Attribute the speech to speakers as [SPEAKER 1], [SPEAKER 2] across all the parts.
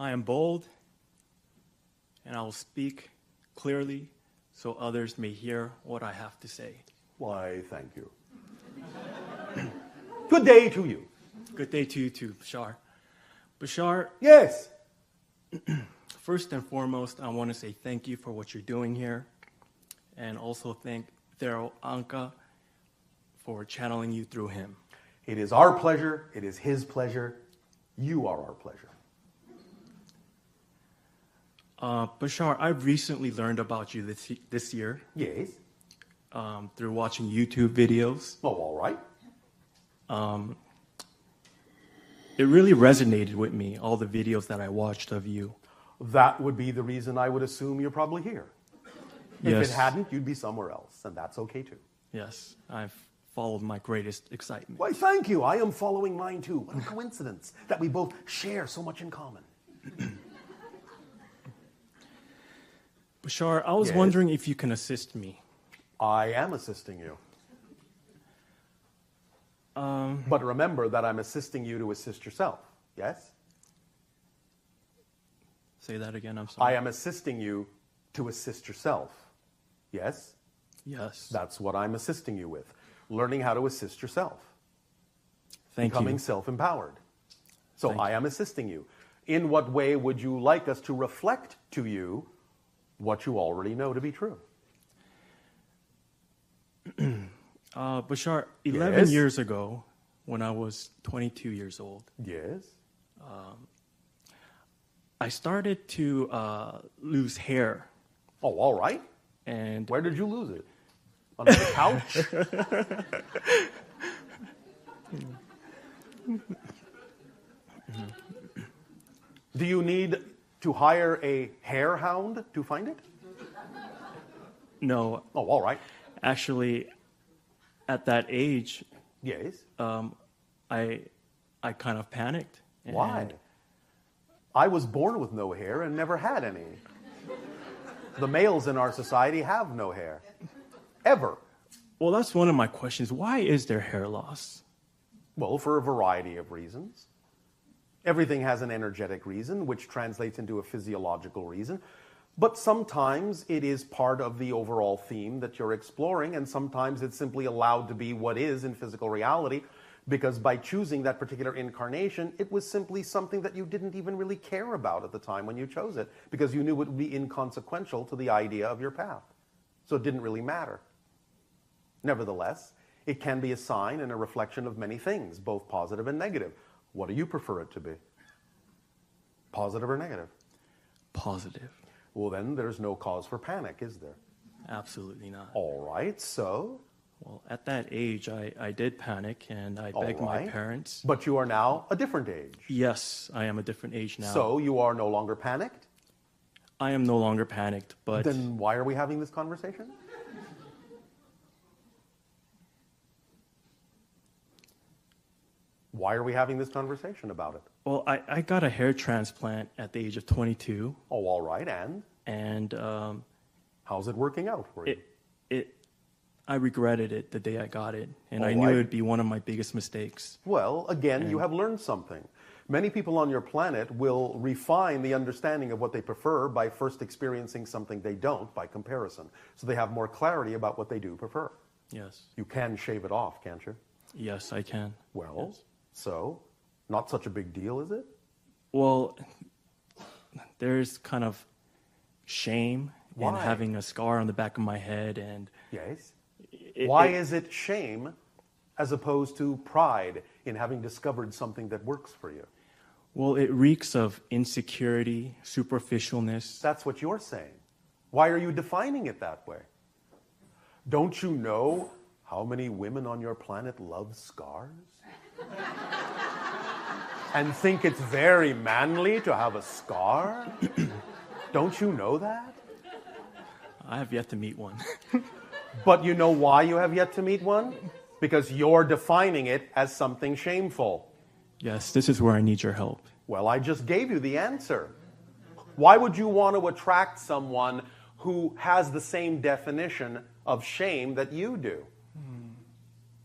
[SPEAKER 1] I am bold, and I will speak clearly so others may hear what I have to say.
[SPEAKER 2] Why, thank you. Good day to you.
[SPEAKER 1] Good day to you too, Bashar. Bashar,
[SPEAKER 2] Yes.
[SPEAKER 1] first and foremost, I want to say thank you for what you're doing here, and also thank Darryl, Anka, for channeling you through him.
[SPEAKER 2] It is our pleasure. It is his pleasure. You are our pleasure.
[SPEAKER 1] Bashar, I've recently learned about you this year
[SPEAKER 2] Yes.
[SPEAKER 1] through watching YouTube videos.
[SPEAKER 2] Oh, all right.
[SPEAKER 1] It really resonated with me, all the videos that I watched of you.
[SPEAKER 2] That would be the reason I would assume you're probably here. If
[SPEAKER 1] Yes.
[SPEAKER 2] it hadn't, you'd be somewhere else, and that's okay too.
[SPEAKER 1] Yes, I've followed my greatest excitement.
[SPEAKER 2] Why, thank you. I am following mine too. What a coincidence that we both share so much in common.
[SPEAKER 1] Bashar, I was
[SPEAKER 2] Yes.
[SPEAKER 1] wondering if you can assist me.
[SPEAKER 2] I am assisting you. But remember that I'm assisting you to assist yourself. Yes?
[SPEAKER 1] Say that again, I'm
[SPEAKER 2] I
[SPEAKER 1] sorry.
[SPEAKER 2] am assisting you to assist yourself. Yes?
[SPEAKER 1] Yes.
[SPEAKER 2] That's what I'm assisting you with. Learning how to assist yourself.
[SPEAKER 1] Thank
[SPEAKER 2] Becoming
[SPEAKER 1] you.
[SPEAKER 2] self-empowered. So
[SPEAKER 1] Thank
[SPEAKER 2] I am assisting you. In what way would you like us to reflect to you what you already know to be true?
[SPEAKER 1] Bashar, 11
[SPEAKER 2] Yes?
[SPEAKER 1] years ago, when I was 22 years old,
[SPEAKER 2] Yes?
[SPEAKER 1] I started to lose hair.
[SPEAKER 2] Oh, all right.
[SPEAKER 1] And
[SPEAKER 2] Where did you lose it? Under the couch? Do you need to hire a hair hound to find it?
[SPEAKER 1] no,
[SPEAKER 2] Oh, all right.
[SPEAKER 1] actually, at that age,
[SPEAKER 2] Yes.
[SPEAKER 1] I kind of panicked.
[SPEAKER 2] Why?
[SPEAKER 1] And
[SPEAKER 2] I was born with no hair and never had any. The males in our society have no hair. Ever.
[SPEAKER 1] Well, that's one of my questions. Why is there hair loss?
[SPEAKER 2] Well, for a variety of reasons. Everything has an energetic reason, which translates into a physiological reason. But sometimes it is part of the overall theme that you're exploring, and sometimes it's simply allowed to be what is in physical reality, because by choosing that particular incarnation, it was simply something that you didn't even really care about at the time when you chose it, because you knew it would be inconsequential to the idea of your path. So it didn't really matter. Nevertheless, it can be a sign and a reflection of many things, both positive and negative. What do you prefer it to be? Positive or negative?
[SPEAKER 1] Positive.
[SPEAKER 2] Well, then there's no cause for panic, is there?
[SPEAKER 1] Absolutely not.
[SPEAKER 2] All right, so?
[SPEAKER 1] Well, at that age, I did panic, and I
[SPEAKER 2] All
[SPEAKER 1] begged my
[SPEAKER 2] right.
[SPEAKER 1] parents.
[SPEAKER 2] But you are now a different age.
[SPEAKER 1] Yes, I am a different age now.
[SPEAKER 2] So you are no longer panicked?
[SPEAKER 1] I am no longer panicked, but
[SPEAKER 2] Then why are we having this conversation? Why are we having this conversation about it?
[SPEAKER 1] well, I got a hair transplant at the age of 22,
[SPEAKER 2] Oh, all right, and
[SPEAKER 1] and
[SPEAKER 2] how's it working out for you?
[SPEAKER 1] I regretted it the day I got it, and I
[SPEAKER 2] All
[SPEAKER 1] knew
[SPEAKER 2] right.
[SPEAKER 1] it would be one of my biggest mistakes.
[SPEAKER 2] Well, again, you have learned something. Many people on your planet will refine the understanding of what they prefer by first experiencing something they don't by comparison. So they have more clarity about what they do prefer.
[SPEAKER 1] Yes,
[SPEAKER 2] You can shave it off, can't you?
[SPEAKER 1] yes, I can.
[SPEAKER 2] Well,
[SPEAKER 1] Yes.
[SPEAKER 2] so not such a big deal, is it?
[SPEAKER 1] Well, there's kind of shame in
[SPEAKER 2] Why?
[SPEAKER 1] having a scar on the back of my head, and
[SPEAKER 2] Yes.
[SPEAKER 1] it-
[SPEAKER 2] Why
[SPEAKER 1] it-
[SPEAKER 2] is it shame as opposed to pride in having discovered something that works for you?
[SPEAKER 1] well, it reeks of insecurity, superficialness.
[SPEAKER 2] That's what you're saying. Why are you defining it that way? Don't you know how many women on your planet love scars? And think it's very manly to have a scar? Don't you know that?
[SPEAKER 1] I have yet to meet one.
[SPEAKER 2] But you know why you have yet to meet one? Because you're defining it as something shameful.
[SPEAKER 1] Yes, this is where I need your help.
[SPEAKER 2] Well, I just gave you the answer. Why would you want to attract someone who has the same definition of shame that you do?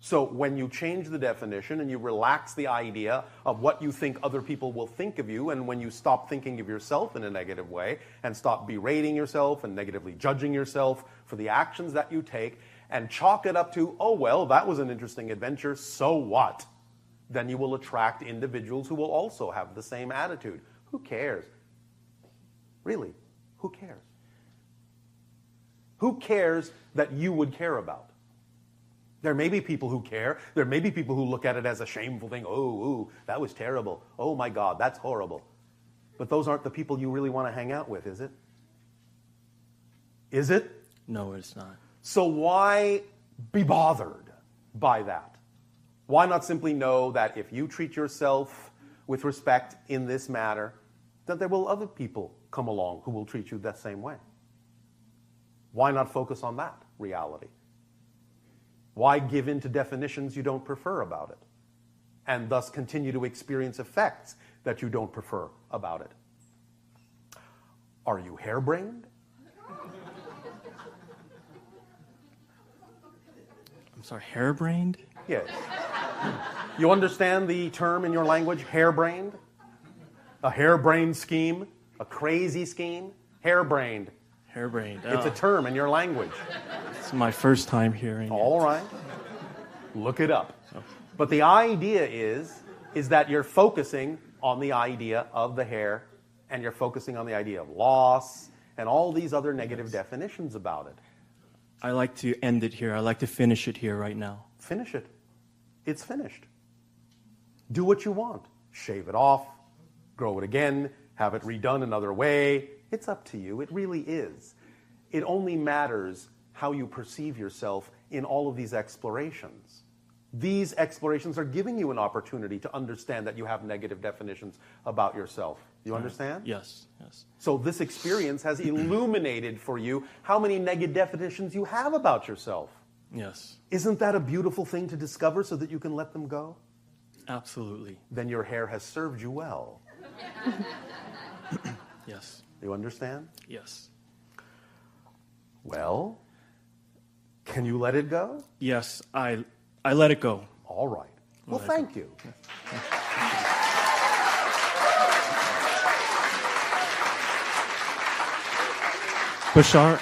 [SPEAKER 2] So when you change the definition and you relax the idea of what you think other people will think of you, and when you stop thinking of yourself in a negative way and stop berating yourself and negatively judging yourself for the actions that you take and chalk it up to, oh, well, that was an interesting adventure, so what? Then you will attract individuals who will also have the same attitude. Who cares? Really, who cares? Who cares that you would care about? There may be people who care. There may be people who look at it as a shameful thing. Oh, ooh, that was terrible. Oh my God, that's horrible. But those aren't the people you really want to hang out with, is it? Is it?
[SPEAKER 1] No, it's not.
[SPEAKER 2] So why be bothered by that? Why not simply know that if you treat yourself with respect in this matter, that there will other people come along who will treat you that same way? Why not focus on that reality? Why give in to definitions you don't prefer about it, and thus continue to experience effects that you don't prefer about it? Are you harebrained?
[SPEAKER 1] I'm sorry, harebrained?
[SPEAKER 2] Yes. You understand the term in your language, harebrained? A harebrained scheme? A crazy scheme? Harebrained.
[SPEAKER 1] Harebrained.
[SPEAKER 2] It's a term in your language.
[SPEAKER 1] It's my first time hearing
[SPEAKER 2] All right. Look it up. But the idea is that you're focusing on the idea of the hare, and you're focusing on the idea of loss and all these other negative definitions about it.
[SPEAKER 1] I like to end it here. I like to finish it here right now.
[SPEAKER 2] Finish it. It's finished. Do what you want. Shave it off, grow it again, have it redone another way. It's up to you. It really is. It only matters how you perceive yourself in all of these explorations. These explorations are giving you an opportunity to understand that you have negative definitions about yourself. You understand?
[SPEAKER 1] Yes, yes.
[SPEAKER 2] So this experience has illuminated for you how many negative definitions you have about yourself.
[SPEAKER 1] Yes.
[SPEAKER 2] Isn't that a beautiful thing to discover so that you can let them go?
[SPEAKER 1] Absolutely.
[SPEAKER 2] Then your hair has served you well.
[SPEAKER 1] Yes.
[SPEAKER 2] You understand?
[SPEAKER 1] Yes.
[SPEAKER 2] Well, can you let it go?
[SPEAKER 1] Yes, I let it go.
[SPEAKER 2] All right. Well, thank you.
[SPEAKER 1] Bashar,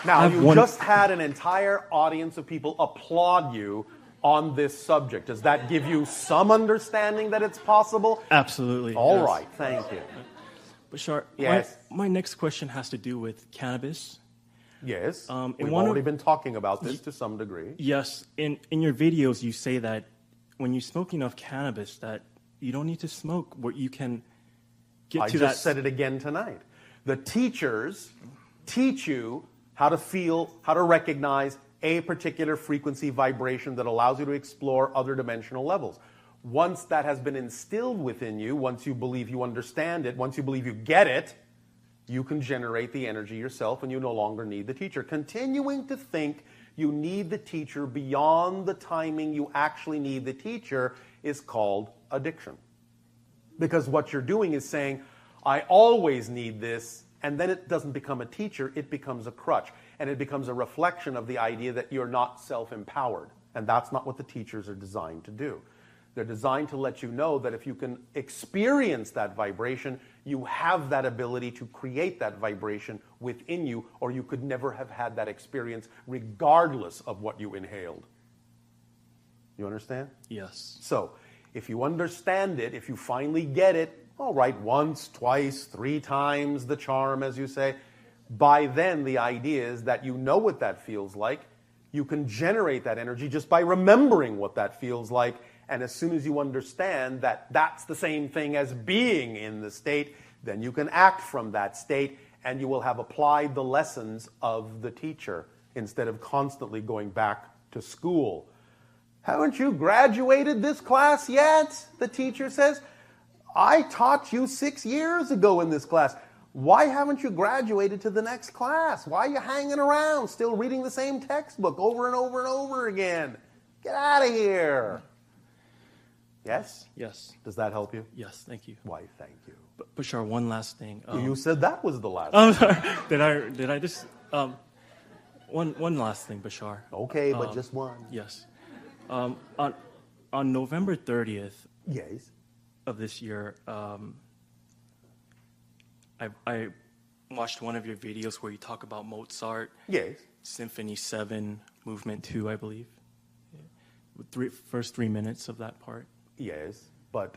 [SPEAKER 2] Now, you just had an entire audience of people applaud you on this subject. Does that give you some understanding that it's possible?
[SPEAKER 1] Absolutely.
[SPEAKER 2] All
[SPEAKER 1] yes.
[SPEAKER 2] right. Thank you.
[SPEAKER 1] Bashar,
[SPEAKER 2] Yes.
[SPEAKER 1] my next question has to do with cannabis.
[SPEAKER 2] Yes.
[SPEAKER 1] in
[SPEAKER 2] We've
[SPEAKER 1] one
[SPEAKER 2] already
[SPEAKER 1] of-
[SPEAKER 2] been talking about this to some degree.
[SPEAKER 1] Yes, in your videos you say that when you're smoking of cannabis that you don't need to smoke, where you can get
[SPEAKER 2] I
[SPEAKER 1] to
[SPEAKER 2] just
[SPEAKER 1] that.
[SPEAKER 2] said it again tonight. The teachers teach you how to feel, how to recognize a particular frequency vibration that allows you to explore other dimensional levels. Once that has been instilled within you, once you believe you understand it, once you believe you get it, you can generate the energy yourself and you no longer need the teacher. Continuing to think you need the teacher beyond the timing you actually need the teacher is called addiction. Because what you're doing is saying, I always need this, and then it doesn't become a teacher, it becomes a crutch. And it becomes a reflection of the idea that you're not self-empowered. And that's not what the teachers are designed to do. They're designed to let you know that if you can experience that vibration, you have that ability to create that vibration within you, or you could never have had that experience regardless of what you inhaled. You understand?
[SPEAKER 1] Yes.
[SPEAKER 2] So, if you understand it, if you finally get it, all right, once, twice, 3 times the charm, as you say, by then the idea is that you know what that feels like. You can generate that energy just by remembering what that feels like. And as soon as you understand that that's the same thing as being in the state, then you can act from that state and you will have applied the lessons of the teacher instead of constantly going back to school. Haven't you graduated this class yet? The teacher says. I taught you 6 years ago in this class. Why haven't you graduated to the next class? Why are you hanging around, still reading the same textbook over and over and over again? Get out of here. Yes?
[SPEAKER 1] Yes.
[SPEAKER 2] Does that help you?
[SPEAKER 1] Yes, thank you.
[SPEAKER 2] Why, thank you.
[SPEAKER 1] Bashar, one last thing.
[SPEAKER 2] You said that was the last.
[SPEAKER 1] I'm sorry. Did I just one last thing, Bashar?
[SPEAKER 2] Okay, but just one.
[SPEAKER 1] Yes. On November 30th
[SPEAKER 2] Yes.
[SPEAKER 1] of this year, I watched one of your videos where you talk about Mozart,
[SPEAKER 2] Yes.
[SPEAKER 1] Symphony 7, Movement 2, I believe. First 3 minutes of that part.
[SPEAKER 2] Yes. But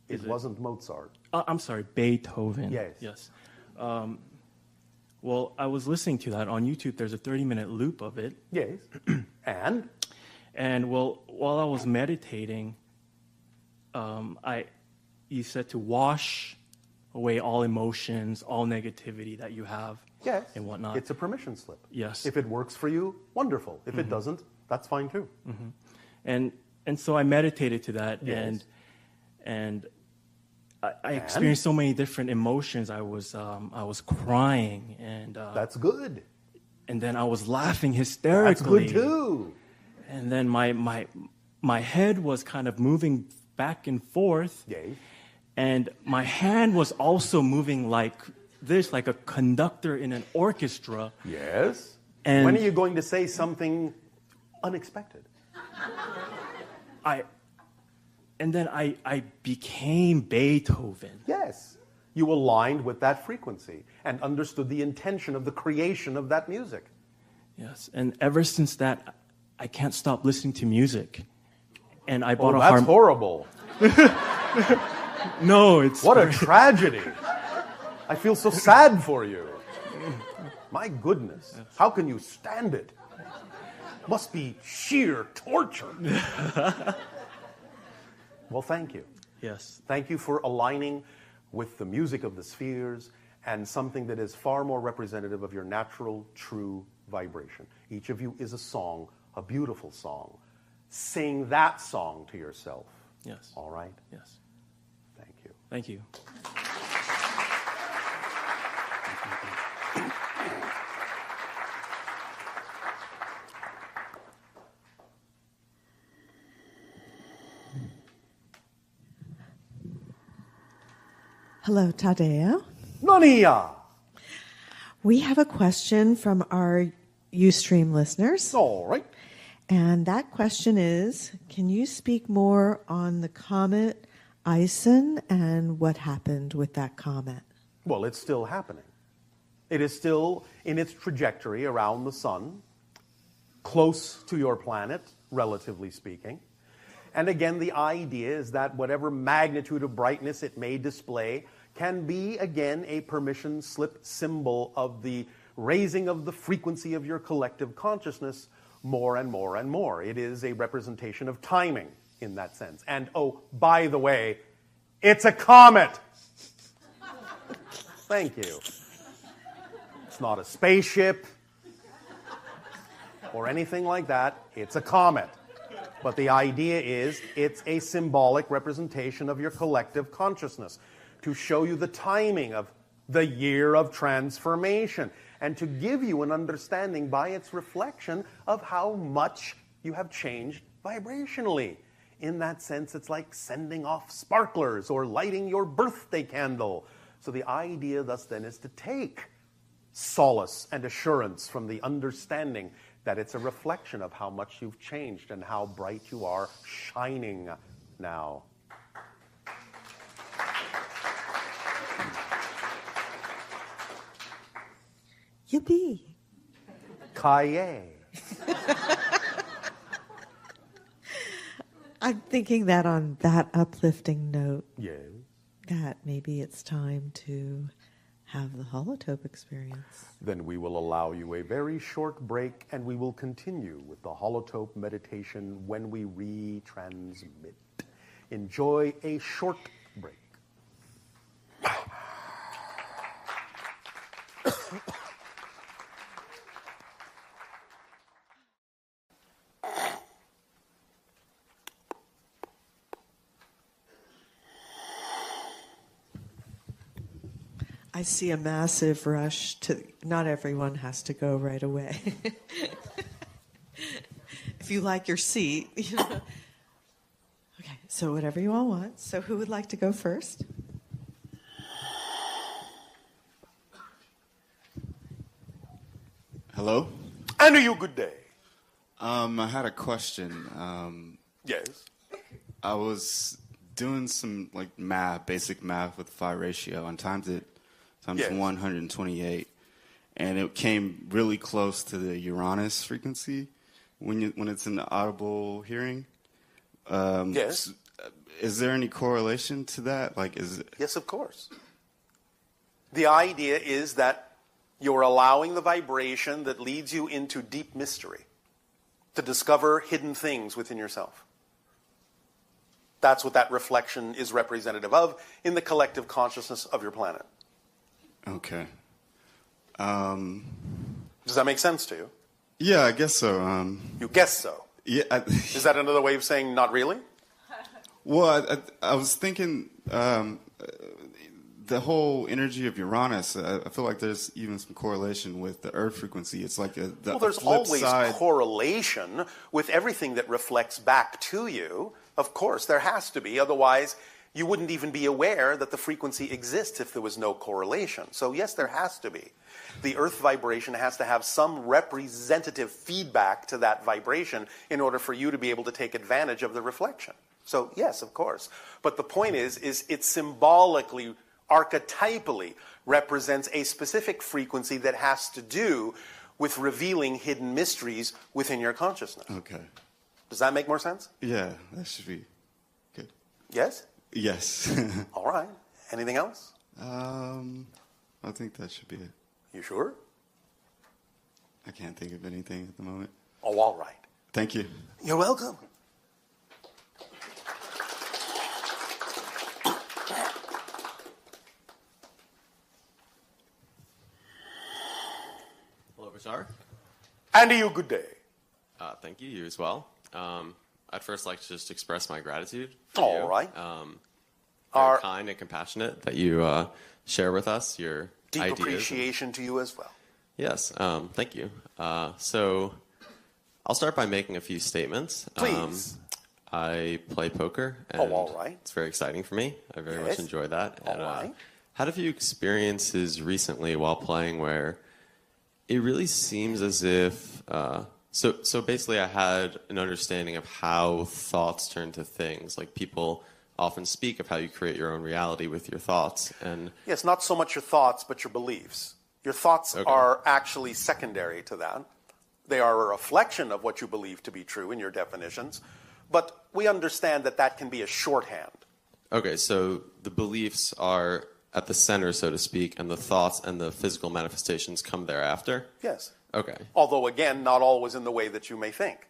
[SPEAKER 2] it wasn't Mozart.
[SPEAKER 1] I'm sorry, Beethoven.
[SPEAKER 2] Yes.
[SPEAKER 1] Yes. Well, I was listening to that on YouTube. There's a 30-minute loop of it.
[SPEAKER 2] Yes. And?
[SPEAKER 1] And well, while I was meditating, you said to wash away all emotions, all negativity that you have,
[SPEAKER 2] Yes.
[SPEAKER 1] and whatnot.
[SPEAKER 2] It's a permission slip.
[SPEAKER 1] Yes.
[SPEAKER 2] If it works for you, wonderful. If it doesn't, that's fine too.
[SPEAKER 1] And so I meditated to that,
[SPEAKER 2] Yes.
[SPEAKER 1] and I experienced so many different emotions. I was crying, and
[SPEAKER 2] That's good.
[SPEAKER 1] and then I was laughing hysterically.
[SPEAKER 2] That's good too.
[SPEAKER 1] And then my head was kind of moving back and forth.
[SPEAKER 2] Yes.
[SPEAKER 1] And my hand was also moving like this, like a conductor in an orchestra.
[SPEAKER 2] Yes.
[SPEAKER 1] And
[SPEAKER 2] when are you going to say something unexpected?
[SPEAKER 1] And then I became Beethoven.
[SPEAKER 2] Yes. You aligned with that frequency and understood the intention of the creation of that music.
[SPEAKER 1] Yes. And ever since that, I can't stop listening to music. And I bought
[SPEAKER 2] Oh,
[SPEAKER 1] a
[SPEAKER 2] that's horrible.
[SPEAKER 1] No, it's
[SPEAKER 2] What a tragedy. I feel so sad for you. My goodness. How can you stand it? Must be sheer torture. Well, thank you.
[SPEAKER 1] Yes.
[SPEAKER 2] Thank you for aligning with the music of the spheres and something that is far more representative of your natural, true vibration. Each of you is a song, a beautiful song. Sing that song to yourself.
[SPEAKER 1] Yes.
[SPEAKER 2] All right?
[SPEAKER 1] Yes.
[SPEAKER 2] Thank you.
[SPEAKER 1] Thank you.
[SPEAKER 3] Hello, Tadeo.
[SPEAKER 2] Nania!
[SPEAKER 3] We have a question from our Ustream listeners.
[SPEAKER 2] All right.
[SPEAKER 3] And that question is, can you speak more on the comet Ison and what happened with that comet?
[SPEAKER 2] Well, it's still happening. It is still in its trajectory around the sun, close to your planet, relatively speaking. And again, the idea is that whatever magnitude of brightness it may display can be, again, a permission slip symbol of the raising of the frequency of your collective consciousness more and more and more. It is a representation of timing in that sense. And, oh, by the way, it's a comet! Thank you. It's not a spaceship or anything like that. It's a comet. But the idea is it's a symbolic representation of your collective consciousness to show you the timing of the year of transformation and to give you an understanding by its reflection of how much you have changed vibrationally. In that sense, it's like sending off sparklers or lighting your birthday candle. So the idea thus then is to take solace and assurance from the understanding that it's a reflection of how much you've changed and how bright you are shining now.
[SPEAKER 3] Yippee.
[SPEAKER 2] Kaye.
[SPEAKER 3] I'm thinking that on that uplifting note,
[SPEAKER 2] Yes.
[SPEAKER 3] that maybe it's time to have the holotope experience.
[SPEAKER 2] Then we will allow you a very short break and we will continue with the holotope meditation when we retransmit. Enjoy a short break.
[SPEAKER 3] I see a massive rush to, not everyone has to go right away. If you like your seat, you know. Okay, so whatever you all want. So who would like to go first?
[SPEAKER 4] Hello?
[SPEAKER 2] And a you good day.
[SPEAKER 4] I had a question.
[SPEAKER 2] Yes.
[SPEAKER 4] I was doing some basic math with phi ratio, and times
[SPEAKER 2] Yes.
[SPEAKER 4] 128, and it came really close to the Uranus frequency when it's in the audible hearing.
[SPEAKER 2] Yes.
[SPEAKER 4] Is there any correlation to that?
[SPEAKER 2] Yes, of course. The idea is that you're allowing the vibration that leads you into deep mystery to discover hidden things within yourself. That's what that reflection is representative of in the collective consciousness of your planet.
[SPEAKER 4] Okay.
[SPEAKER 2] Does that make sense to you?
[SPEAKER 4] Yeah, I guess so.
[SPEAKER 2] You guess so.
[SPEAKER 4] Yeah.
[SPEAKER 2] Is that another way of saying not really?
[SPEAKER 4] Well, I was thinking the whole energy of Uranus. I feel like there's even some correlation with the Earth frequency. It's like
[SPEAKER 2] Well, there's
[SPEAKER 4] flip
[SPEAKER 2] always
[SPEAKER 4] side.
[SPEAKER 2] correlation with everything that reflects back to you. Of course, there has to be. Otherwise, you wouldn't even be aware that the frequency exists if there was no correlation. So yes, there has to be. The Earth vibration has to have some representative feedback to that vibration in order for you to be able to take advantage of the reflection. So yes, of course. But the point is it symbolically, archetypally represents a specific frequency that has to do with revealing hidden mysteries within your consciousness.
[SPEAKER 4] Okay.
[SPEAKER 2] Does that make more sense?
[SPEAKER 4] Yeah, that should be good.
[SPEAKER 2] Yes?
[SPEAKER 4] Yes.
[SPEAKER 2] All right. Anything else?
[SPEAKER 4] I think that should be it.
[SPEAKER 2] You sure?
[SPEAKER 4] I can't think of anything at the moment.
[SPEAKER 2] Oh, all right.
[SPEAKER 4] Thank you.
[SPEAKER 2] You're welcome.
[SPEAKER 5] Hello, Bashar.
[SPEAKER 2] And to you, good day.
[SPEAKER 5] Thank you. You as well. I'd first like to just express my gratitude.
[SPEAKER 2] All
[SPEAKER 5] you.
[SPEAKER 2] right.
[SPEAKER 5] Very kind and compassionate that you share with us your
[SPEAKER 2] Deep
[SPEAKER 5] ideas.
[SPEAKER 2] appreciation to you as well.
[SPEAKER 5] Yes. Thank you. So I'll start by making a few statements.
[SPEAKER 2] Please.
[SPEAKER 5] I play poker. And
[SPEAKER 2] all right.
[SPEAKER 5] It's very exciting for me. I very much enjoy that.
[SPEAKER 2] All
[SPEAKER 5] And
[SPEAKER 2] right.
[SPEAKER 5] had a few experiences recently while playing where it really seems as if so basically I had an understanding of how thoughts turn to things. Like people often speak of how you create your own reality with your thoughts. And
[SPEAKER 2] Yes, not so much your thoughts, but your beliefs. Your thoughts are actually secondary to that. They are a reflection of what you believe to be true in your definitions. But we understand that that can be a shorthand.
[SPEAKER 5] okay, so the beliefs are at the center, so to speak, and the thoughts and the physical manifestations come thereafter?
[SPEAKER 2] Yes.
[SPEAKER 5] Okay.
[SPEAKER 2] Although, again, not always in the way that you may think.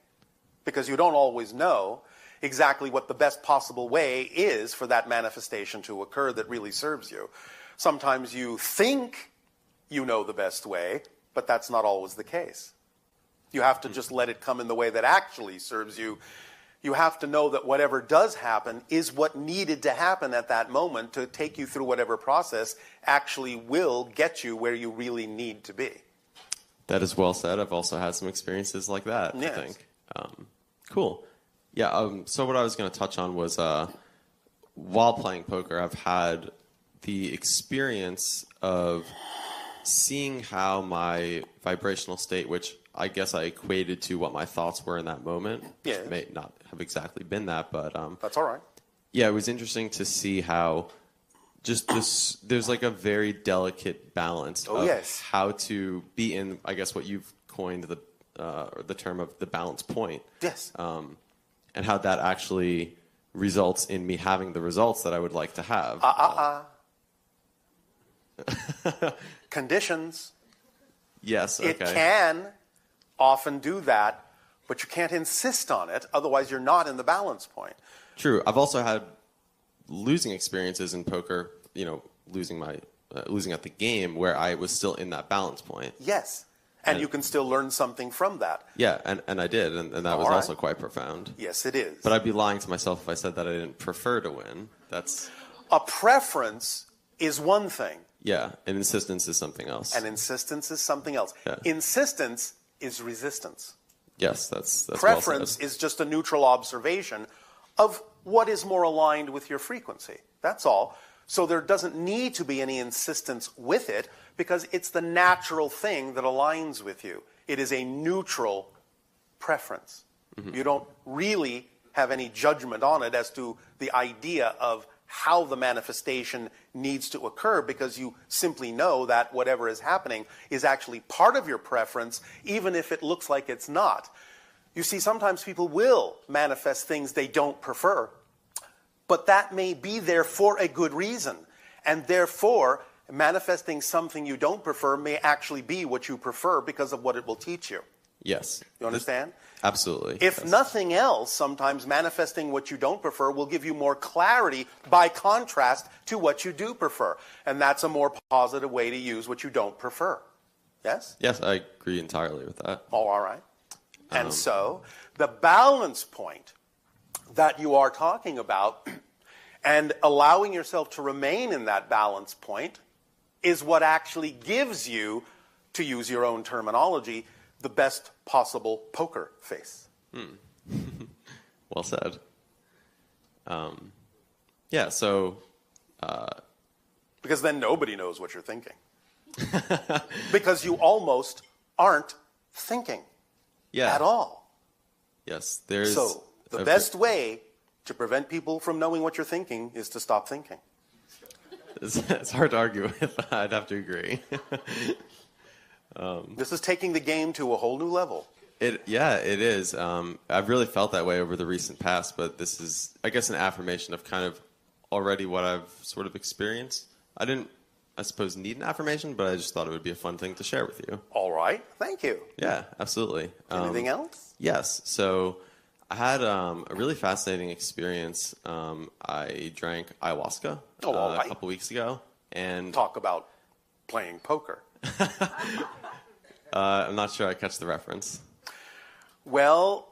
[SPEAKER 2] Because you don't always know exactly what the best possible way is for that manifestation to occur that really serves you. Sometimes you think you know the best way, but that's not always the case. You have to just let it come in the way that actually serves you. You have to know that whatever does happen is what needed to happen at that moment to take you through whatever process actually will get you where you really need to be.
[SPEAKER 5] That is well said. I've also had some experiences like that,
[SPEAKER 2] Yes.
[SPEAKER 5] I think. Cool. Yeah, so what I was going to touch on was while playing poker, I've had the experience of seeing how my vibrational state, which I guess I equated to what my thoughts were in that moment,
[SPEAKER 2] Yes.
[SPEAKER 5] which may not have exactly been that, but
[SPEAKER 2] That's all right.
[SPEAKER 5] yeah, it was interesting to see how just this, there's like a very delicate balance of
[SPEAKER 2] yes.
[SPEAKER 5] how to be in, I guess, what you've coined the term of the balance point.
[SPEAKER 2] Yes.
[SPEAKER 5] And how that actually results in me having the results that I would like to have.
[SPEAKER 2] Conditions.
[SPEAKER 5] Yes, okay.
[SPEAKER 2] It can often do that, but you can't insist on it. Otherwise, you're not in the balance point.
[SPEAKER 5] True. I've also had losing experiences in poker, losing at the game where I was still in that balance point.
[SPEAKER 2] Yes. And you can still learn something from that.
[SPEAKER 5] Yeah, and I did, and that was
[SPEAKER 2] right.
[SPEAKER 5] also quite profound.
[SPEAKER 2] Yes, it is.
[SPEAKER 5] But I'd be lying to myself if I said that I didn't prefer to win. That's...
[SPEAKER 2] A preference is one thing.
[SPEAKER 5] Yeah, and insistence is something else.
[SPEAKER 2] And insistence is something else.
[SPEAKER 5] Yeah.
[SPEAKER 2] Insistence is resistance.
[SPEAKER 5] Yes, that's
[SPEAKER 2] Preference
[SPEAKER 5] well said.
[SPEAKER 2] is just a neutral observation of what is more aligned with your frequency. That's all. So there doesn't need to be any insistence with it because it's the natural thing that aligns with you. It is a neutral preference. You don't really have any judgment on it as to the idea of how the manifestation needs to occur, because you simply know that whatever is happening is actually part of your preference, even if it looks like it's not. You see, sometimes people will manifest things they don't prefer, but that may be there for a good reason. And therefore, manifesting something you don't prefer may actually be what you prefer because of what it will teach you.
[SPEAKER 5] Yes.
[SPEAKER 2] You understand?
[SPEAKER 5] Absolutely.
[SPEAKER 2] If
[SPEAKER 5] yes.
[SPEAKER 2] nothing else, sometimes manifesting what you don't prefer will give you more clarity by contrast to what you do prefer. And that's a more positive way to use what you don't prefer. Yes?
[SPEAKER 5] Yes, I agree entirely with that.
[SPEAKER 2] Oh, all right. And so the balance point that you are talking about and allowing yourself to remain in that balance point is what actually gives you, to use your own terminology, the best possible poker face.
[SPEAKER 5] Well said. Yeah, so...
[SPEAKER 2] because then nobody knows what you're thinking. Because you almost aren't thinking at all.
[SPEAKER 5] Yes, there's...
[SPEAKER 2] So the best way to prevent people from knowing what you're thinking is to stop thinking.
[SPEAKER 5] It's hard to argue with. I'd have to agree.
[SPEAKER 2] This is taking the game to a whole new level.
[SPEAKER 5] It is. I've really felt that way over the recent past, but this is, I guess, an affirmation of kind of already what I've sort of experienced. I didn't, I suppose, need an affirmation, but I just thought it would be a fun thing to share with you.
[SPEAKER 2] All right. Thank you.
[SPEAKER 5] Yeah, absolutely.
[SPEAKER 2] Anything else?
[SPEAKER 5] Yes. So I had a really fascinating experience. I drank ayahuasca a couple weeks ago. And
[SPEAKER 2] talk about playing poker.
[SPEAKER 5] I'm not sure I catch the reference.
[SPEAKER 2] Well,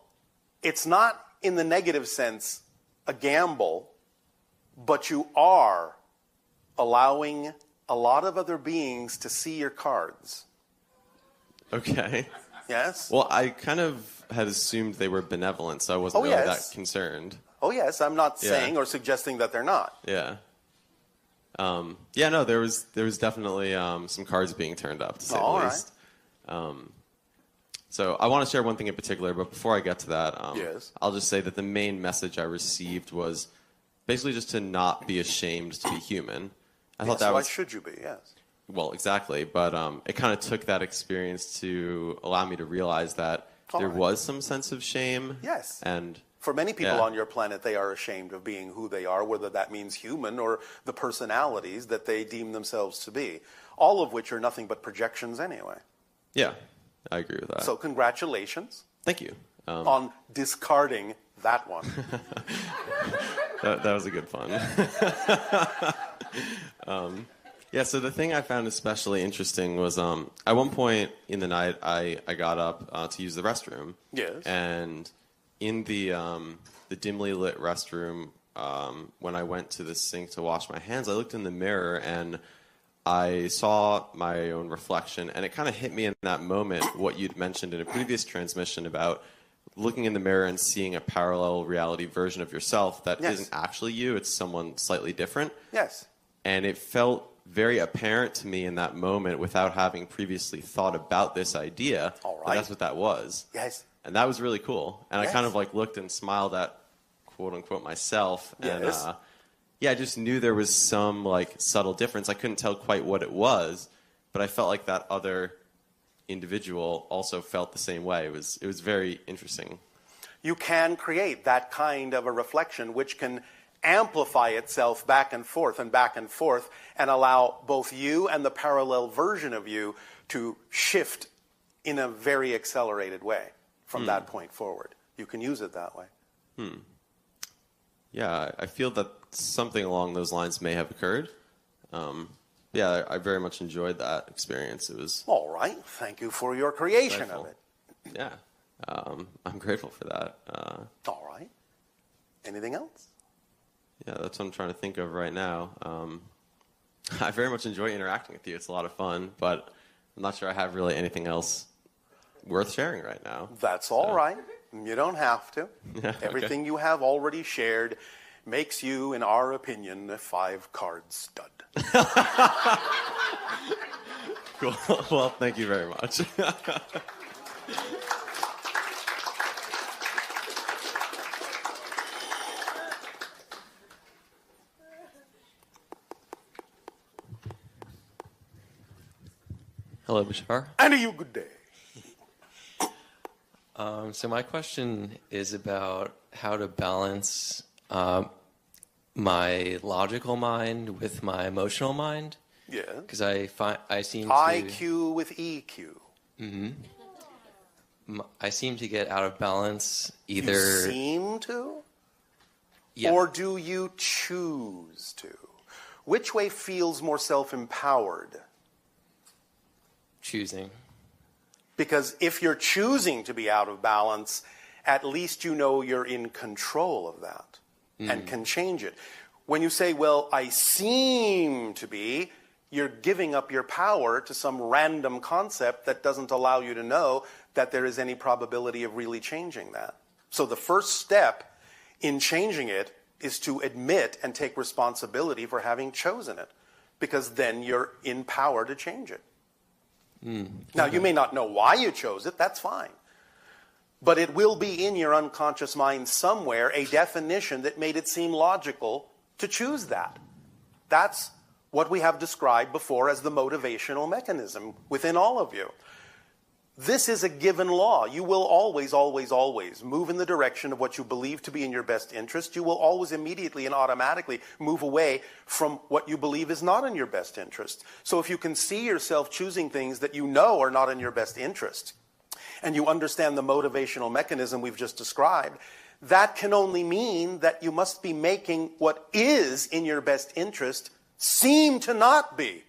[SPEAKER 2] it's not in the negative sense a gamble, but you are allowing a lot of other beings to see your cards.
[SPEAKER 5] Okay.
[SPEAKER 2] Yes?
[SPEAKER 5] Well, I kind of had assumed they were benevolent, so I wasn't really that concerned.
[SPEAKER 2] Oh, yes. I'm not saying or suggesting that they're not.
[SPEAKER 5] Yeah. Yeah, no, there was definitely some cards being turned up, to say the least. So I want to share one thing in particular, but before I get to that, I'll just say that the main message I received was basically just to not be ashamed to be human. I thought that was...
[SPEAKER 2] Why should you be? Yes.
[SPEAKER 5] Well, exactly, but it kind of took that experience to allow me to realize that there was some sense of shame.
[SPEAKER 2] Yes.
[SPEAKER 5] And
[SPEAKER 2] for many people on your planet, they are ashamed of being who they are, whether that means human or the personalities that they deem themselves to be, all of which are nothing but projections anyway.
[SPEAKER 5] Yeah, I agree with that.
[SPEAKER 2] So congratulations.
[SPEAKER 5] Thank you.
[SPEAKER 2] On discarding that one.
[SPEAKER 5] that was a good fun. Yeah, so the thing I found especially interesting was at one point in the night, I got up to use the restroom.
[SPEAKER 2] Yes.
[SPEAKER 5] And in the dimly lit restroom, when I went to the sink to wash my hands, I looked in the mirror and I saw my own reflection, and it kind of hit me in that moment what you'd mentioned in a previous transmission about looking in the mirror and seeing a parallel reality version of yourself that isn't actually you, it's someone slightly different.
[SPEAKER 2] Yes.
[SPEAKER 5] And it felt very apparent to me in that moment without having previously thought about this idea.
[SPEAKER 2] All right.
[SPEAKER 5] That that's what that was.
[SPEAKER 2] Yes.
[SPEAKER 5] And that was really cool. And I kind of like looked and smiled at quote unquote myself.
[SPEAKER 2] Yes.
[SPEAKER 5] And I just knew there was some like subtle difference. I couldn't tell quite what it was, but I felt like that other individual also felt the same way. It was very interesting.
[SPEAKER 2] You can create that kind of a reflection which can amplify itself back and forth and allow both you and the parallel version of you to shift in a very accelerated way from that point forward. You can use it that way.
[SPEAKER 5] Yeah, I feel that something along those lines may have occurred. Yeah, I very much enjoyed that experience. It was
[SPEAKER 2] all right. Thank you for your creation of it.
[SPEAKER 5] Yeah, I'm grateful for that.
[SPEAKER 2] All right. Anything else?
[SPEAKER 5] Yeah, that's what I'm trying to think of right now. I very much enjoy interacting with you. It's a lot of fun, but I'm not sure I have really anything else worth sharing right now.
[SPEAKER 2] That's all right. You don't have to.
[SPEAKER 5] Yeah,
[SPEAKER 2] Everything you have already shared makes you, in our opinion, a 5-card stud.
[SPEAKER 5] Cool. Well, thank you very much.
[SPEAKER 6] Hello, Bashar.
[SPEAKER 2] And a you good day.
[SPEAKER 6] So my question is about how to balance my logical mind with my emotional mind.
[SPEAKER 2] Yeah.
[SPEAKER 6] Because I seem to
[SPEAKER 2] IQ with EQ.
[SPEAKER 6] I seem to get out of balance either.
[SPEAKER 2] You seem to?
[SPEAKER 6] Yeah.
[SPEAKER 2] Or do you choose to? Which way feels more self-empowered?
[SPEAKER 6] Choosing.
[SPEAKER 2] Because if you're choosing to be out of balance, at least you know you're in control of that and can change it. When you say, well, I seem to be, you're giving up your power to some random concept that doesn't allow you to know that there is any probability of really changing that. So the first step in changing it is to admit and take responsibility for having chosen it, because then you're in power to change it. Now, you may not know why you chose it, that's fine. But it will be in your unconscious mind somewhere a definition that made it seem logical to choose that. That's what we have described before as the motivational mechanism within all of you. This is a given law. You will always, always, always move in the direction of what you believe to be in your best interest. You will always immediately and automatically move away from what you believe is not in your best interest. So if you can see yourself choosing things that you know are not in your best interest, and you understand the motivational mechanism we've just described, that can only mean that you must be making what is in your best interest seem to not be,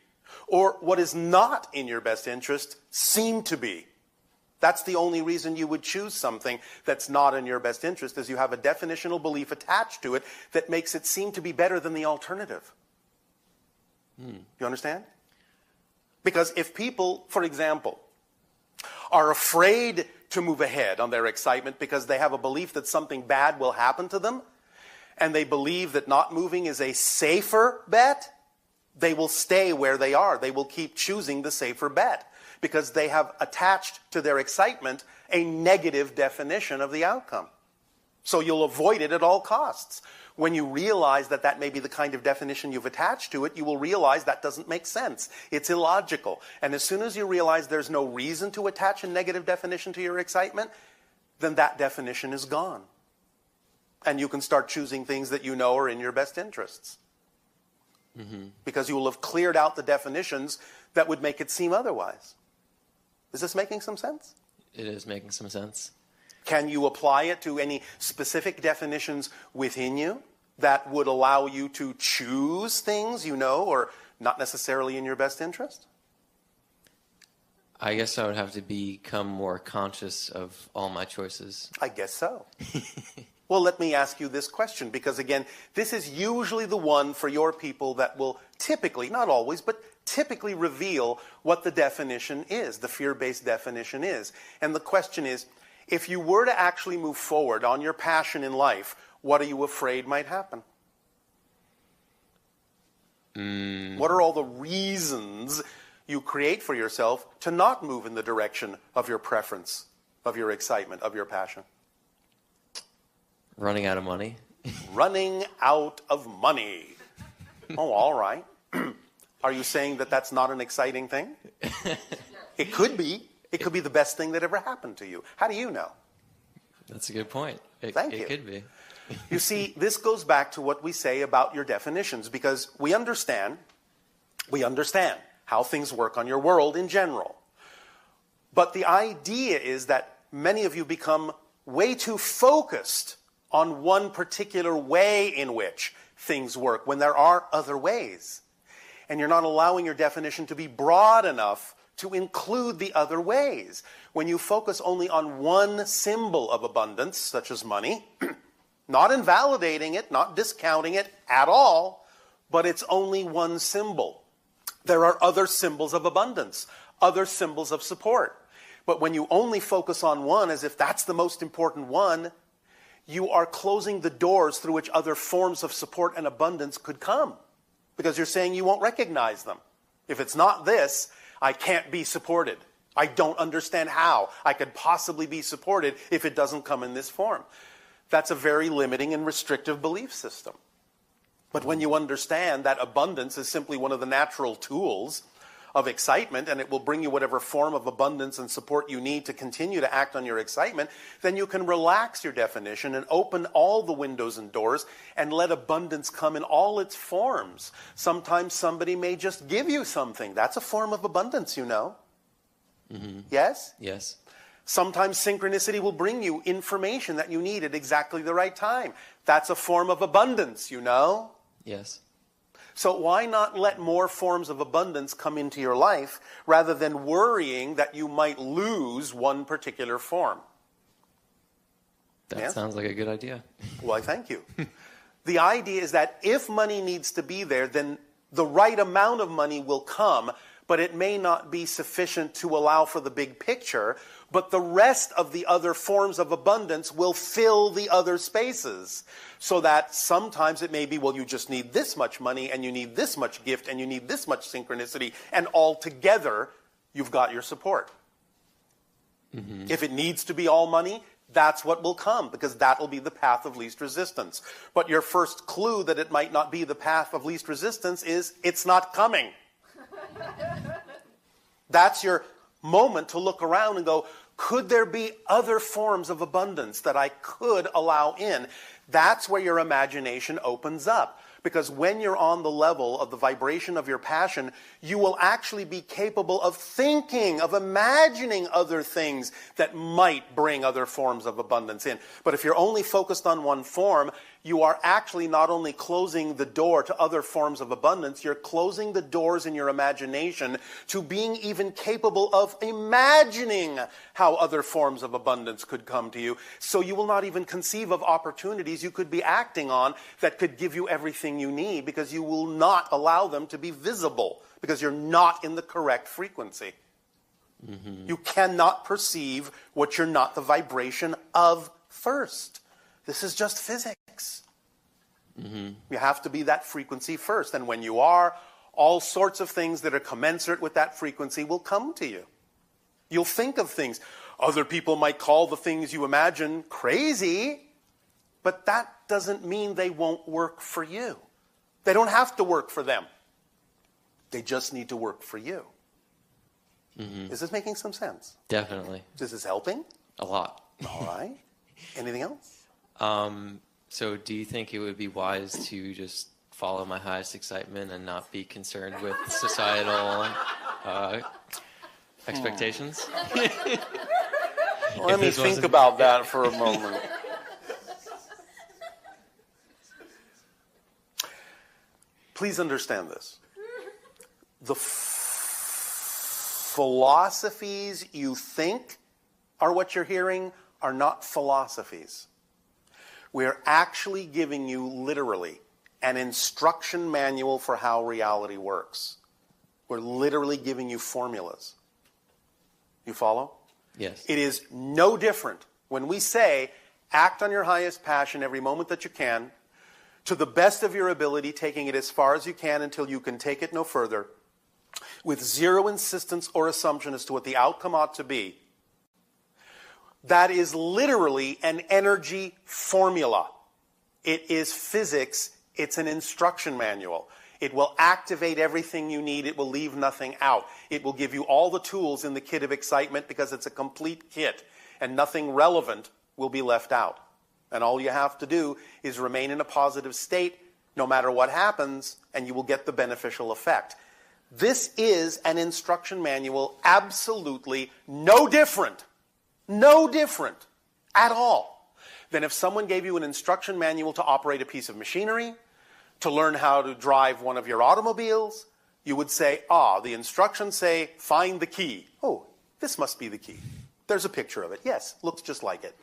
[SPEAKER 2] or what is not in your best interest seem to be. That's the only reason you would choose something that's not in your best interest, is you have a definitional belief attached to it that makes it seem to be better than the alternative. You understand? Because if people, for example, are afraid to move ahead on their excitement because they have a belief that something bad will happen to them, and they believe that not moving is a safer bet, they will stay where they are. They will keep choosing the safer bet because they have attached to their excitement a negative definition of the outcome. So you'll avoid it at all costs. When you realize that that may be the kind of definition you've attached to it, you will realize that doesn't make sense. It's illogical. And as soon as you realize there's no reason to attach a negative definition to your excitement, then that definition is gone. And you can start choosing things that you know are in your best interests. Because you will have cleared out the definitions that would make it seem otherwise. Is this making some sense?
[SPEAKER 6] It is making some sense.
[SPEAKER 2] Can you apply it to any specific definitions within you that would allow you to choose things you know are not necessarily in your best interest?
[SPEAKER 6] I guess I would have to become more conscious of all my choices.
[SPEAKER 2] I guess so. Well, let me ask you this question, because again, this is usually the one for your people that will typically, not always, but typically reveal what the definition is, the fear-based definition is. And the question is, if you were to actually move forward on your passion in life, what are you afraid might happen? What are all the reasons you create for yourself to not move in the direction of your preference, of your excitement, of your passion?
[SPEAKER 6] Running out of money.
[SPEAKER 2] Running out of money. Oh, all right. Are you saying that that's not an exciting thing? It could be. It could be the best thing that ever happened to you. How do you know?
[SPEAKER 6] That's a good point.
[SPEAKER 2] Thank you.
[SPEAKER 6] It could be.
[SPEAKER 2] You see, this goes back to what we say about your definitions, because we understand how things work on your world in general. But the idea is that many of you become way too focused on one particular way in which things work when there are other ways. And you're not allowing your definition to be broad enough to include the other ways. When you focus only on one symbol of abundance, such as money, not invalidating it, not discounting it at all, but it's only one symbol. There are other symbols of abundance, other symbols of support. But when you only focus on one as if that's the most important one, you are closing the doors through which other forms of support and abundance could come. Because you're saying you won't recognize them. If it's not this, I can't be supported. I don't understand how I could possibly be supported if it doesn't come in this form. That's a very limiting and restrictive belief system. But when you understand that abundance is simply one of the natural tools of excitement, and it will bring you whatever form of abundance and support you need to continue to act on your excitement, then you can relax your definition and open all the windows and doors and let abundance come in all its forms. Sometimes somebody may just give you something. That's a form of abundance, you know.
[SPEAKER 6] Mm-hmm.
[SPEAKER 2] Yes?
[SPEAKER 6] Yes.
[SPEAKER 2] Sometimes synchronicity will bring you information that you need at exactly the right time. That's a form of abundance, you know.
[SPEAKER 6] Yes.
[SPEAKER 2] So why not let more forms of abundance come into your life rather than worrying that you might lose one particular form?
[SPEAKER 6] That
[SPEAKER 2] Yes?
[SPEAKER 6] sounds like a good idea.
[SPEAKER 2] Well, I thank you. The idea is that if money needs to be there, then the right amount of money will come, but it may not be sufficient to allow for the big picture, but the rest of the other forms of abundance will fill the other spaces. So that sometimes it may be, well, you just need this much money, and you need this much gift, and you need this much synchronicity, and all together, you've got your support. Mm-hmm. If it needs to be all money, that's what will come, because that will be the path of least resistance. But your first clue that it might not be the path of least resistance is, it's not coming. That's your moment to look around and go, could there be other forms of abundance that I could allow in? That's where your imagination opens up. Because when you're on the level of the vibration of your passion, you will actually be capable of thinking, of imagining other things that might bring other forms of abundance in. But if you're only focused on one form, you are actually not only closing the door to other forms of abundance, you're closing the doors in your imagination to being even capable of imagining how other forms of abundance could come to you. So you will not even conceive of opportunities you could be acting on that could give you everything you need, because you will not allow them to be visible, because you're not in the correct frequency. Mm-hmm. You cannot perceive what you're not the vibration of first. This is just physics. Mm-hmm. You have to be that frequency first. And when you are, all sorts of things that are commensurate with that frequency will come to you. You'll think of things. Other people might call the things you imagine crazy, but that doesn't mean they won't work for you. They don't have to work for them. They just need to work for you. Mm-hmm. Is this making some sense?
[SPEAKER 6] Definitely.
[SPEAKER 2] Is this helping?
[SPEAKER 6] A lot.
[SPEAKER 2] All right. Anything else?
[SPEAKER 6] So do you think it would be wise to just follow my highest excitement and not be concerned with societal expectations?
[SPEAKER 2] Let me think about that for a moment. Please understand this. The philosophies you think are what you're hearing are not philosophies. We're actually giving you, literally, an instruction manual for how reality works. We're literally giving you formulas. You follow?
[SPEAKER 6] Yes.
[SPEAKER 2] It is no different when we say, act on your highest passion every moment that you can, to the best of your ability, taking it as far as you can until you can take it no further, with zero insistence or assumption as to what the outcome ought to be. That is literally an energy formula. It is physics. It's an instruction manual. It will activate everything you need. It will leave nothing out. It will give you all the tools in the kit of excitement, because it's a complete kit, and nothing relevant will be left out. And all you have to do is remain in a positive state no matter what happens, and you will get the beneficial effect. This is an instruction manual, absolutely no different at all than if someone gave you an instruction manual to operate a piece of machinery, to learn how to drive one of your automobiles. You would say, the instructions say, find the key. Oh, this must be the key. There's a picture of it. Yes, looks just like it.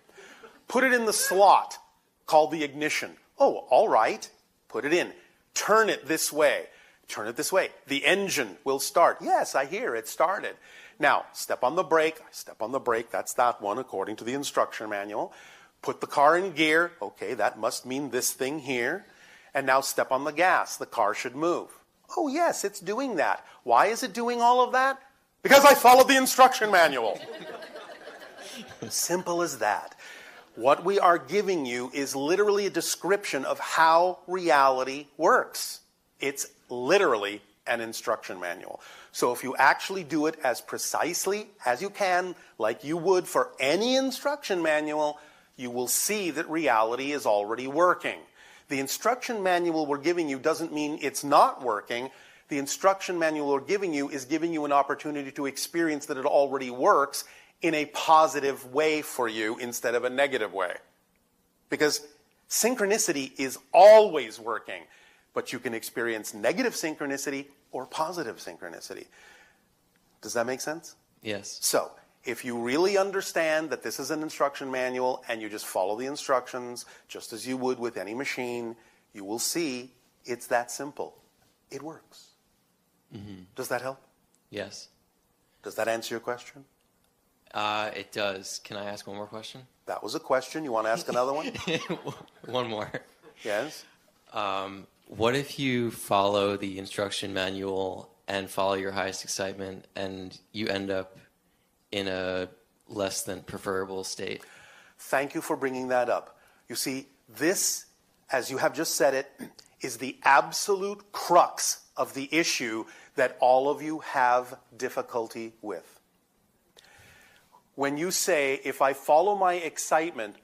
[SPEAKER 2] Put it in the slot called the ignition. Oh, all right. Put it in. Turn it this way. Turn it this way. The engine will start. Yes, I hear it started. Now, step on the brake. Step on the brake. That's that one according to the instruction manual. Put the car in gear. Okay, that must mean this thing here. And now step on the gas. The car should move. Oh, yes, it's doing that. Why is it doing all of that? Because I followed the instruction manual. Simple as that. What we are giving you is literally a description of how reality works. It's literally an instruction manual. So if you actually do it as precisely as you can, like you would for any instruction manual, you will see that reality is already working. The instruction manual we're giving you doesn't mean it's not working. The instruction manual we're giving you is giving you an opportunity to experience that it already works in a positive way for you instead of a negative way. Because synchronicity is always working, but you can experience negative synchronicity or positive synchronicity. Does that make sense?
[SPEAKER 6] Yes.
[SPEAKER 2] So, if you really understand that this is an instruction manual and you just follow the instructions just as you would with any machine, you will see it's that simple. It works. Does that help?
[SPEAKER 6] Yes.
[SPEAKER 2] Does that answer your question?
[SPEAKER 6] It does. Can I ask one more question?
[SPEAKER 2] That was a question. You want to ask another one?
[SPEAKER 6] One more.
[SPEAKER 2] Yes.
[SPEAKER 6] What if you follow the instruction manual and follow your highest excitement and you end up in a less than preferable state?
[SPEAKER 2] Thank you for bringing that up. You see, this, as you have just said it, is the absolute crux of the issue that all of you have difficulty with. When you say, if I follow my excitement,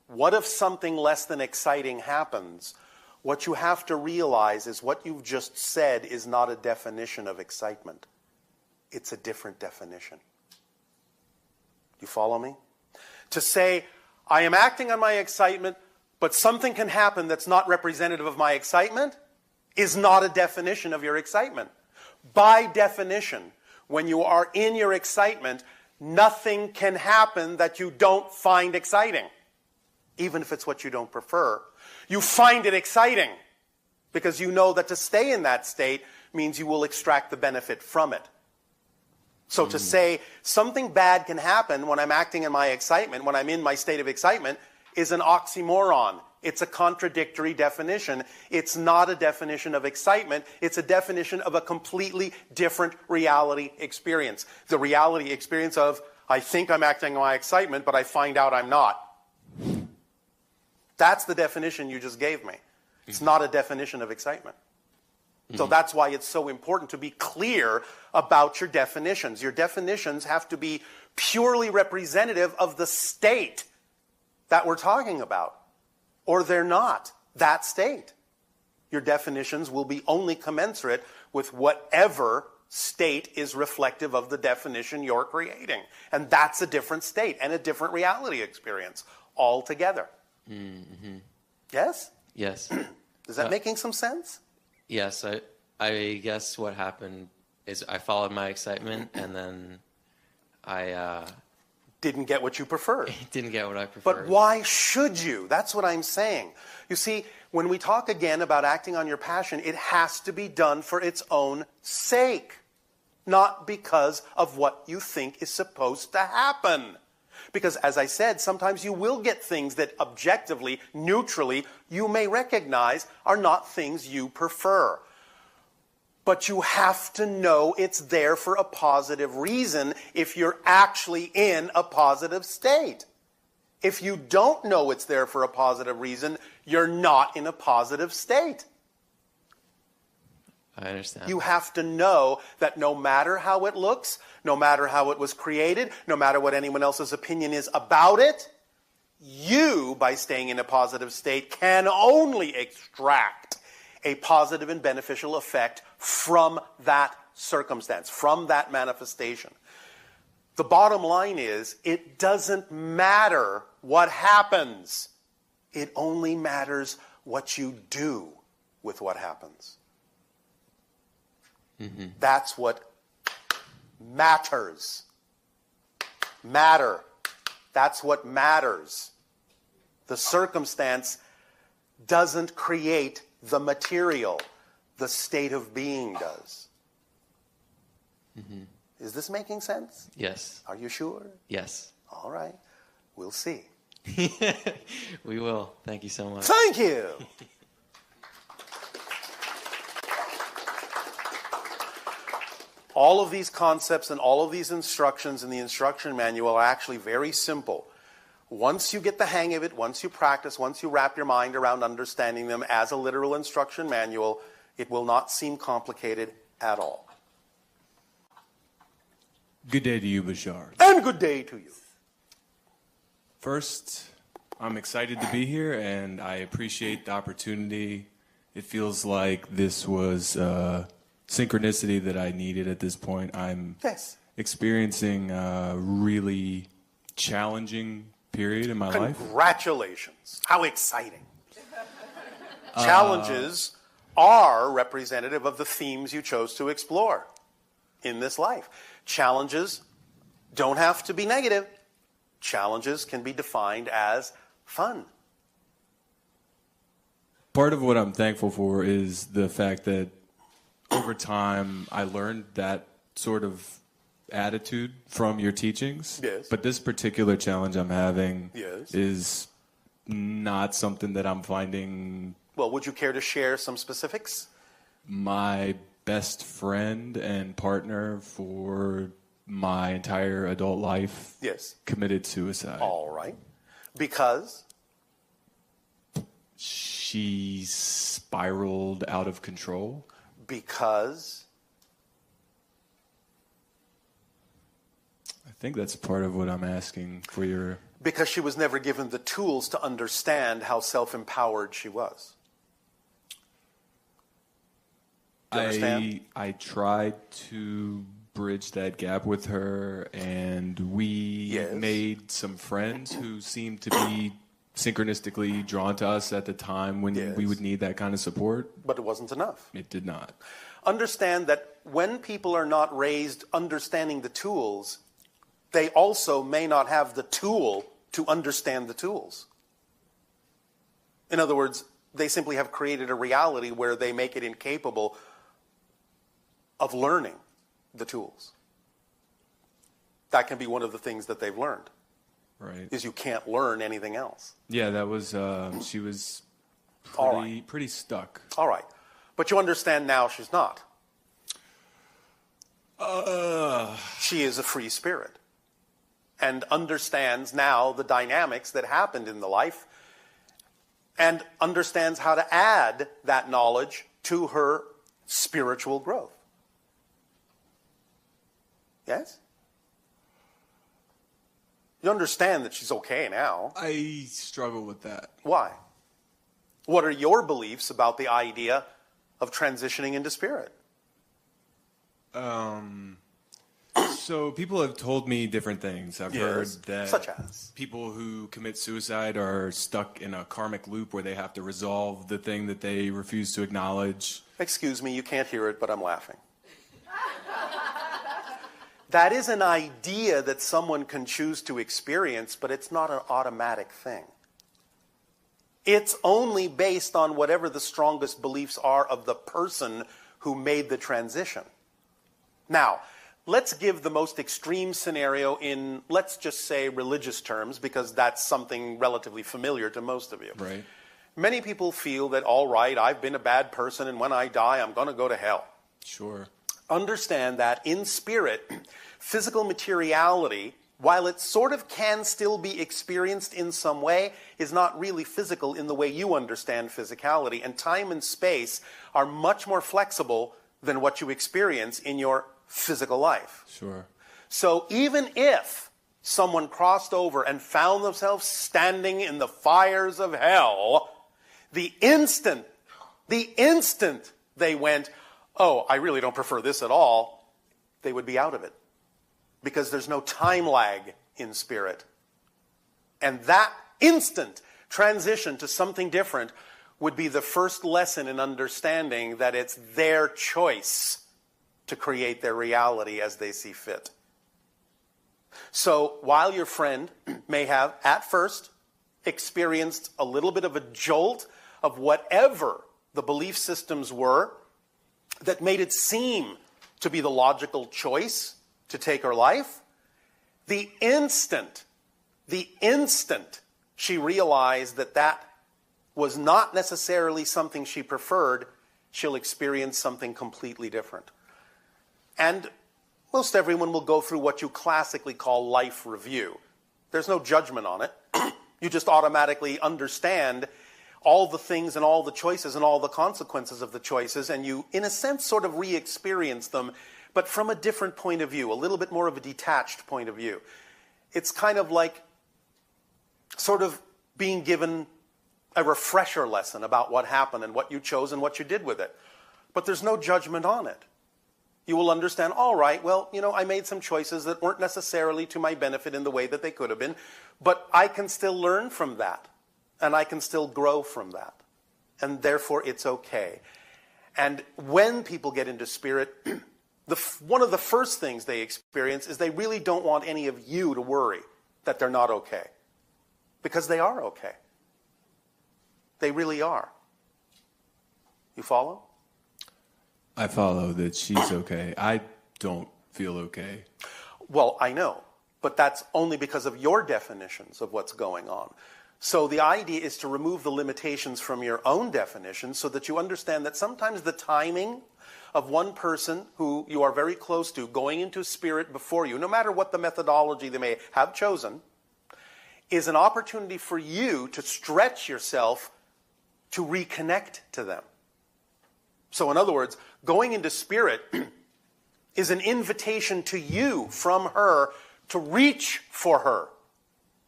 [SPEAKER 2] what if something less than exciting happens? What you have to realize is what you've just said is not a definition of excitement. It's a different definition. You follow me? To say, I am acting on my excitement, but something can happen that's not representative of my excitement, is not a definition of your excitement. By definition, when you are in your excitement, nothing can happen that you don't find exciting, even if it's what you don't prefer. You find it exciting because you know that to stay in that state means you will extract the benefit from it. So to say something bad can happen when I'm acting in my excitement, when I'm in my state of excitement, is an oxymoron. It's a contradictory definition. It's not a definition of excitement. It's a definition of a completely different reality experience. The reality experience of, I think I'm acting on my excitement, but I find out I'm not. That's the definition you just gave me. It's not a definition of excitement. So that's why it's so important to be clear about your definitions. Your definitions have to be purely representative of the state that we're talking about, or they're not that state. Your definitions will be only commensurate with whatever state is reflective of the definition you're creating. And that's a different state and a different reality experience altogether. Yes?
[SPEAKER 6] Yes.
[SPEAKER 2] Is that making some sense?
[SPEAKER 6] Yes. I guess what happened is I followed my excitement and then I
[SPEAKER 2] Didn't get what you preferred.
[SPEAKER 6] didn't get what I preferred.
[SPEAKER 2] But why should you? That's what I'm saying. You see, when we talk again about acting on your passion, it has to be done for its own sake, not because of what you think is supposed to happen. Because, as I said, sometimes you will get things that objectively, neutrally, you may recognize are not things you prefer. But you have to know it's there for a positive reason if you're actually in a positive state. If you don't know it's there for a positive reason, you're not in a positive state.
[SPEAKER 6] I understand.
[SPEAKER 2] You have to know that no matter how it looks, no matter how it was created, no matter what anyone else's opinion is about it, you, by staying in a positive state, can only extract a positive and beneficial effect from that circumstance, from that manifestation. The bottom line is, it doesn't matter what happens. It only matters what you do with what happens. That's what matters. Matter. That's what matters. The circumstance doesn't create the material. The state of being does. Is this making sense?
[SPEAKER 6] Yes.
[SPEAKER 2] Are you sure?
[SPEAKER 6] Yes.
[SPEAKER 2] All right. We'll see.
[SPEAKER 6] We will. Thank you so much.
[SPEAKER 2] Thank you. All of these concepts and all of these instructions in the instruction manual are actually very simple. Once you get the hang of it, once you practice, once you wrap your mind around understanding them as a literal instruction manual, it will not seem complicated at all.
[SPEAKER 7] Good day to you, Bashar.
[SPEAKER 2] And good day to you.
[SPEAKER 7] First, I'm excited to be here, and I appreciate the opportunity. It feels like this was synchronicity that I needed at this point. I'm
[SPEAKER 2] Yes.
[SPEAKER 7] experiencing a really challenging period in my life.
[SPEAKER 2] Congratulations. How exciting. Challenges are representative of the themes you chose to explore in this life. Challenges don't have to be negative. Challenges can be defined as fun.
[SPEAKER 7] Part of what I'm thankful for is the fact that over time I learned that sort of attitude from your teachings.
[SPEAKER 2] Yes.
[SPEAKER 7] But this particular challenge I'm having
[SPEAKER 2] Yes.
[SPEAKER 7] is not something that I'm finding.
[SPEAKER 2] Well, would you care to share some specifics?
[SPEAKER 7] My best friend and partner for my entire adult life
[SPEAKER 2] Yes.
[SPEAKER 7] committed suicide.
[SPEAKER 2] All right. Because?
[SPEAKER 7] She spiraled out of control.
[SPEAKER 2] Because?
[SPEAKER 7] I think that's part of what I'm asking for your...
[SPEAKER 2] Because she was never given the tools to understand how self-empowered she was. You understand?
[SPEAKER 7] I tried to bridge that gap with her, and we
[SPEAKER 2] Yes.
[SPEAKER 7] made some friends who seemed to be synchronistically drawn to us at the time when
[SPEAKER 2] Yes.
[SPEAKER 7] we would need that kind of support.
[SPEAKER 2] But it wasn't enough.
[SPEAKER 7] It did not.
[SPEAKER 2] Understand that when people are not raised understanding the tools, they also may not have the tool to understand the tools. In other words, they simply have created a reality where they make it incapable of learning the tools. That can be one of the things that they've learned,
[SPEAKER 7] Right.
[SPEAKER 2] is you can't learn anything else.
[SPEAKER 7] Yeah, that was, she was
[SPEAKER 2] All right.
[SPEAKER 7] pretty stuck.
[SPEAKER 2] All right. But you understand now she's not. She is a free spirit and understands now the dynamics that happened in the life and understands how to add that knowledge to her spiritual growth. Yes? You understand that she's okay now.
[SPEAKER 7] I struggle with that.
[SPEAKER 2] Why? What are your beliefs about the idea of transitioning into spirit?
[SPEAKER 7] So people have told me different things. I've heard
[SPEAKER 2] Yes,
[SPEAKER 7] that
[SPEAKER 2] such as?
[SPEAKER 7] people who commit suicide are stuck in a karmic loop where they have to resolve the thing that they refuse to acknowledge.
[SPEAKER 2] Excuse me, you can't hear it, but I'm laughing. That is an idea that someone can choose to experience, but it's not an automatic thing. It's only based on whatever the strongest beliefs are of the person who made the transition. Now, let's give the most extreme scenario in, let's just say, religious terms, because that's something relatively familiar to most of you.
[SPEAKER 7] Right.
[SPEAKER 2] Many people feel that, all right, I've been a bad person, and when I die, I'm going to go to hell.
[SPEAKER 7] Sure.
[SPEAKER 2] Understand that in spirit, physical materiality, while it sort of can still be experienced in some way, is not really physical in the way you understand physicality. And time and space are much more flexible than what you experience in your physical life.
[SPEAKER 7] Sure.
[SPEAKER 2] So even if someone crossed over and found themselves standing in the fires of hell, the instant they went, oh, I really don't prefer this at all, they would be out of it. Because there's no time lag in spirit. And that instant transition to something different would be the first lesson in understanding that it's their choice to create their reality as they see fit. So while your friend may have, at first, experienced a little bit of a jolt of whatever the belief systems were that made it seem to be the logical choice to take her life, the instant she realized that that was not necessarily something she preferred, she'll experience something completely different. And most everyone will go through what you classically call life review. There's no judgment on it. You just automatically understand all the things and all the choices and all the consequences of the choices, and you, in a sense, sort of re-experience them, but from a different point of view, a little bit more of a detached point of view. It's kind of like sort of being given a refresher lesson about what happened and what you chose and what you did with it. But there's no judgment on it. You will understand, all right, well, I made some choices that weren't necessarily to my benefit in the way that they could have been, but I can still learn from that, and I can still grow from that. And therefore, it's okay. And when people get into spirit, one of the first things they experience is they really don't want any of you to worry that they're not okay. Because they are okay. They really are. You follow?
[SPEAKER 7] I follow that she's okay. I don't feel okay.
[SPEAKER 2] Well, I know. But that's only because of your definitions of what's going on. So the idea is to remove the limitations from your own definitions so that you understand that sometimes the timing of one person who you are very close to going into spirit before you, no matter what the methodology they may have chosen, is an opportunity for you to stretch yourself to reconnect to them. So in other words, going into spirit is an invitation to you from her to reach for her.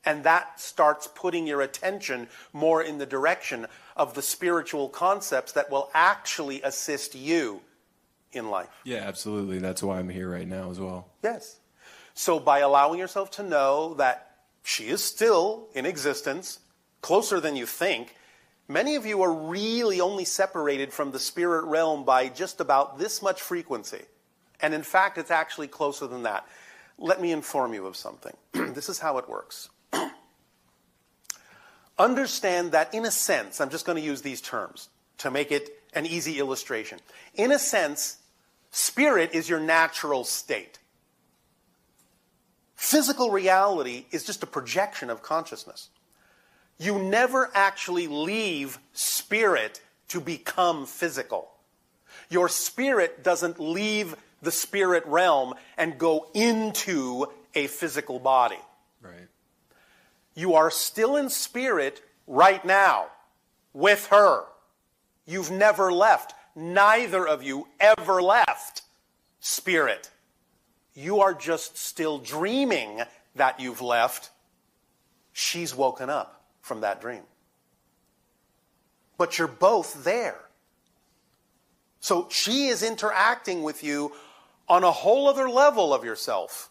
[SPEAKER 2] And that starts putting your attention more in the direction of the spiritual concepts that will actually assist you in life.
[SPEAKER 7] Yeah, absolutely. That's why I'm here right now as well.
[SPEAKER 2] Yes. So by allowing yourself to know that she is still in existence, closer than you think, many of you are really only separated from the spirit realm by just about this much frequency. And in fact, it's actually closer than that. Let me inform you of something. This is how it works. Understand that in a sense, I'm just going to use these terms to make it an easy illustration. In a sense, spirit is your natural state. Physical reality is just a projection of consciousness. You never actually leave spirit to become physical. Your spirit doesn't leave the spirit realm and go into a physical body.
[SPEAKER 7] Right.
[SPEAKER 2] You are still in spirit right now with her. You've never left. Neither of you ever left spirit. You are just still dreaming that you've left. She's woken up from that dream. But you're both there. So she is interacting with you on a whole other level of yourself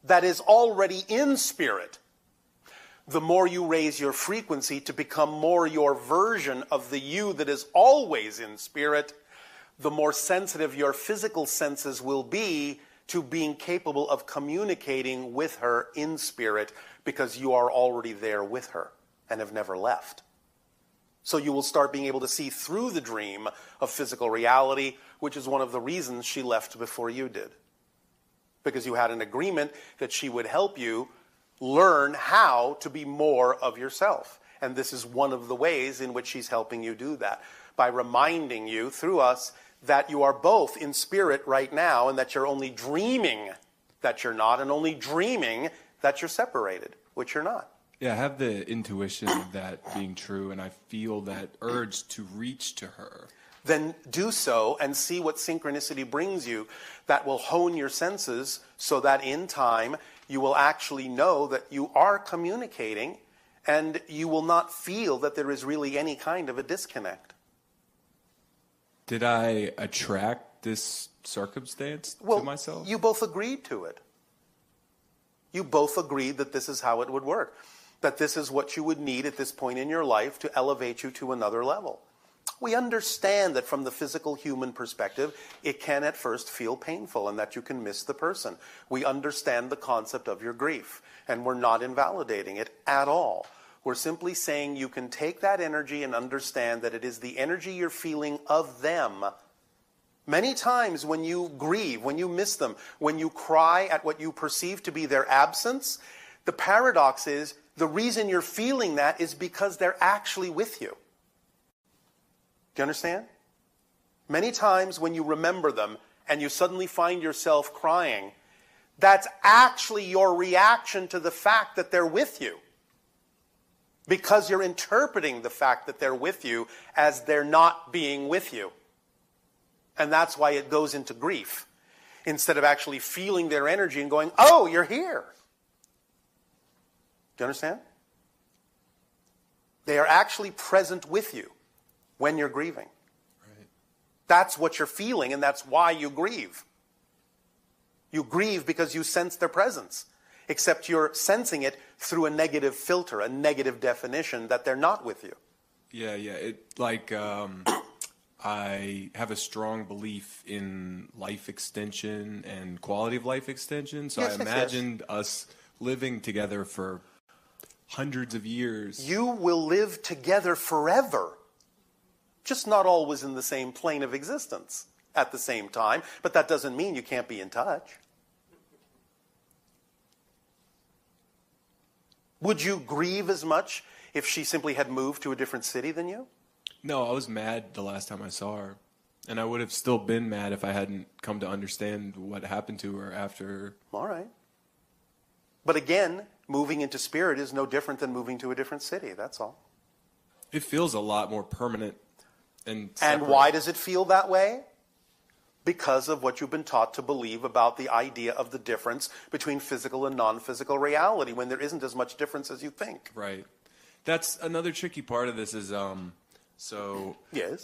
[SPEAKER 2] that is already in spirit. The more you raise your frequency to become more your version of the you that is always in spirit, the more sensitive your physical senses will be to being capable of communicating with her in spirit, because you are already there with her and have never left. So you will start being able to see through the dream of physical reality, which is one of the reasons she left before you did. Because you had an agreement that she would help you learn how to be more of yourself. And this is one of the ways in which she's helping you do that, by reminding you through us that you are both in spirit right now, and that you're only dreaming that you're not, and only dreaming that you're separated, which you're not.
[SPEAKER 7] Yeah, I have the intuition of that being true, and I feel that urge to reach to her.
[SPEAKER 2] Then do so and see what synchronicity brings you that will hone your senses so that in time you will actually know that you are communicating, and you will not feel that there is really any kind of a disconnect.
[SPEAKER 7] Did I attract this circumstance to myself?
[SPEAKER 2] You both agreed to it. You both agreed that this is how it would work, that this is what you would need at this point in your life to elevate you to another level. We understand that from the physical human perspective, it can at first feel painful and that you can miss the person. We understand the concept of your grief, and we're not invalidating it at all. We're simply saying you can take that energy and understand that it is the energy you're feeling of them. Many times when you grieve, when you miss them, when you cry at what you perceive to be their absence, the paradox is the reason you're feeling that is because they're actually with you. Do you understand? Many times when you remember them and you suddenly find yourself crying, that's actually your reaction to the fact that they're with you. because you're interpreting the fact that they're with you as they're not being with you. And that's why it goes into grief, instead of actually feeling their energy and going, oh, you're here. Do you understand? They are actually present with you when you're grieving.
[SPEAKER 7] Right.
[SPEAKER 2] That's what you're feeling, and that's why you grieve. You grieve because you sense their presence, except you're sensing it through a negative filter, a negative definition that they're not with you.
[SPEAKER 7] Yeah. I have a strong belief in life extension and quality of life extension. So
[SPEAKER 2] Yes,
[SPEAKER 7] I
[SPEAKER 2] yes,
[SPEAKER 7] imagined us living together for hundreds of years.
[SPEAKER 2] You will live together forever, just not always in the same plane of existence at the same time, but that doesn't mean you can't be in touch. Would you grieve as much if she simply had moved to a different city than you?
[SPEAKER 7] No, I was mad the last time I saw her. And I would have still been mad if I hadn't come to understand what happened to her after.
[SPEAKER 2] All right. But again, moving into spirit is no different than moving to a different city, that's all.
[SPEAKER 7] It feels a lot more permanent and
[SPEAKER 2] And
[SPEAKER 7] separate.
[SPEAKER 2] why does it feel that way? Because of what you've been taught to believe about the idea of the difference between physical and non-physical reality, when there isn't as much difference as you think.
[SPEAKER 7] Right. That's another tricky part of this is,
[SPEAKER 2] Yes.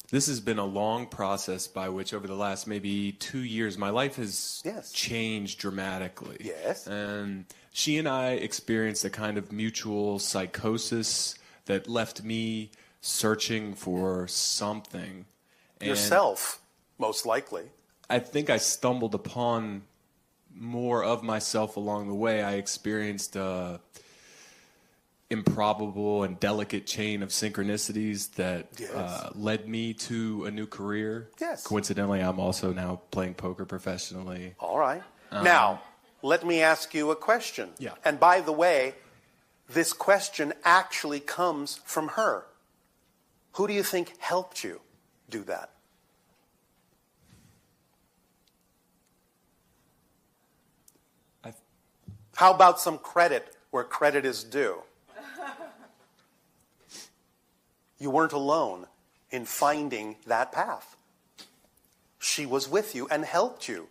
[SPEAKER 7] this has been a long process by which over the last maybe 2 years, my life has
[SPEAKER 2] Yes.
[SPEAKER 7] changed dramatically.
[SPEAKER 2] Yes.
[SPEAKER 7] And she and I experienced a kind of mutual psychosis that left me searching for something. And
[SPEAKER 2] Yourself, most likely.
[SPEAKER 7] I think I stumbled upon more of myself along the way. I experienced improbable and delicate chain of synchronicities that
[SPEAKER 2] Yes.
[SPEAKER 7] led me to a new career.
[SPEAKER 2] Yes.
[SPEAKER 7] Coincidentally, I'm also now playing poker professionally.
[SPEAKER 2] All right. Now, let me ask you a question.
[SPEAKER 7] Yeah.
[SPEAKER 2] And by the way, this question actually comes from her. Who do you think helped you do that? How about some credit where credit is due? You weren't alone in finding that path. She was with you and helped you.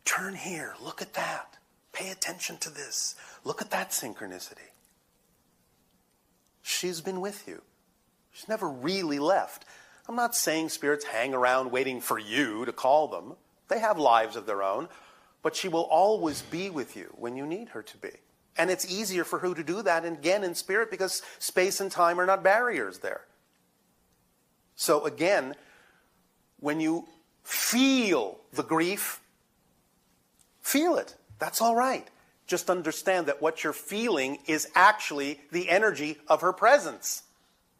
[SPEAKER 2] Turn here, look at that. Pay attention to this. Look at that synchronicity. She's been with you. She's never really left. I'm not saying spirits hang around waiting for you to call them. They have lives of their own. But she will always be with you when you need her to be. And it's easier for her to do that, again, in spirit, because space and time are not barriers there. So again, when you feel the grief, feel it. That's all right. Just understand that what you're feeling is actually the energy of her presence.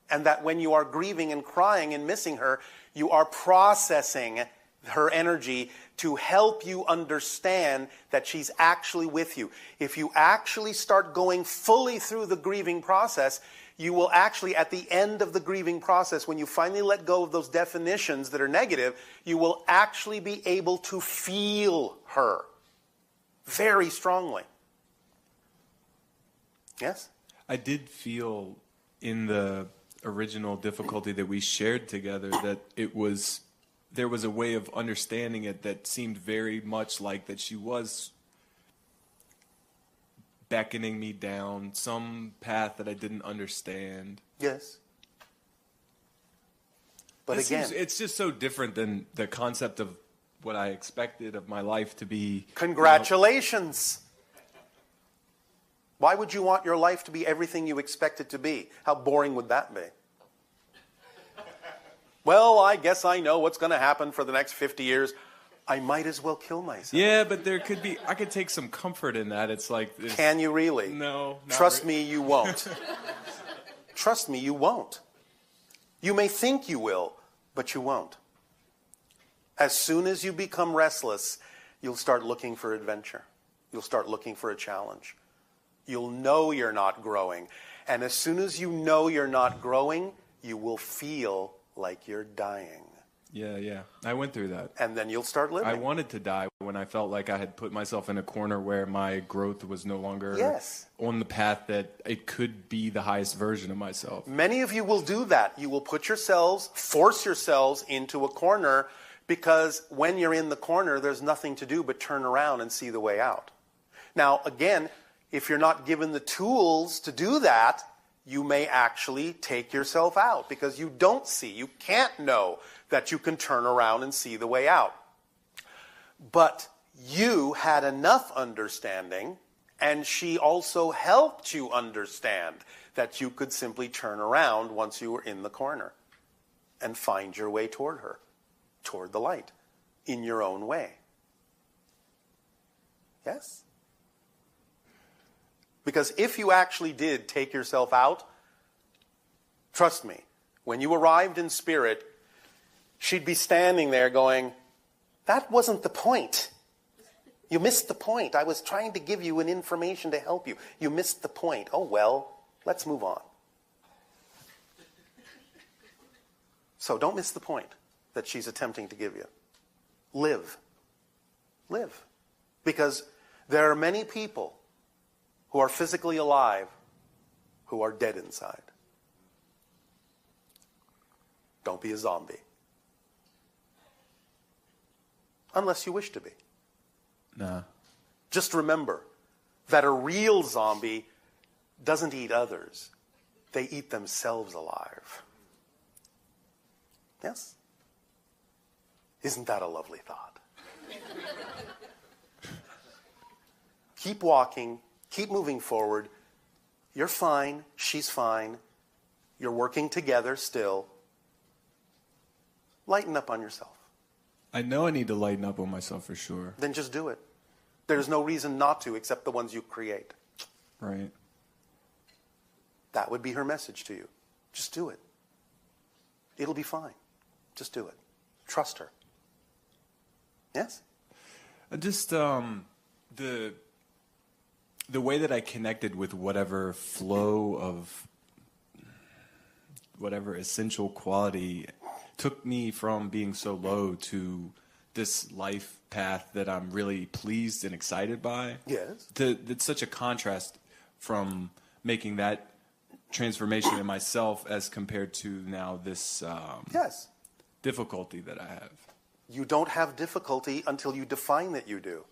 [SPEAKER 2] And that when you are grieving and crying and missing her, you are processing her energy to help you understand that she's actually with you. If you actually start going fully through the grieving process, you will actually, at the end of the grieving process, when you finally let go of those definitions that are negative, you will actually be able to feel her very strongly. Yes?
[SPEAKER 7] I did feel in the original difficulty that we shared together that there was a way of understanding it that seemed very much like that she was beckoning me down some path that I didn't understand.
[SPEAKER 2] Yes. But again,
[SPEAKER 7] it's just so different than the concept of what I expected of my life to be.
[SPEAKER 2] Congratulations. Why would you want your life to be everything you expect it to be? How boring would that be? Well, I guess I know what's going to happen for the next 50 years. I might as well kill myself.
[SPEAKER 7] Yeah, but I could take some comfort in that. It's like...
[SPEAKER 2] Can you really?
[SPEAKER 7] No.
[SPEAKER 2] Trust me, you won't. Trust me, you won't. You may think you will, but you won't. As soon as you become restless, you'll start looking for adventure. You'll start looking for a challenge. You'll know you're not growing. And as soon as you know you're not growing, you will feel like you're dying.
[SPEAKER 7] Yeah. I went through that.
[SPEAKER 2] And then you'll start living.
[SPEAKER 7] I wanted to die when I felt like I had put myself in a corner where my growth was no longer on the path that it could be the highest version of myself.
[SPEAKER 2] Many of you will do that. You will force yourselves into a corner, because when you're in the corner, there's nothing to do but turn around and see the way out. Now, again, if you're not given the tools to do that, you may actually take yourself out, because you can't know that you can turn around and see the way out. But you had enough understanding, and she also helped you understand that you could simply turn around once you were in the corner and find your way toward her, toward the light, in your own way. Yes? Because if you actually did take yourself out, trust me, when you arrived in spirit, she'd be standing there going, that wasn't the point. You missed the point. I was trying to give you an information to help you. You missed the point. Oh, well, let's move on. So don't miss the point that she's attempting to give you. Live. Live. Because there are many people who are physically alive who are dead inside. Don't be a zombie. Unless you wish to be.
[SPEAKER 7] Nah.
[SPEAKER 2] Just remember that a real zombie doesn't eat others. They eat themselves alive. Yes? Isn't that a lovely thought? Keep walking. Keep moving forward. You're fine. She's fine. You're working together still. Lighten up on yourself.
[SPEAKER 7] I know I need to lighten up on myself for sure.
[SPEAKER 2] Then just do it. There's no reason not to, except the ones you create.
[SPEAKER 7] Right.
[SPEAKER 2] That would be her message to you. Just do it. It'll be fine. Just do it. Trust her. Yes?
[SPEAKER 7] Just the way that I connected with whatever flow of whatever essential quality took me from being so low to this life path that I'm really pleased and excited by.
[SPEAKER 2] Yes.
[SPEAKER 7] It's such a contrast from making that transformation in myself as compared to now this difficulty that I have.
[SPEAKER 2] You don't have difficulty until you define that you do.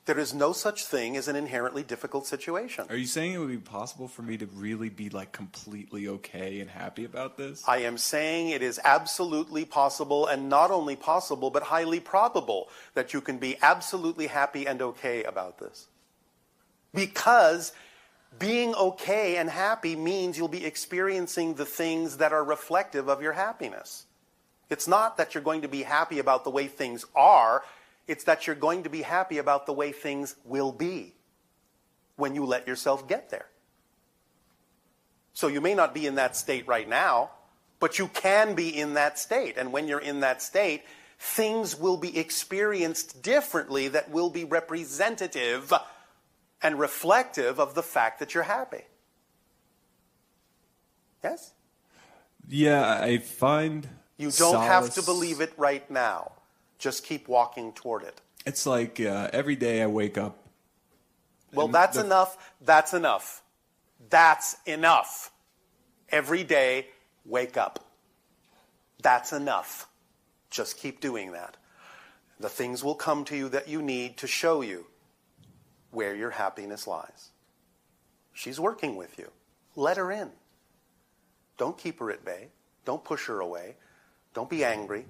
[SPEAKER 2] There is no such thing as an inherently difficult situation.
[SPEAKER 7] Are you saying it would be possible for me to really be like completely okay and happy about this?
[SPEAKER 2] I am saying it is absolutely possible, and not only possible, but highly probable that you can be absolutely happy and okay about this. Because being okay and happy means you'll be experiencing the things that are reflective of your happiness. It's not that you're going to be happy about the way things are. It's that you're going to be happy about the way things will be when you let yourself get there. So you may not be in that state right now, but you can be in that state. And when you're in that state, things will be experienced differently that will be representative and reflective of the fact that you're happy. Yes?
[SPEAKER 7] Yeah, I find
[SPEAKER 2] you don't have to believe it right now. Just keep walking toward it.
[SPEAKER 7] It's like every day I wake up.
[SPEAKER 2] Well, that's enough. That's enough. That's enough. Every day, wake up. That's enough. Just keep doing that. The things will come to you that you need to show you where your happiness lies. She's working with you. Let her in. Don't keep her at bay. Don't push her away. Don't be angry.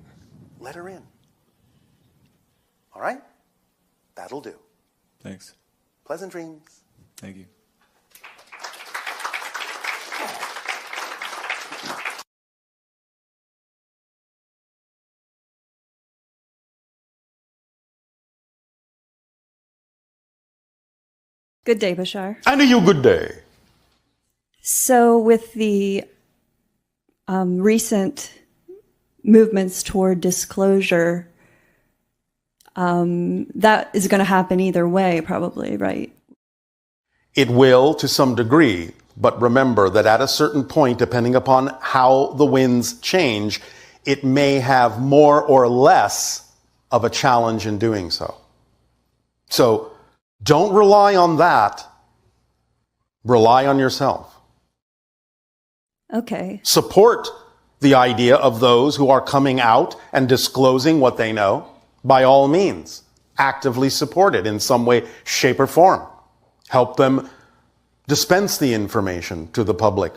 [SPEAKER 2] Let her in. All right? That'll do.
[SPEAKER 7] Thanks.
[SPEAKER 2] Pleasant dreams.
[SPEAKER 7] Thank you.
[SPEAKER 8] Good day, Bashar.
[SPEAKER 2] And a you good day.
[SPEAKER 8] So with the recent movements toward disclosure, that is going to happen either way, probably, right?
[SPEAKER 2] It will to some degree, but remember that at a certain point, depending upon how the winds change, it may have more or less of a challenge in doing so. So don't rely on that. Rely on yourself.
[SPEAKER 8] Okay.
[SPEAKER 2] Support the idea of those who are coming out and disclosing what they know. By all means, actively support it in some way, shape, or form. Help them dispense the information to the public.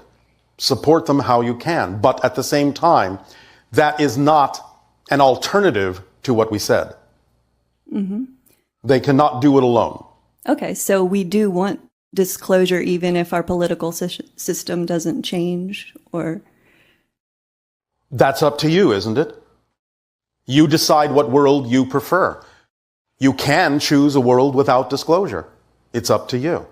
[SPEAKER 2] Support them how you can. But at the same time, that is not an alternative to what we said.
[SPEAKER 8] Mm-hmm.
[SPEAKER 2] They cannot do it alone.
[SPEAKER 8] Okay, so we do want disclosure even if our political system doesn't change, or...
[SPEAKER 2] That's up to you, isn't it? You decide what world you prefer. You can choose a world without disclosure. It's up to you.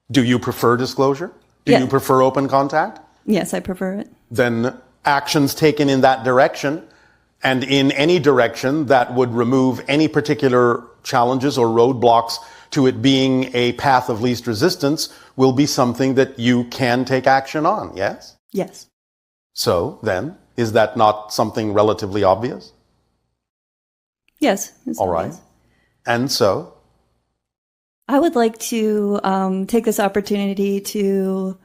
[SPEAKER 2] Do you prefer disclosure? Do you prefer open contact?
[SPEAKER 8] Yes, I prefer it.
[SPEAKER 2] Then actions taken in that direction and in any direction that would remove any particular challenges or roadblocks to it being a path of least resistance will be something that you can take action on, yes?
[SPEAKER 8] Yes.
[SPEAKER 2] So then, is that not something relatively obvious?
[SPEAKER 8] Yes.
[SPEAKER 2] All right. And so?
[SPEAKER 8] I would like to take this opportunity to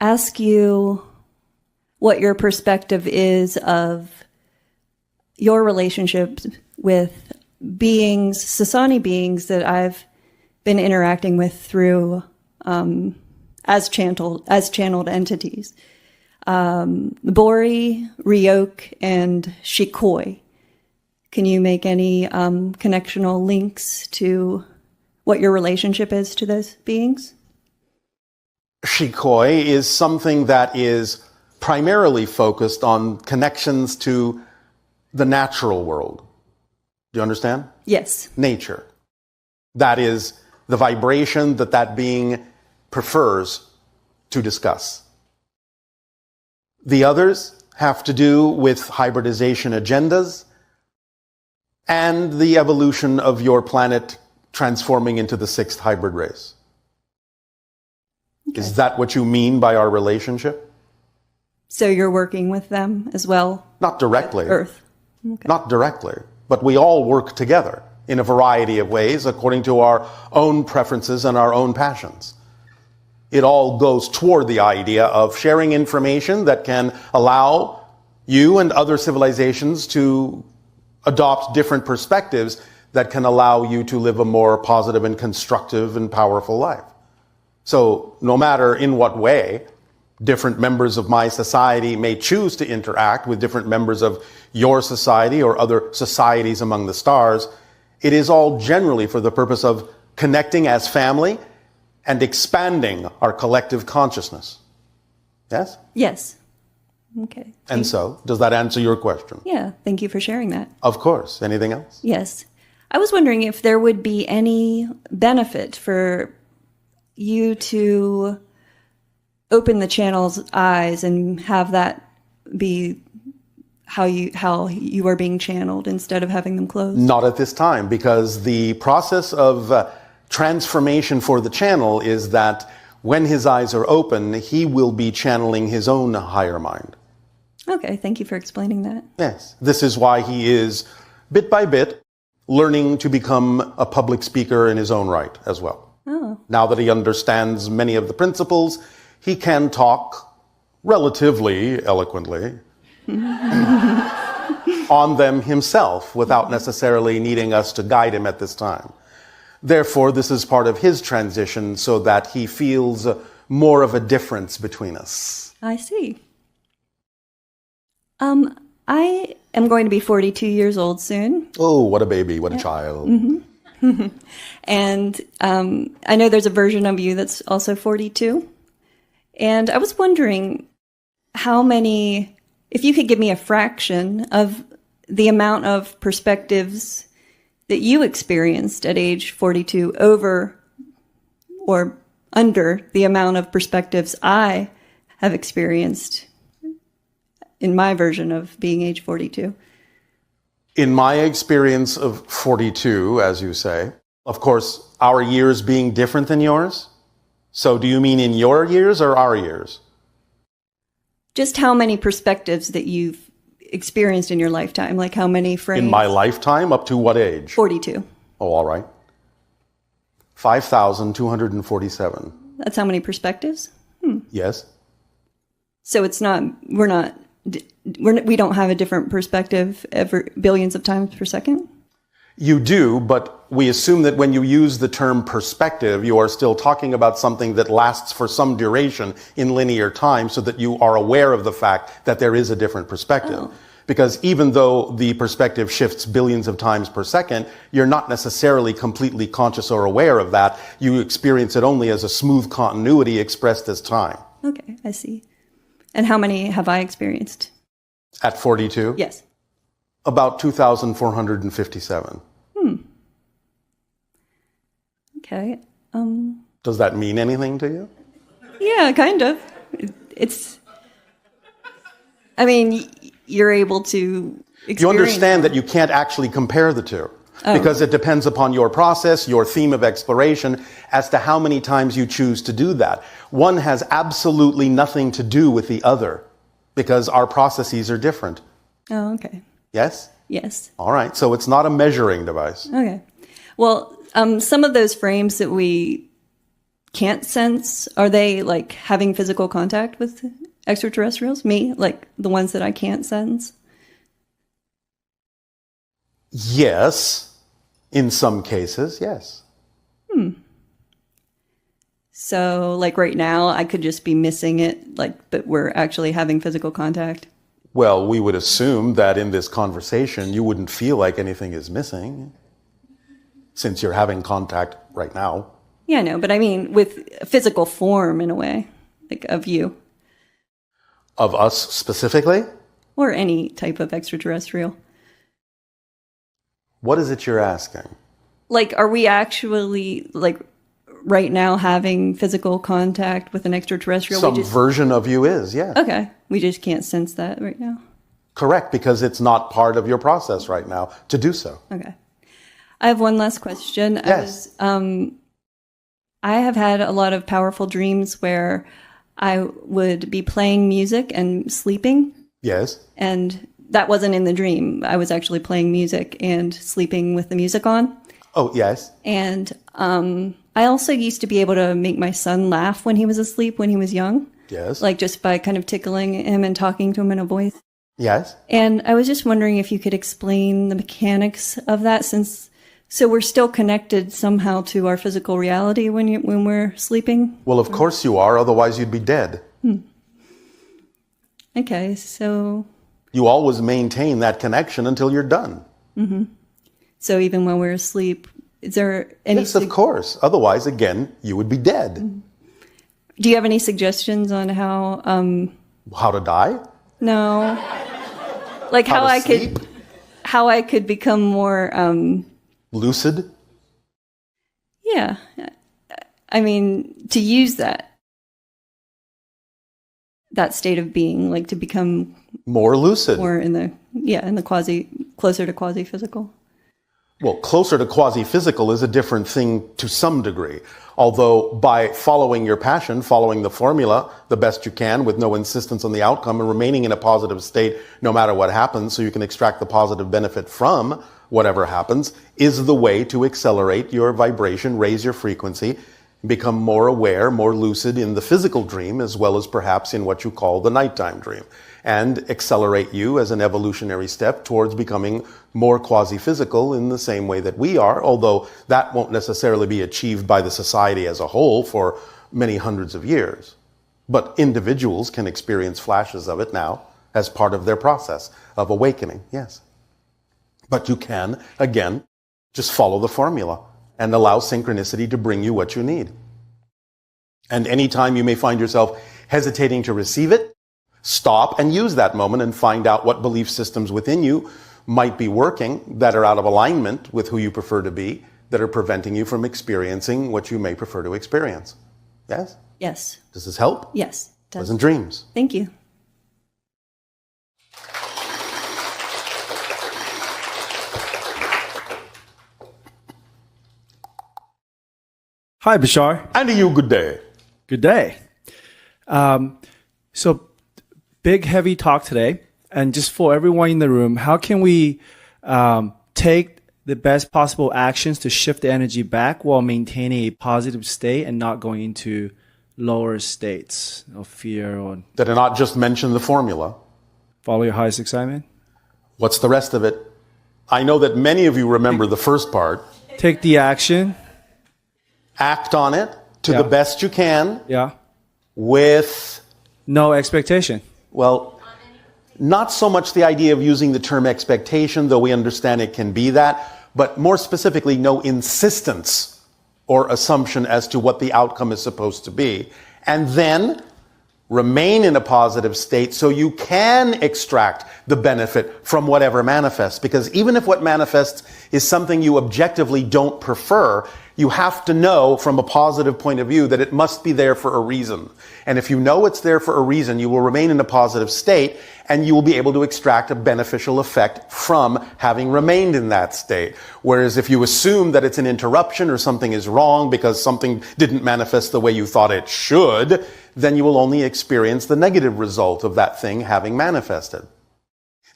[SPEAKER 8] ask you what your perspective is of your relationships with beings, Sasani beings that I've been interacting with through as channeled entities. Bori, Ryok, and Shikoi. Can you make any connectional links to what your relationship is to those beings?
[SPEAKER 2] Shikoi is something that is primarily focused on connections to the natural world. Do you understand?
[SPEAKER 8] Yes.
[SPEAKER 2] Nature. That is the vibration that being prefers to discuss. The others have to do with hybridization agendas and the evolution of your planet transforming into the sixth hybrid race. Okay. Is that what you mean by our relationship?
[SPEAKER 8] So you're working with them as well?
[SPEAKER 2] Not directly.
[SPEAKER 8] Earth. Okay.
[SPEAKER 2] Not directly. But we all work together in a variety of ways according to our own preferences and our own passions. It all goes toward the idea of sharing information that can allow you and other civilizations to adopt different perspectives that can allow you to live a more positive and constructive and powerful life. So no matter in what way different members of my society may choose to interact with different members of your society or other societies among the stars, it is all generally for the purpose of connecting as family and expanding our collective consciousness. Yes?
[SPEAKER 8] Yes. Okay.
[SPEAKER 2] And so, does that answer your question?
[SPEAKER 8] Yeah, thank you for sharing that.
[SPEAKER 2] Of course. Anything else?
[SPEAKER 8] Yes. I was wondering if there would be any benefit for you to open the channel's eyes and have that be how you are being channeled instead of having them closed?
[SPEAKER 2] Not at this time, because the process of transformation for the channel is that when his eyes are open, he will be channeling his own higher mind.
[SPEAKER 8] Okay, thank you for explaining that.
[SPEAKER 2] Yes, this is why he is, bit by bit, learning to become a public speaker in his own right as well.
[SPEAKER 8] Oh.
[SPEAKER 2] Now that he understands many of the principles, he can talk relatively eloquently on them himself without necessarily needing us to guide him at this time. Therefore, this is part of his transition so that he feels more of a difference between us.
[SPEAKER 8] I see. I am going to be 42 years old soon.
[SPEAKER 2] Oh, what a baby, what a child.
[SPEAKER 8] Mm-hmm. And I know there's a version of you that's also 42. And I was wondering if you could give me a fraction of the amount of perspectives that you experienced at age 42 over or under the amount of perspectives I have experienced in my version of being age 42.
[SPEAKER 2] In my experience of 42, as you say, of course, our years being different than yours. So do you mean in your years or our years?
[SPEAKER 8] Just how many perspectives that you've experienced in your lifetime? Like how many frames?
[SPEAKER 2] In my lifetime, up to what age?
[SPEAKER 8] 42.
[SPEAKER 2] Oh, all right. 5,247.
[SPEAKER 8] That's how many perspectives?
[SPEAKER 2] Yes.
[SPEAKER 8] So it's not, we don't have a different perspective billions of times per second?
[SPEAKER 2] You do, but we assume that when you use the term perspective, you are still talking about something that lasts for some duration in linear time so that you are aware of the fact that there is a different perspective.
[SPEAKER 8] Oh.
[SPEAKER 2] Because even though the perspective shifts billions of times per second, you're not necessarily completely conscious or aware of that. You experience it only as a smooth continuity expressed as time.
[SPEAKER 8] Okay, I see. And how many have I experienced?
[SPEAKER 2] At 42?
[SPEAKER 8] Yes.
[SPEAKER 2] About 2,457.
[SPEAKER 8] Okay.
[SPEAKER 2] Does that mean anything to you?
[SPEAKER 8] Yeah, kind of. I mean, you're able to experience.
[SPEAKER 2] You understand that you can't actually compare the two.
[SPEAKER 8] Oh.
[SPEAKER 2] Because it depends upon your process, your theme of exploration, as to how many times you choose to do that. One has absolutely nothing to do with the other, because our processes are different.
[SPEAKER 8] Oh, okay.
[SPEAKER 2] Yes?
[SPEAKER 8] Yes.
[SPEAKER 2] All right. So it's not a measuring device.
[SPEAKER 8] Okay. Well, some of those frames that we can't sense, are they like having physical contact with extraterrestrials? Me? Like the ones that I can't sense?
[SPEAKER 2] Yes. In some cases, yes.
[SPEAKER 8] So, like right now, I could just be missing it, but we're actually having physical contact.
[SPEAKER 2] Well, we would assume that in this conversation, you wouldn't feel like anything is missing, since you're having contact right now.
[SPEAKER 8] Yeah, I know, but I mean with a physical form in a way, like of you.
[SPEAKER 2] Of us specifically?
[SPEAKER 8] Or any type of extraterrestrial.
[SPEAKER 2] What is it you're asking?
[SPEAKER 8] Like, are we actually, like, right now having physical contact with an extraterrestrial?
[SPEAKER 2] Some version of you is, yeah.
[SPEAKER 8] Okay. We just can't sense that right now.
[SPEAKER 2] Correct, because it's not part of your process right now to do so.
[SPEAKER 8] Okay. I have one last question.
[SPEAKER 2] Yes.
[SPEAKER 8] I have had a lot of powerful dreams where I would be playing music and sleeping.
[SPEAKER 2] Yes.
[SPEAKER 8] And that wasn't in the dream. I was actually playing music and sleeping with the music on.
[SPEAKER 2] Oh, yes.
[SPEAKER 8] And I also used to be able to make my son laugh when he was asleep, when he was young.
[SPEAKER 2] Yes.
[SPEAKER 8] Like just by kind of tickling him and talking to him in a voice.
[SPEAKER 2] Yes.
[SPEAKER 8] And I was just wondering if you could explain the mechanics of that, so we're still connected somehow to our physical reality when we're sleeping?
[SPEAKER 2] Well, of course you are, otherwise you'd be dead.
[SPEAKER 8] Okay, so...
[SPEAKER 2] You always maintain that connection until you're done.
[SPEAKER 8] Mm-hmm. So even when we're asleep, is there any...
[SPEAKER 2] Yes, of course. Otherwise, again, you would be dead.
[SPEAKER 8] Mm-hmm. Do you have any suggestions on how...
[SPEAKER 2] How to die?
[SPEAKER 8] No. Like how I could become more...
[SPEAKER 2] lucid?
[SPEAKER 8] Yeah. I mean, to use that state of being, like to become
[SPEAKER 2] more lucid.
[SPEAKER 8] More in the closer to quasi-physical.
[SPEAKER 2] Well, closer to quasi-physical is a different thing to some degree. Although by following your passion, following the formula the best you can with no insistence on the outcome and remaining in a positive state no matter what happens so you can extract the positive benefit from whatever happens, is the way to accelerate your vibration, raise your frequency, become more aware, more lucid in the physical dream as well as perhaps in what you call the nighttime dream, and accelerate you as an evolutionary step towards becoming more quasi-physical in the same way that we are, although that won't necessarily be achieved by the society as a whole for many hundreds of years. But individuals can experience flashes of it now as part of their process of awakening, yes. But you can, again, just follow the formula and allow synchronicity to bring you what you need. And anytime you may find yourself hesitating to receive it, stop and use that moment and find out what belief systems within you might be working that are out of alignment with who you prefer to be, that are preventing you from experiencing what you may prefer to experience. Yes?
[SPEAKER 8] Yes.
[SPEAKER 2] Does this help?
[SPEAKER 8] Yes.
[SPEAKER 2] Pleasant dreams.
[SPEAKER 8] Thank you.
[SPEAKER 9] Hi, Bashar.
[SPEAKER 2] And to you, good day.
[SPEAKER 9] Good day. So big, heavy talk today. And just for everyone in the room, how can we take the best possible actions to shift the energy back while maintaining a positive state and not going into lower states of fear or
[SPEAKER 2] Did I not just mention the formula?
[SPEAKER 9] follow your highest excitement?
[SPEAKER 2] What's the rest of it? I know that many of you remember the first part.
[SPEAKER 9] Take the action.
[SPEAKER 2] Act on it to the best you can
[SPEAKER 9] Yeah.
[SPEAKER 2] with,
[SPEAKER 9] No expectation.
[SPEAKER 2] well, not so much the idea of using the term expectation, though we understand it can be that, but more specifically, no insistence or assumption as to what the outcome is supposed to be. And then remain in a positive state so you can extract the benefit from whatever manifests. Because even if what manifests is something you objectively don't prefer, you have to know from a positive point of view that it must be there for a reason. And if you know it's there for a reason, you will remain in a positive state and you will be able to extract a beneficial effect from having remained in that state. Whereas if you assume that it's an interruption or something is wrong because something didn't manifest the way you thought it should, then you will only experience the negative result of that thing having manifested.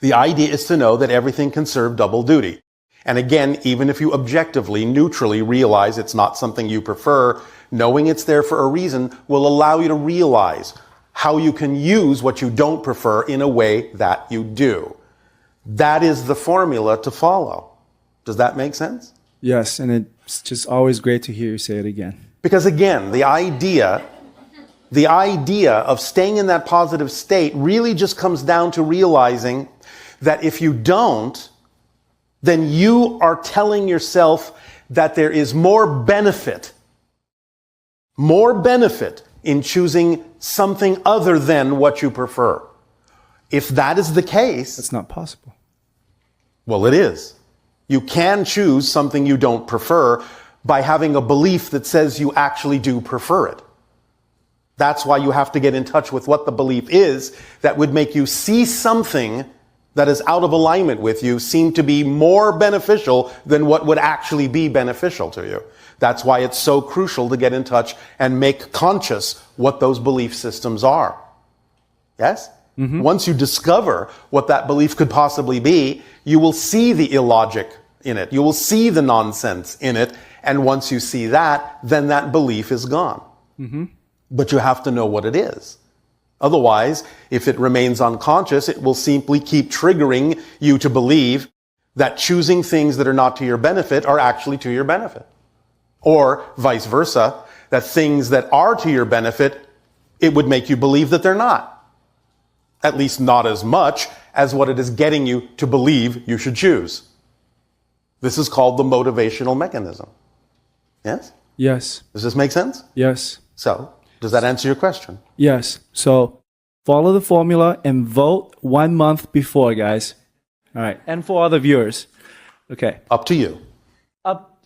[SPEAKER 2] The idea is to know that everything can serve double duty. And again, even if you objectively, neutrally realize it's not something you prefer, knowing it's there for a reason will allow you to realize how you can use what you don't prefer in a way that you do. That is the formula to follow. Does that make sense?
[SPEAKER 9] Yes, and it's just always great to hear you say it again.
[SPEAKER 2] Because again, the idea of staying in that positive state really just comes down to realizing that if you don't, then you are telling yourself that there is more benefit in choosing something other than what you prefer. If that is the case,
[SPEAKER 9] That's not possible.
[SPEAKER 2] well, it is. You can choose something you don't prefer by having a belief that says you actually do prefer it. That's why you have to get in touch with what the belief is that would make you see something that is out of alignment with you seem to be more beneficial than what would actually be beneficial to you. That's why it's so crucial to get in touch and make conscious what those belief systems are. Yes? Mm-hmm. Once you discover what that belief could possibly be, you will see the illogic in it. You will see the nonsense in it. And once you see that, then that belief is gone. Mm-hmm. But you have to know what it is. Otherwise, if it remains unconscious, it will simply keep triggering you to believe that choosing things that are not to your benefit are actually to your benefit. Or vice versa, that things that are to your benefit, it would make you believe that they're not. At least not as much as what it is getting you to believe you should choose. This is called the motivational mechanism. Yes?
[SPEAKER 9] Yes.
[SPEAKER 2] Does this make sense?
[SPEAKER 9] Yes.
[SPEAKER 2] So, does that answer your question?
[SPEAKER 9] Yes. So follow the formula and vote 1 month before, guys. All right. And for other viewers. Okay.
[SPEAKER 2] Up to you.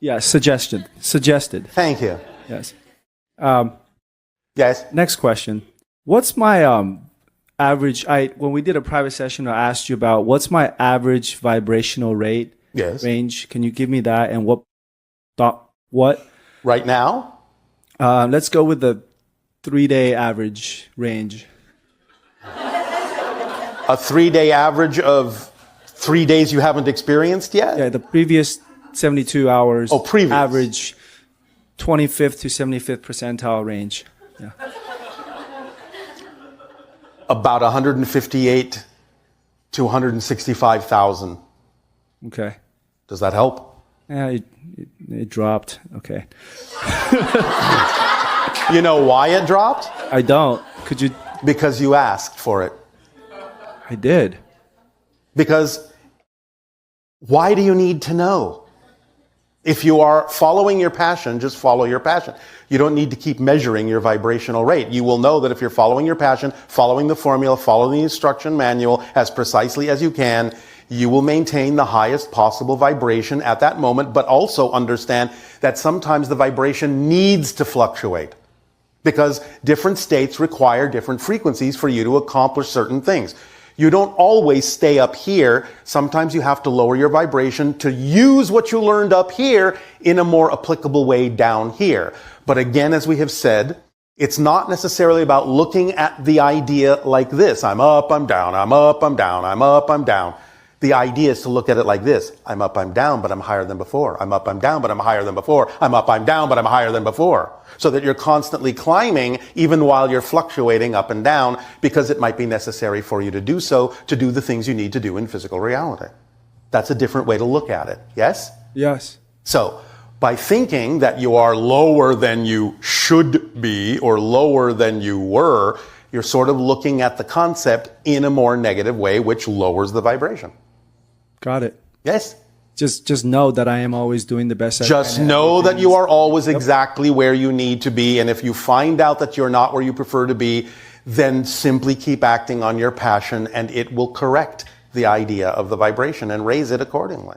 [SPEAKER 9] Yeah, suggested.
[SPEAKER 2] Thank you.
[SPEAKER 9] Yes.
[SPEAKER 2] Yes.
[SPEAKER 9] Next question. What's my average? When we did a private session, I asked you about what's my average vibrational rate range. Can you give me that? And what?
[SPEAKER 2] Right now?
[SPEAKER 9] Let's go with the 3-day average range.
[SPEAKER 2] A 3-day average of 3 days you haven't experienced yet?
[SPEAKER 9] Yeah, the previous 72 hours.
[SPEAKER 2] Oh, previous.
[SPEAKER 9] Average 25th to 75th percentile range. Yeah.
[SPEAKER 2] About 158 to 165,000.
[SPEAKER 9] Okay.
[SPEAKER 2] Does that help?
[SPEAKER 9] Yeah, it dropped. Okay.
[SPEAKER 2] You know why it dropped?
[SPEAKER 9] I don't. Could you?
[SPEAKER 2] Because you asked for it.
[SPEAKER 9] I did.
[SPEAKER 2] Because why do you need to know? If you are following your passion, just follow your passion. You don't need to keep measuring your vibrational rate. You will know that if you're following your passion, following the formula, following the instruction manual as precisely as you can, you will maintain the highest possible vibration at that moment, but also understand that sometimes the vibration needs to fluctuate because different states require different frequencies for you to accomplish certain things. You don't always stay up here. Sometimes you have to lower your vibration to use what you learned up here in a more applicable way down here. But again, as we have said, It's not necessarily about looking at the idea like this. I'm up, I'm down, I'm up, I'm down, I'm up, I'm down. The idea is to look at it like this. I'm up, I'm down, but I'm higher than before. I'm up, I'm down, but I'm higher than before. I'm up, I'm down, but I'm higher than before. So that you're constantly climbing even while you're fluctuating up and down, because it might be necessary for you to do so, to do the things you need to do in physical reality. That's a different way to look at it. Yes?
[SPEAKER 9] Yes.
[SPEAKER 2] So, by thinking that you are lower than you should be or lower than you were, you're sort of looking at the concept in a more negative way, which lowers the vibration.
[SPEAKER 9] Got it.
[SPEAKER 2] Yes?
[SPEAKER 9] Just know that I am always doing the best.
[SPEAKER 2] Just know that you are always exactly where you need to be. And if you find out that you're not where you prefer to be, then simply keep acting on your passion and it will correct the idea of the vibration and raise it accordingly.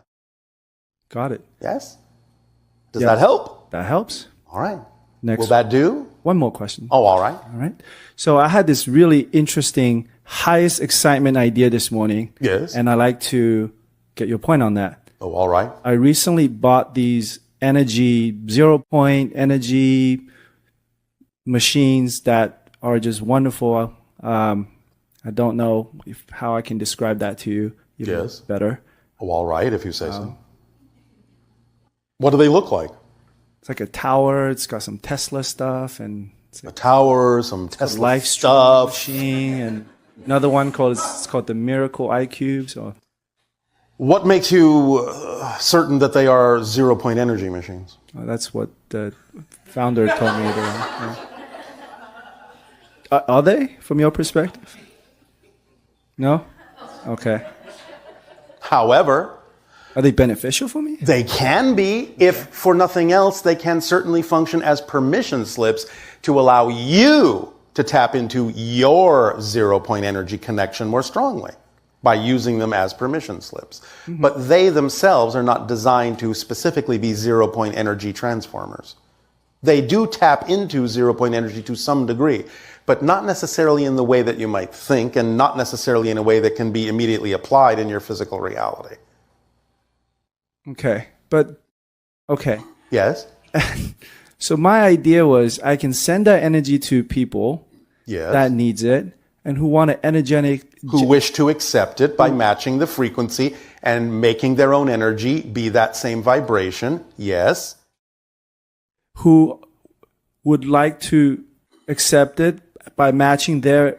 [SPEAKER 9] Got it.
[SPEAKER 2] Yes? Does that help?
[SPEAKER 9] That helps.
[SPEAKER 2] All right.
[SPEAKER 9] Next.
[SPEAKER 2] Will that do?
[SPEAKER 9] One more question.
[SPEAKER 2] Oh, all right.
[SPEAKER 9] All right. So I had this really interesting highest excitement idea this morning.
[SPEAKER 2] Yes.
[SPEAKER 9] And I like to get your point on that.
[SPEAKER 2] Oh, all right.
[SPEAKER 9] I recently bought these energy, 0 point energy machines that are just wonderful. I don't know how I can describe that to you even better.
[SPEAKER 2] Oh, all right, if you say so. What do they look like?
[SPEAKER 9] It's like a tower. It's got some Tesla stuff and it's
[SPEAKER 2] a tower, some Tesla
[SPEAKER 9] life
[SPEAKER 2] stuff,
[SPEAKER 9] machine, and another one called the Miracle iCube. So,
[SPEAKER 2] what makes you certain that they are 0 point energy machines?
[SPEAKER 9] Well, that's what the founder told me. Are they, from your perspective? No? Okay.
[SPEAKER 2] However,
[SPEAKER 9] are they beneficial for me?
[SPEAKER 2] They can be. If for nothing else, they can certainly function as permission slips to allow you to tap into your 0 point energy connection more strongly by using them as permission slips. Mm-hmm. But they themselves are not designed to specifically be 0 point energy transformers. They do tap into 0 point energy to some degree, but not necessarily in the way that you might think and not necessarily in a way that can be immediately applied in your physical reality.
[SPEAKER 9] Okay, but okay.
[SPEAKER 2] Yes.
[SPEAKER 9] So my idea was I can send that energy to people that needs it and who want to
[SPEAKER 2] who wish to accept it by matching the frequency and making their own energy be that same vibration. Yes.
[SPEAKER 9] Who would like to accept it by matching their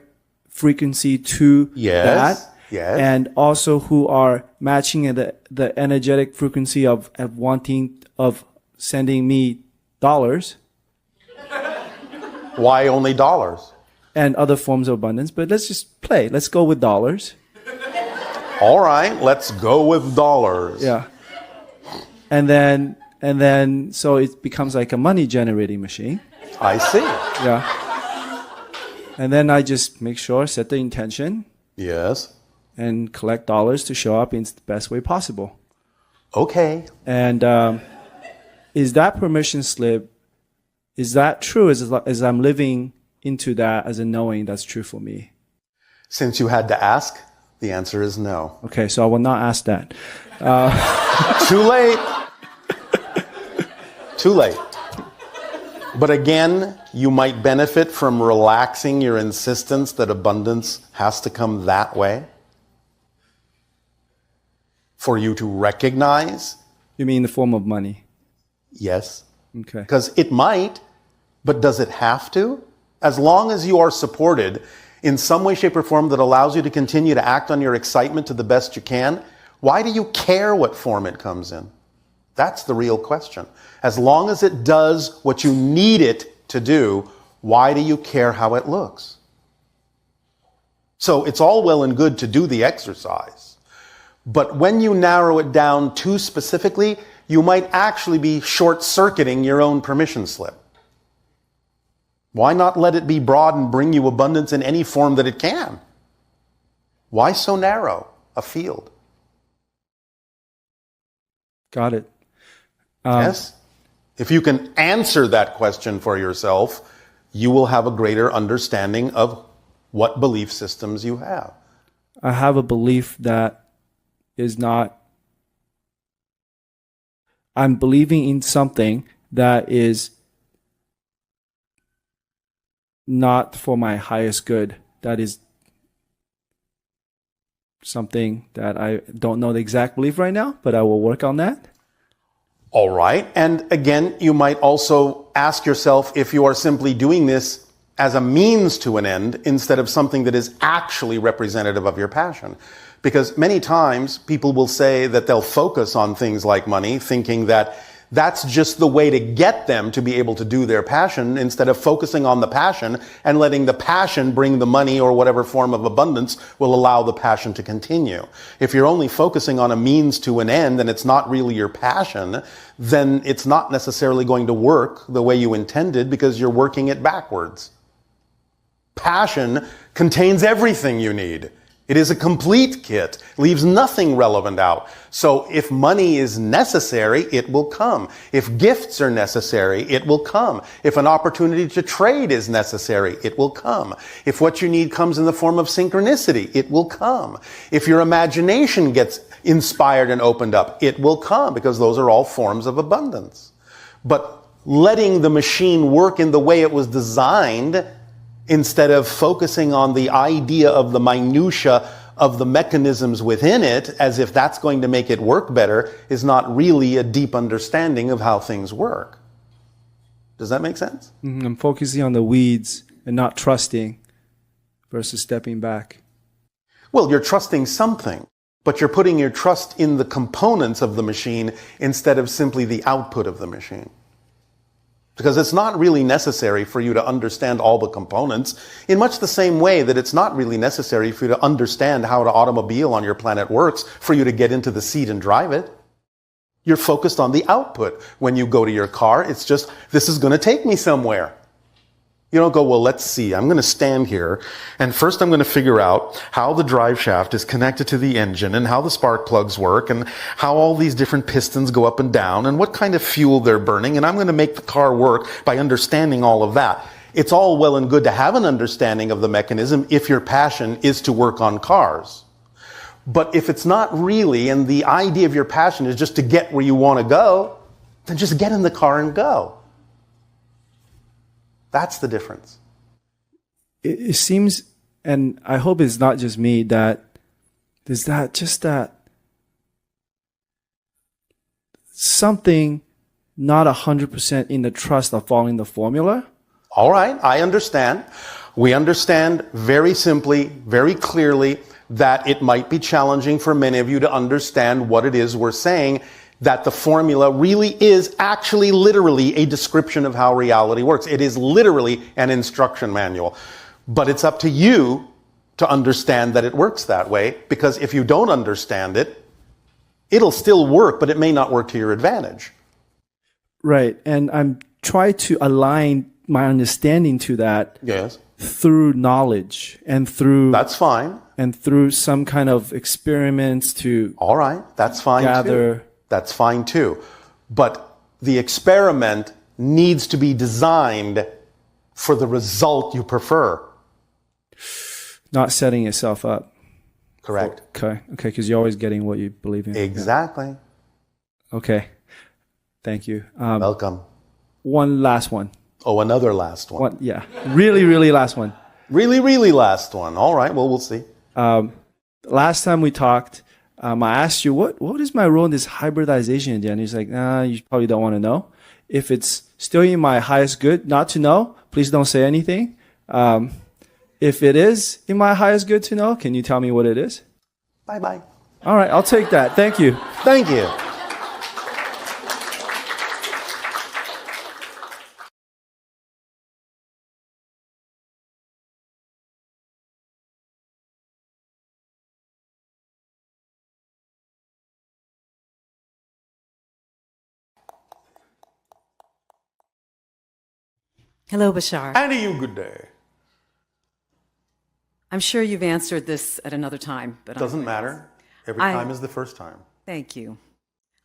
[SPEAKER 9] frequency to that.
[SPEAKER 2] Yes.
[SPEAKER 9] And also who are matching the energetic frequency of sending me dollars.
[SPEAKER 2] Why only dollars?
[SPEAKER 9] And other forms of abundance. But let's just play. Let's go with dollars.
[SPEAKER 2] All right, let's go with dollars.
[SPEAKER 9] Yeah. And then so it becomes like a money generating machine.
[SPEAKER 2] I see.
[SPEAKER 9] Yeah. And then I just make sure, set the intention.
[SPEAKER 2] Yes.
[SPEAKER 9] And collect dollars to show up in the best way possible.
[SPEAKER 2] Okay.
[SPEAKER 9] And is that permission slip, is that true as I'm living into that as a knowing that's true for me?
[SPEAKER 2] Since you had to ask, the answer is no.
[SPEAKER 9] Okay, so I will not ask that.
[SPEAKER 2] Too late. Too late. But again, you might benefit from relaxing your insistence that abundance has to come that way. For you to recognize.
[SPEAKER 9] You mean in the form of money?
[SPEAKER 2] Yes.
[SPEAKER 9] Okay.
[SPEAKER 2] Because it might, but does it have to? As long as you are supported in some way, shape, or form that allows you to continue to act on your excitement to the best you can, why do you care what form it comes in? That's the real question. As long as it does what you need it to do, why do you care how it looks? So it's all well and good to do the exercise. But when you narrow it down too specifically, you might actually be short-circuiting your own permission slip. Why not let it be broad and bring you abundance in any form that it can? Why so narrow a field?
[SPEAKER 9] Got it.
[SPEAKER 2] Yes? If you can answer that question for yourself, you will have a greater understanding of what belief systems you have.
[SPEAKER 9] I have a belief that is not, I'm believing in something that is not for my highest good. That is something that I don't know the exact belief right now, but I will work on that.
[SPEAKER 2] All right. And again, you might also ask yourself if you are simply doing this as a means to an end instead of something that is actually representative of your passion. Because many times people will say that they'll focus on things like money, thinking that that's just the way to get them to be able to do their passion, instead of focusing on the passion and letting the passion bring the money or whatever form of abundance will allow the passion to continue. If you're only focusing on a means to an end and it's not really your passion, then it's not necessarily going to work the way you intended because you're working it backwards. Passion contains everything you need. It is a complete kit, leaves nothing relevant out. So if money is necessary, it will come. If gifts are necessary, it will come. If an opportunity to trade is necessary, it will come. If what you need comes in the form of synchronicity, it will come. If your imagination gets inspired and opened up, it will come, because those are all forms of abundance. But letting the machine work in the way it was designed, instead of focusing on the idea of the minutia of the mechanisms within it, as if that's going to make it work better, is not really a deep understanding of how things work. Does that make sense?
[SPEAKER 9] I'm focusing on the weeds and not trusting versus stepping back.
[SPEAKER 2] Well, you're trusting something, but you're putting your trust in the components of the machine instead of simply the output of the machine. Because it's not really necessary for you to understand all the components, in much the same way that it's not really necessary for you to understand how an automobile on your planet works for you to get into the seat and drive it. You're focused on the output. When you go to your car, it's just, this is going to take me somewhere. You don't go, well, let's see, I'm going to stand here, and first I'm going to figure out how the drive shaft is connected to the engine, and how the spark plugs work, and how all these different pistons go up and down, and what kind of fuel they're burning, and I'm going to make the car work by understanding all of that. It's all well and good to have an understanding of the mechanism if your passion is to work on cars. But if it's not really, and the idea of your passion is just to get where you want to go, then just get in the car and go. That's the difference.
[SPEAKER 9] It seems, and I hope it's not just me, that there's that something not 100% in the trust of following the formula.
[SPEAKER 2] All right, I understand. We understand very simply, very clearly, that it might be challenging for many of you to understand what it is we're saying, that the formula really is actually literally a description of how reality works. It is literally an instruction manual. But it's up to you to understand that it works that way, because if you don't understand it, it'll still work, but it may not work to your advantage.
[SPEAKER 9] Right, and I'm trying to align my understanding to that.
[SPEAKER 2] Yes.
[SPEAKER 9] Through knowledge and through...
[SPEAKER 2] That's fine.
[SPEAKER 9] And through some kind of experiments to...
[SPEAKER 2] All right, that's fine
[SPEAKER 9] gather.
[SPEAKER 2] Too. That's fine too. But the experiment needs to be designed for the result you prefer.
[SPEAKER 9] Not setting yourself up.
[SPEAKER 2] Correct.
[SPEAKER 9] Okay, because you're always getting what you believe in.
[SPEAKER 2] Exactly.
[SPEAKER 9] Yeah. Okay. Thank you.
[SPEAKER 2] Welcome.
[SPEAKER 9] One last one.
[SPEAKER 2] Oh, another last one.
[SPEAKER 9] Yeah. Really, really last one.
[SPEAKER 2] Really, really last one. All right, well, we'll see.
[SPEAKER 9] Last time we talked, I asked you, what is my role in this hybridization agenda? He's like, nah, you probably don't want to know. If it's still in my highest good not to know, please don't say anything. If it is in my highest good to know, can you tell me what it is?
[SPEAKER 2] Bye-bye.
[SPEAKER 9] All right, I'll take that. Thank you.
[SPEAKER 2] Thank you.
[SPEAKER 10] Hello, Bashar.
[SPEAKER 2] And to you, good day.
[SPEAKER 10] I'm sure you've answered this at another time, but
[SPEAKER 2] doesn't matter. Every time is the first time.
[SPEAKER 10] Thank you.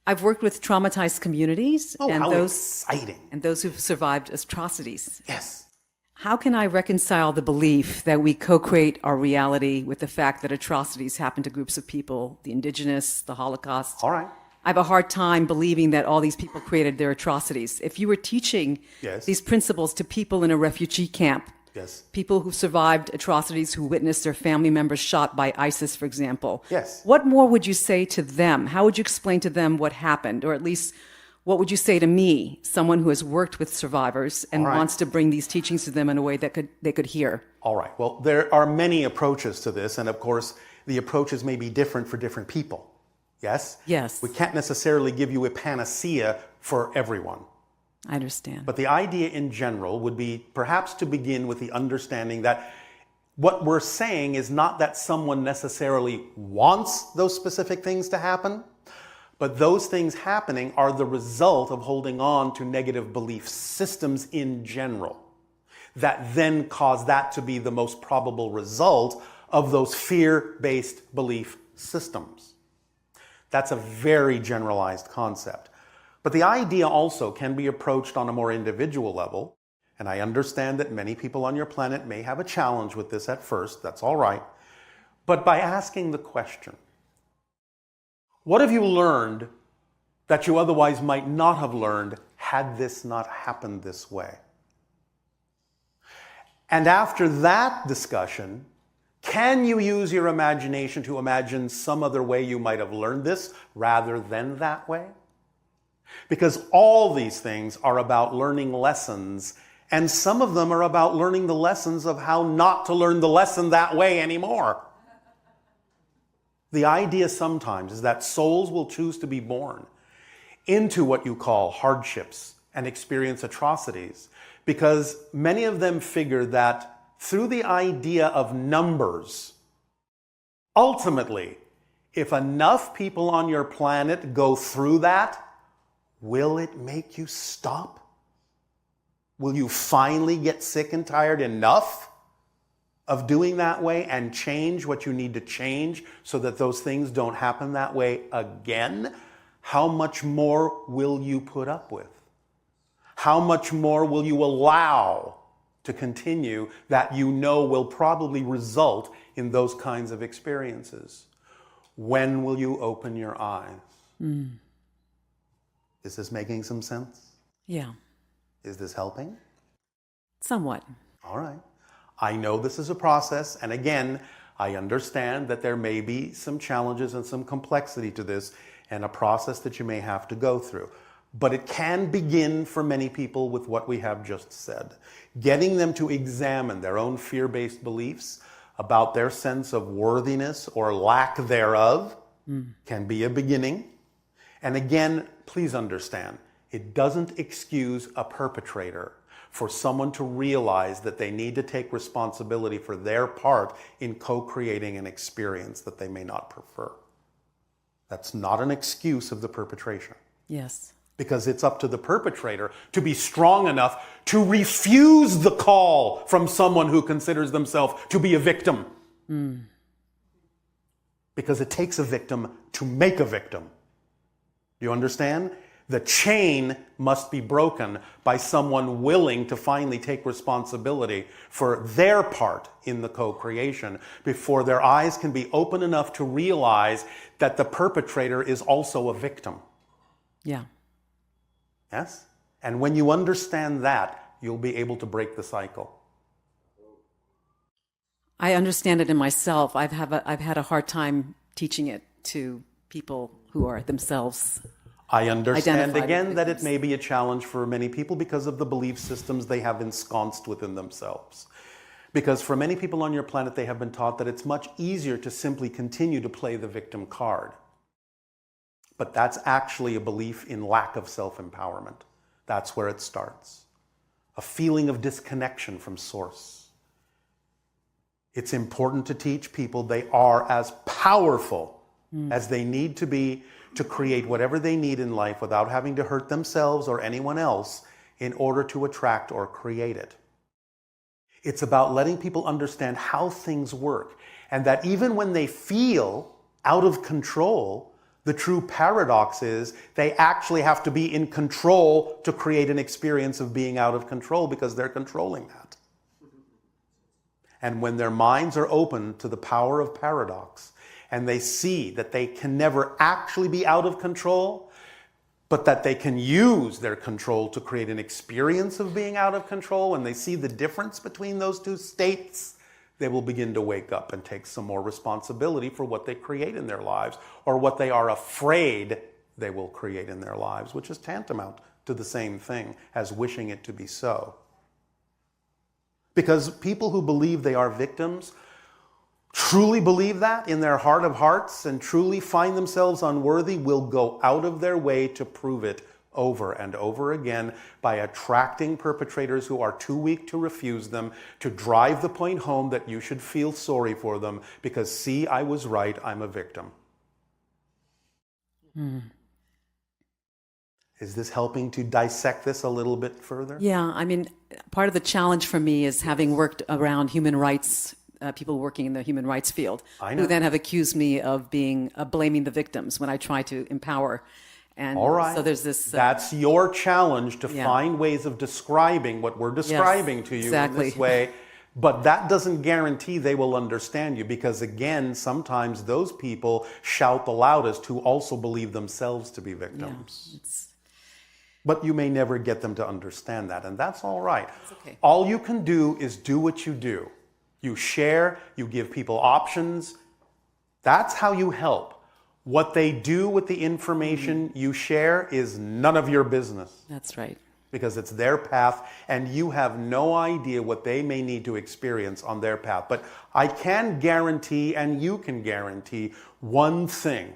[SPEAKER 10] I've worked with traumatized communities
[SPEAKER 2] and exciting.
[SPEAKER 10] And those who've survived atrocities.
[SPEAKER 2] Yes.
[SPEAKER 10] How can I reconcile the belief that we co-create our reality with the fact that atrocities happen to groups of people, the indigenous, the Holocaust?
[SPEAKER 2] All right.
[SPEAKER 10] I have a hard time believing that all these people created their atrocities. If you were teaching these principles to people in a refugee camp,
[SPEAKER 2] Yes.
[SPEAKER 10] People who survived atrocities, who witnessed their family members shot by ISIS, for example.
[SPEAKER 2] Yes.
[SPEAKER 10] What more would you say to them? How would you explain to them what happened? Or at least, what would you say to me, someone who has worked with survivors and
[SPEAKER 2] All right.
[SPEAKER 10] wants to bring these teachings to them in a way that they could hear?
[SPEAKER 2] All right. Well, there are many approaches to this, and of course, the approaches may be different for different people. Yes?
[SPEAKER 10] Yes.
[SPEAKER 2] We can't necessarily give you a panacea for everyone.
[SPEAKER 10] I understand.
[SPEAKER 2] But the idea in general would be perhaps to begin with the understanding that what we're saying is not that someone necessarily wants those specific things to happen, but those things happening are the result of holding on to negative belief systems in general that then cause that to be the most probable result of those fear-based belief systems. That's a very generalized concept. But the idea also can be approached on a more individual level, and I understand that many people on your planet may have a challenge with this at first, that's all right, but by asking the question, what have you learned that you otherwise might not have learned had this not happened this way? And after that discussion, can you use your imagination to imagine some other way you might have learned this rather than that way? Because all these things are about learning lessons, and some of them are about learning the lessons of how not to learn the lesson that way anymore. The idea sometimes is that souls will choose to be born into what you call hardships and experience atrocities because many of them figure that through the idea of numbers, ultimately, if enough people on your planet go through that, will it make you stop? Will you finally get sick and tired enough of doing that way and change what you need to change so that those things don't happen that way again? How much more will you put up with? How much more will you allow to continue that you know will probably result in those kinds of experiences? When will you open your eyes? Is this making some sense?
[SPEAKER 10] Yeah.
[SPEAKER 2] Is this helping?
[SPEAKER 10] Somewhat.
[SPEAKER 2] All right. I know this is a process, and again, I understand that there may be some challenges and some complexity to this, and a process that you may have to go through. But it can begin for many people with what we have just said. Getting them to examine their own fear-based beliefs about their sense of worthiness or lack thereof can be a beginning. And again, please understand, it doesn't excuse a perpetrator for someone to realize that they need to take responsibility for their part in co-creating an experience that they may not prefer. That's not an excuse of the perpetration.
[SPEAKER 10] Yes.
[SPEAKER 2] Because it's up to the perpetrator to be strong enough to refuse the call from someone who considers themselves to be a victim. Because it takes a victim to make a victim. You understand? The chain must be broken by someone willing to finally take responsibility for their part in the co-creation before their eyes can be open enough to realize that the perpetrator is also a victim.
[SPEAKER 10] Yeah.
[SPEAKER 2] Yes? And when you understand that, you'll be able to break the cycle.
[SPEAKER 10] I understand it in myself. I've had a hard time teaching it to people who are themselves.
[SPEAKER 2] I understand
[SPEAKER 10] Identified
[SPEAKER 2] again
[SPEAKER 10] with
[SPEAKER 2] that it
[SPEAKER 10] victims.
[SPEAKER 2] may be a challenge for many people because of the belief systems they have ensconced within themselves. Because for many people on your planet, they have been taught that it's much easier to simply continue to play the victim card. But that's actually a belief in lack of self-empowerment. That's where it starts. A feeling of disconnection from source. It's important to teach people they are as powerful as they need to be to create whatever they need in life without having to hurt themselves or anyone else in order to attract or create it. It's about letting people understand how things work, and that even when they feel out of control, the true paradox is they actually have to be in control to create an experience of being out of control because they're controlling that. And when their minds are open to the power of paradox, and they see that they can never actually be out of control, but that they can use their control to create an experience of being out of control. When they see the difference between those two states, they will begin to wake up and take some more responsibility for what they create in their lives, or what they are afraid they will create in their lives, which is tantamount to the same thing as wishing it to be so. Because people who believe they are victims truly believe that in their heart of hearts and truly find themselves unworthy will go out of their way to prove it over and over again by attracting perpetrators who are too weak to refuse them, to drive the point home that you should feel sorry for them because, see, I was right, I'm a victim. Is this helping to dissect this a little bit further?
[SPEAKER 10] Yeah, I mean, part of the challenge for me is having worked around human rights, people working in the human rights field, who then have accused me of being blaming the victims when I try to empower. And
[SPEAKER 2] all right.
[SPEAKER 10] So there's this.
[SPEAKER 2] That's your challenge to find ways of describing what we're describing to you in this way. But that doesn't guarantee they will understand you, because again, sometimes those people shout the loudest who also believe themselves to be victims.
[SPEAKER 10] Yeah,
[SPEAKER 2] but you may never get them to understand that, and that's all right.
[SPEAKER 10] That's okay.
[SPEAKER 2] All you can do is do what you do. You share, you give people options. That's how you help. What they do with the information you share is none of your business.
[SPEAKER 10] That's right.
[SPEAKER 2] Because it's their path, and you have no idea what they may need to experience on their path. But I can guarantee, and you can guarantee, one thing.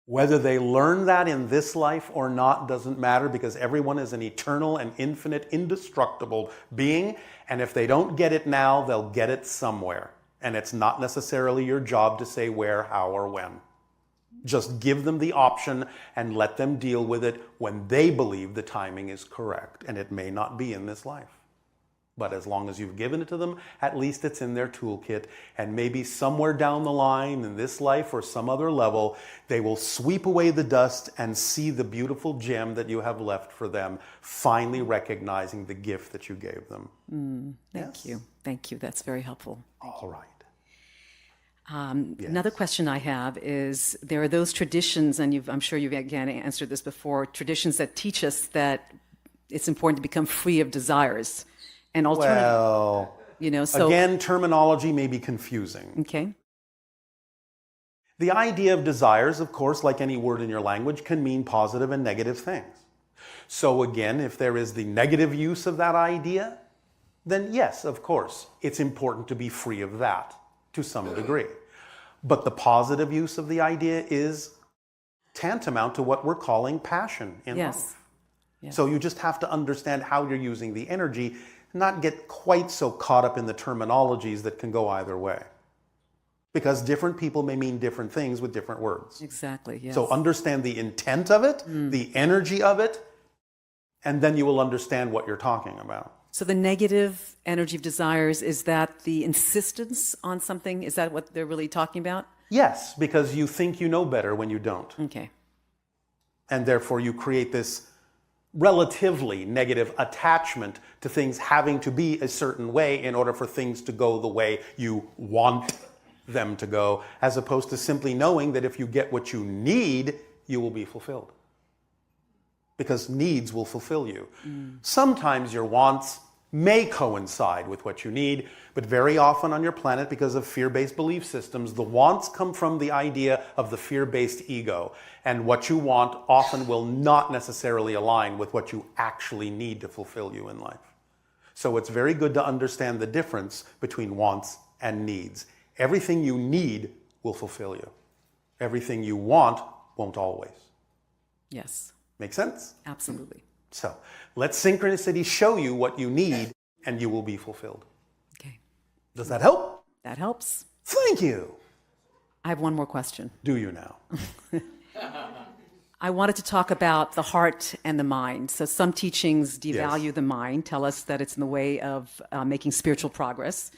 [SPEAKER 2] Whether they learn that in this life or not doesn't matter, because everyone is an eternal and infinite, indestructible being. And if they don't get it now, they'll get it somewhere. And it's not necessarily your job to say where, how, or when. Just give them the option and let them deal with it when they believe the timing is correct. And it may not be in this life. But as long as you've given it to them, at least it's in their toolkit. And maybe somewhere down the line in this life or some other level, they will sweep away the dust and see the beautiful gem that you have left for them, finally recognizing the gift that you gave them.
[SPEAKER 10] Thank you. Thank you. That's very helpful.
[SPEAKER 2] All right.
[SPEAKER 10] Another question I have is, there are those traditions, and I'm sure you've again answered this before, traditions that teach us that it's important to become free of desires. And
[SPEAKER 2] well,
[SPEAKER 10] so
[SPEAKER 2] again, terminology may be confusing.
[SPEAKER 10] Okay.
[SPEAKER 2] The idea of desires, of course, like any word in your language, can mean positive and negative things. So again, if there is the negative use of that idea, then yes, of course, it's important to be free of that to some degree. But the positive use of the idea is tantamount to what we're calling passion in life. Yes. So you just have to understand how you're using the energy, not get quite so caught up in the terminologies that can go either way. Because different people may mean different things with different words.
[SPEAKER 10] Exactly, yes.
[SPEAKER 2] So understand the intent of it, the energy of it, and then you will understand what you're talking about.
[SPEAKER 10] So the negative energy of desires, is that the insistence on something? Is that what they're really talking about?
[SPEAKER 2] Yes, because you think you know better when you don't.
[SPEAKER 10] Okay.
[SPEAKER 2] And therefore you create this relatively negative attachment to things having to be a certain way in order for things to go the way you want them to go, as opposed to simply knowing that if you get what you need, you will be fulfilled. Because needs will fulfill you. Sometimes your wants may coincide with what you need, but very often on your planet, because of fear-based belief systems, the wants come from the idea of the fear-based ego. And what you want often will not necessarily align with what you actually need to fulfill you in life. So it's very good to understand the difference between wants and needs. Everything you need will fulfill you. Everything you want won't always.
[SPEAKER 10] Yes.
[SPEAKER 2] Make sense?
[SPEAKER 10] Absolutely.
[SPEAKER 2] So let synchronicity show you what you need, and you will be fulfilled.
[SPEAKER 10] Okay.
[SPEAKER 2] Does that help?
[SPEAKER 10] That helps.
[SPEAKER 2] Thank you.
[SPEAKER 10] I have one more question.
[SPEAKER 2] Do you now?
[SPEAKER 10] I wanted to talk about the heart and the mind. So some teachings devalue the mind, tell us that it's in the way of making spiritual progress.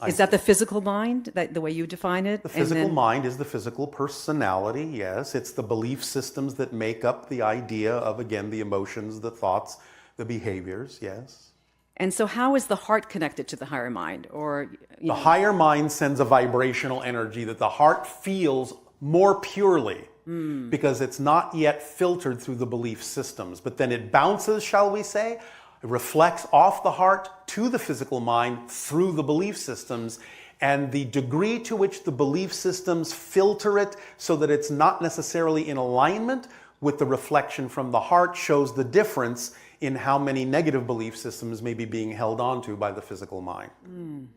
[SPEAKER 10] Is that the physical mind, the way you define it?
[SPEAKER 2] The physical mind is the physical personality, yes. It's the belief systems that make up the idea of, again, the emotions, the thoughts, the behaviors, yes.
[SPEAKER 10] And so how is the heart connected to the higher mind? Or
[SPEAKER 2] the higher mind sends a vibrational energy that the heart feels more purely because it's not yet filtered through the belief systems. But then it bounces, shall we say, it reflects off the heart to the physical mind through the belief systems. And the degree to which the belief systems filter it so that it's not necessarily in alignment with the reflection from the heart shows the difference in how many negative belief systems may be being held onto by the physical mind.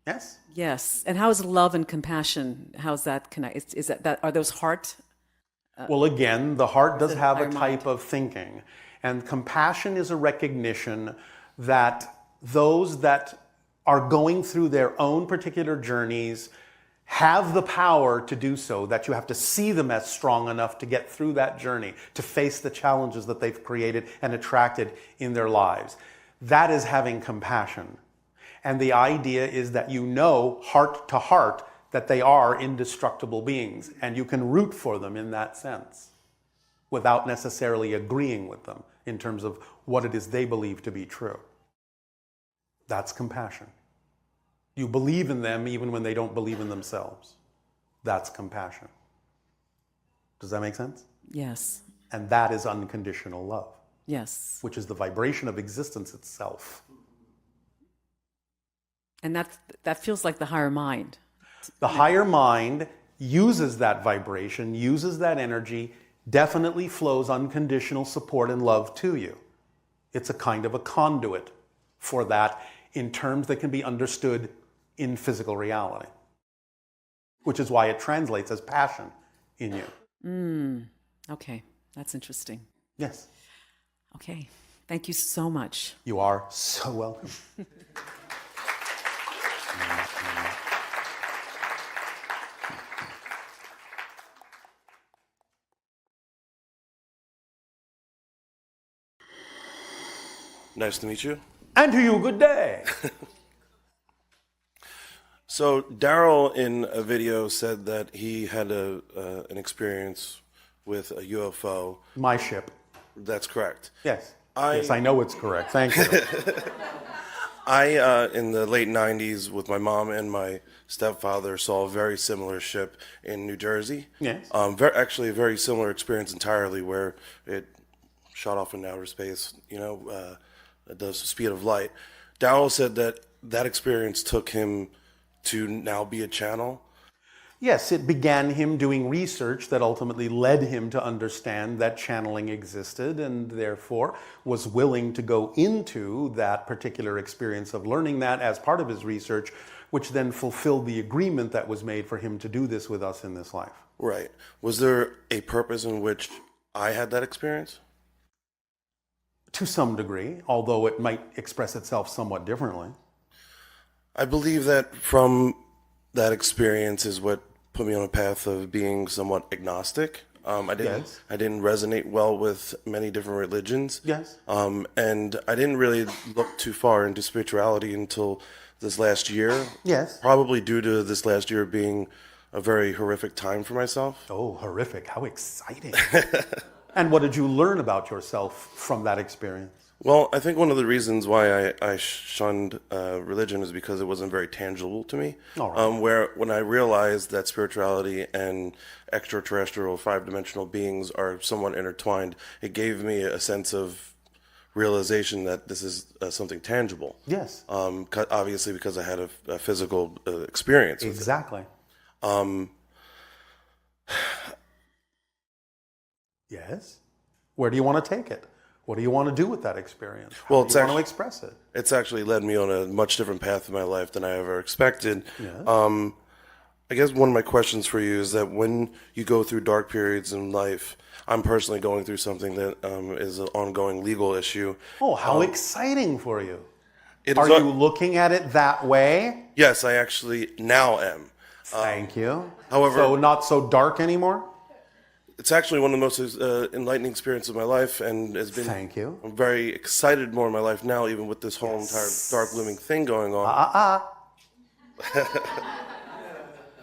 [SPEAKER 2] Yes?
[SPEAKER 10] Yes. And how is love and compassion? How's that connect? Is that are those heart?
[SPEAKER 2] Well, again, the heart does have a
[SPEAKER 10] higher
[SPEAKER 2] type
[SPEAKER 10] mind?
[SPEAKER 2] of thinking. And compassion is a recognition that those that are going through their own particular journeys have the power to do so, that you have to see them as strong enough to get through that journey, to face the challenges that they've created and attracted in their lives. That is having compassion. And the idea is that you know, heart to heart, that they are indestructible beings, and you can root for them in that sense, without necessarily agreeing with them in terms of what it is they believe to be true. That's compassion. You believe in them even when they don't believe in themselves. That's compassion. Does that make sense?
[SPEAKER 10] Yes.
[SPEAKER 2] And that is unconditional love.
[SPEAKER 10] Yes.
[SPEAKER 2] Which is the vibration of existence itself.
[SPEAKER 10] And that feels like the higher mind.
[SPEAKER 2] The higher mind uses that vibration, uses that energy, definitely flows unconditional support and love to you. It's a kind of a conduit for that in terms that can be understood in physical reality, which is why it translates as passion in you.
[SPEAKER 10] Okay, that's interesting.
[SPEAKER 2] Yes.
[SPEAKER 10] Okay, thank you so much.
[SPEAKER 2] You are so welcome.
[SPEAKER 11] Nice to meet you.
[SPEAKER 2] And to you, good day.
[SPEAKER 11] So Darryl in a video said that he had an experience with a UFO.
[SPEAKER 2] My ship.
[SPEAKER 11] That's correct.
[SPEAKER 2] Yes. Yes, I know it's correct. Thank you.
[SPEAKER 11] I, in the late 90s, with my mom and my stepfather, saw a very similar ship in New Jersey.
[SPEAKER 2] Yes.
[SPEAKER 11] Actually, a very similar experience entirely, where it shot off in outer space, at the speed of light. Darryl said that experience took him to now be a channel.
[SPEAKER 2] Yes, it began him doing research that ultimately led him to understand that channeling existed, and therefore was willing to go into that particular experience of learning that as part of his research, which then fulfilled the agreement that was made for him to do this with us in this life.
[SPEAKER 11] Right. Was there a purpose in which I had that experience?
[SPEAKER 2] To some degree, although it might express itself somewhat differently.
[SPEAKER 11] I believe that from that experience is what put me on a path of being somewhat agnostic. I didn't resonate well with many different religions.
[SPEAKER 2] Yes.
[SPEAKER 11] And I didn't really look too far into spirituality until this last year.
[SPEAKER 2] Yes.
[SPEAKER 11] Probably due to this last year being a very horrific time for myself.
[SPEAKER 2] Oh, horrific. How exciting. And what did you learn about yourself from that experience?
[SPEAKER 11] Well, I think one of the reasons why I shunned religion is because it wasn't very tangible to me.
[SPEAKER 2] All right.
[SPEAKER 11] Where when I realized that spirituality and extraterrestrial five-dimensional beings are somewhat intertwined, it gave me a sense of realization that this is something tangible.
[SPEAKER 2] Yes.
[SPEAKER 11] Obviously, because I had a physical experience with
[SPEAKER 2] exactly.
[SPEAKER 11] it.
[SPEAKER 2] Yes. Where do you want to take it? What do you want to do with that experience?
[SPEAKER 11] Well,
[SPEAKER 2] How do you want to express it?
[SPEAKER 11] It's actually led me on a much different path in my life than I ever expected.
[SPEAKER 2] Yes.
[SPEAKER 11] I guess one of my questions for you is that when you go through dark periods in life, I'm personally going through something that is an ongoing legal issue.
[SPEAKER 2] Oh, how exciting for you.
[SPEAKER 11] Are
[SPEAKER 2] you looking at it that way?
[SPEAKER 11] Yes, I actually now am.
[SPEAKER 2] Thank you.
[SPEAKER 11] However,
[SPEAKER 2] so not so dark anymore?
[SPEAKER 11] It's actually one of the most enlightening experiences of my life, and has been.
[SPEAKER 2] Thank you.
[SPEAKER 11] I'm very excited more in my life now, even with this whole entire dark looming thing going on.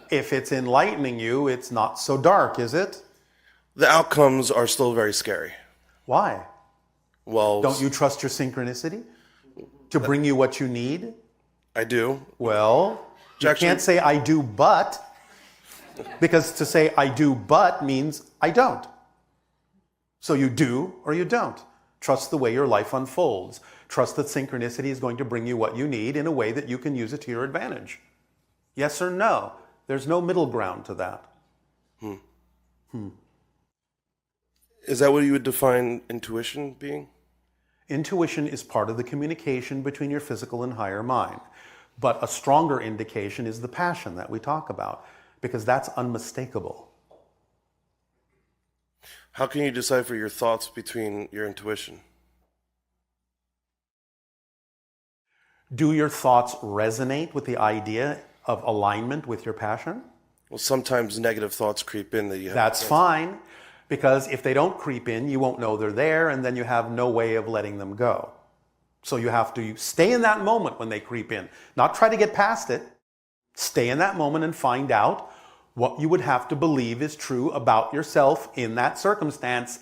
[SPEAKER 2] If it's enlightening you, it's not so dark, is it?
[SPEAKER 11] The outcomes are still very scary.
[SPEAKER 2] Why?
[SPEAKER 11] Well,
[SPEAKER 2] don't you trust your synchronicity to bring you what you need?
[SPEAKER 11] I do.
[SPEAKER 2] Well, you can't say I do, but. Because to say I do but means I don't. So you do or you don't. Trust the way your life unfolds. Trust that synchronicity is going to bring you what you need in a way that you can use it to your advantage. Yes or no? There's no middle ground to that.
[SPEAKER 11] Is that what you would define intuition being?
[SPEAKER 2] Intuition is part of the communication between your physical and higher mind. But a stronger indication is the passion that we talk about, because that's unmistakable.
[SPEAKER 11] How can you decipher your thoughts between your intuition?
[SPEAKER 2] Do your thoughts resonate with the idea of alignment with your passion?
[SPEAKER 11] Well, sometimes negative thoughts creep in that you have.
[SPEAKER 2] That's fine, because if they don't creep in, you won't know they're there, and then you have no way of letting them go. So you have to stay in that moment when they creep in, not try to get past it. Stay in that moment and find out what you would have to believe is true about yourself in that circumstance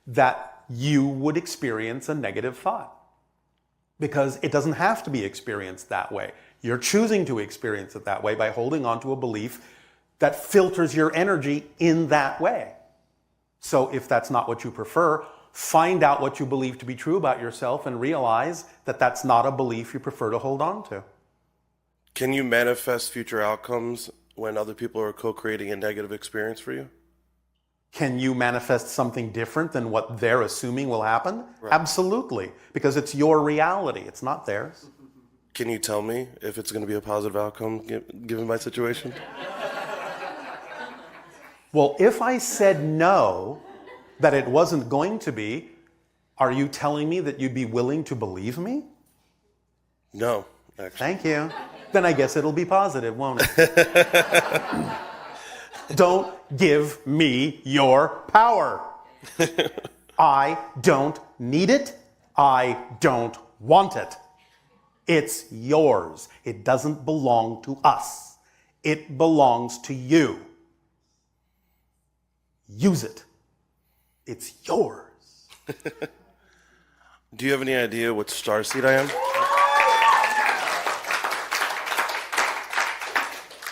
[SPEAKER 2] that you would experience a negative thought. Because it doesn't have to be experienced that way. You're choosing to experience it that way by holding on to a belief that filters your energy in that way. So if that's not what you prefer, find out what you believe to be true about yourself and realize that that's not a belief you prefer to hold on to.
[SPEAKER 11] Can you manifest future outcomes when other people are co-creating a negative experience for you?
[SPEAKER 2] Can you manifest something different than what they're assuming will happen?
[SPEAKER 11] Right.
[SPEAKER 2] Absolutely, because it's your reality, it's not theirs.
[SPEAKER 11] Can you tell me if it's going to be a positive outcome given my situation?
[SPEAKER 2] Well, if I said no, that it wasn't going to be, are you telling me that you'd be willing to believe me?
[SPEAKER 11] No, actually.
[SPEAKER 2] Thank you. Then I guess it'll be positive, won't it? Don't give me your power. I don't need it. I don't want it. It's yours. It doesn't belong to us. It belongs to you. Use it. It's yours.
[SPEAKER 11] Do you have any idea what starseed I am?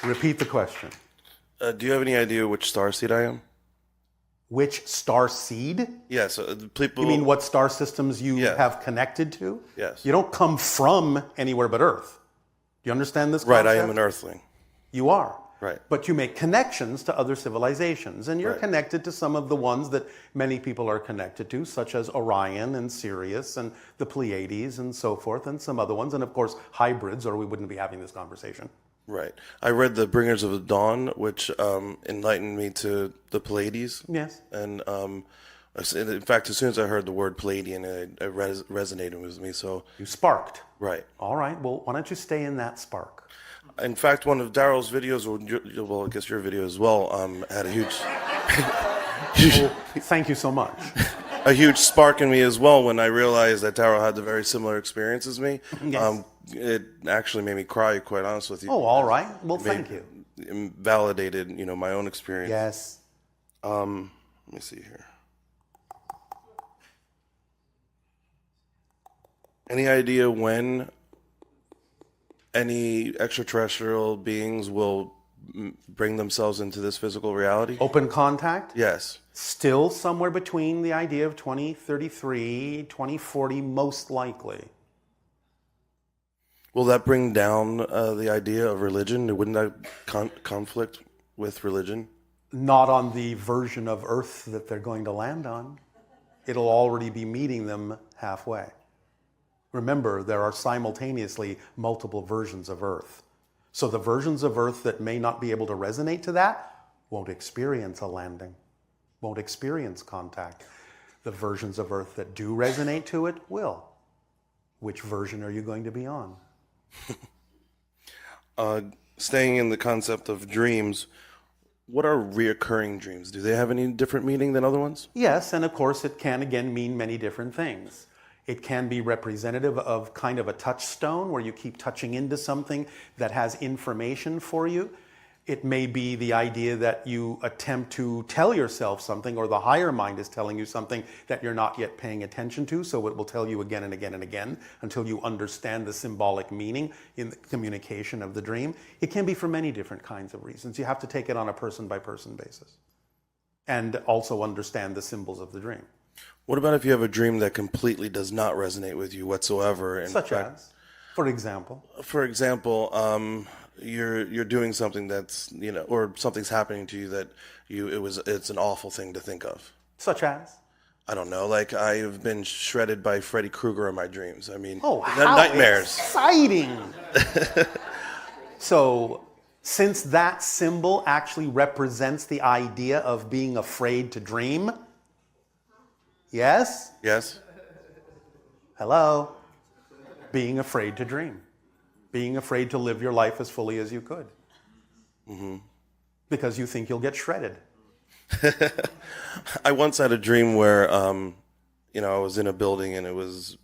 [SPEAKER 2] Repeat the question.
[SPEAKER 11] Do you have any idea which starseed I am?
[SPEAKER 2] Which star seed?
[SPEAKER 11] Yes. People.
[SPEAKER 2] You mean what star systems you
[SPEAKER 11] Yeah.
[SPEAKER 2] have connected to?
[SPEAKER 11] Yes.
[SPEAKER 2] You don't come from anywhere but Earth. Do you understand this
[SPEAKER 11] Right,
[SPEAKER 2] concept?
[SPEAKER 11] I am an earthling.
[SPEAKER 2] You are.
[SPEAKER 11] Right.
[SPEAKER 2] But you make connections to other civilizations, and you're
[SPEAKER 11] Right.
[SPEAKER 2] connected to some of the ones that many people are connected to, such as Orion and Sirius and the Pleiades and so forth, and some other ones, and of course hybrids, or we wouldn't be having this conversation.
[SPEAKER 11] Right. I read The Bringers of the Dawn, which enlightened me to the Pleiades.
[SPEAKER 2] Yes.
[SPEAKER 11] And in fact, as soon as I heard the word Pleiadian, it resonated with me. So
[SPEAKER 2] You sparked.
[SPEAKER 11] right.
[SPEAKER 2] All right, well, why don't you stay in that spark?
[SPEAKER 11] In fact, one of Darryl's videos, or well, I guess your video as well, had a huge,
[SPEAKER 2] Thank you so much.
[SPEAKER 11] a huge spark in me as well when I realized that Darryl had the very similar experience as me.
[SPEAKER 2] Yes.
[SPEAKER 11] It actually made me cry, quite honest with you.
[SPEAKER 2] Oh, all right. Well,
[SPEAKER 11] It
[SPEAKER 2] thank you.
[SPEAKER 11] Validated, my own experience.
[SPEAKER 2] Yes.
[SPEAKER 11] Let me see here. Any idea when any extraterrestrial beings will bring themselves into this physical reality?
[SPEAKER 2] Open contact?
[SPEAKER 11] Yes.
[SPEAKER 2] Still somewhere between the idea of 2033, 2040, most likely.
[SPEAKER 11] Will that bring down the idea of religion? Wouldn't that conflict with religion?
[SPEAKER 2] Not on the version of Earth that they're going to land on. It'll already be meeting them halfway. Remember, there are simultaneously multiple versions of Earth. So the versions of Earth that may not be able to resonate to that won't experience a landing, won't experience contact. The versions of Earth that do resonate to it will. Which version are you going to be on?
[SPEAKER 11] Staying in the concept of dreams, what are reoccurring dreams? Do they have any different meaning than other ones?
[SPEAKER 2] Yes, and of course it can again mean many different things. It can be representative of kind of a touchstone where you keep touching into something that has information for you. It may be the idea that you attempt to tell yourself something, or the higher mind is telling you something that you're not yet paying attention to, so it will tell you again and again and again until you understand the symbolic meaning in the communication of the dream. It can be for many different kinds of reasons. You have to take it on a person-by-person basis and also understand the symbols of the dream.
[SPEAKER 11] What about if you have a dream that completely does not resonate with you whatsoever?
[SPEAKER 2] Such as? For example?
[SPEAKER 11] For example, you're doing something that's, or something's happening to you that it's an awful thing to think of.
[SPEAKER 2] Such as?
[SPEAKER 11] I don't know. Like, I've been shredded by Freddy Krueger in my dreams. I mean,
[SPEAKER 2] how
[SPEAKER 11] nightmares.
[SPEAKER 2] Exciting! So, since that symbol actually represents the idea of being afraid to dream, yes?
[SPEAKER 11] Yes.
[SPEAKER 2] Hello? Being afraid to dream. Being afraid to live your life as fully as you could.
[SPEAKER 11] Mm-hmm.
[SPEAKER 2] Because you think you'll get shredded.
[SPEAKER 11] I once had a dream where, I was in a building and there was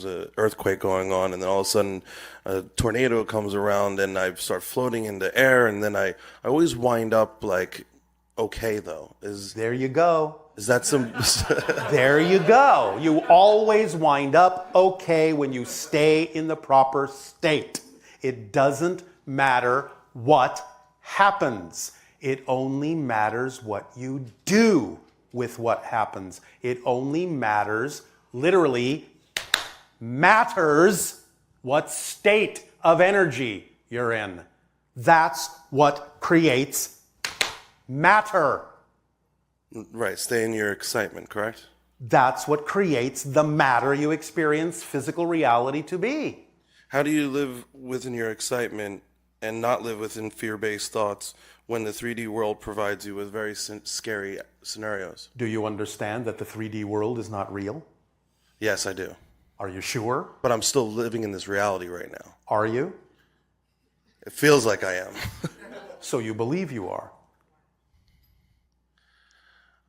[SPEAKER 11] an earthquake going on, and then all of a sudden a tornado comes around and I start floating in the air, and then I always wind up like, okay though.
[SPEAKER 2] There you go.
[SPEAKER 11] Is that some...
[SPEAKER 2] There you go. You always wind up okay when you stay in the proper state. It doesn't matter what happens. It only matters what you do with what happens. It only matters, literally, matters what state of energy you're in. That's what creates matter.
[SPEAKER 11] Right, stay in your excitement, correct?
[SPEAKER 2] That's what creates the matter you experience physical reality to be.
[SPEAKER 11] How do you live within your excitement and not live within fear-based thoughts when the 3D world provides you with very scary scenarios?
[SPEAKER 2] Do you understand that the 3D world is not real?
[SPEAKER 11] Yes, I do.
[SPEAKER 2] Are you sure?
[SPEAKER 11] But I'm still living in this reality right now.
[SPEAKER 2] Are you?
[SPEAKER 11] It feels like I am.
[SPEAKER 2] So you believe you are?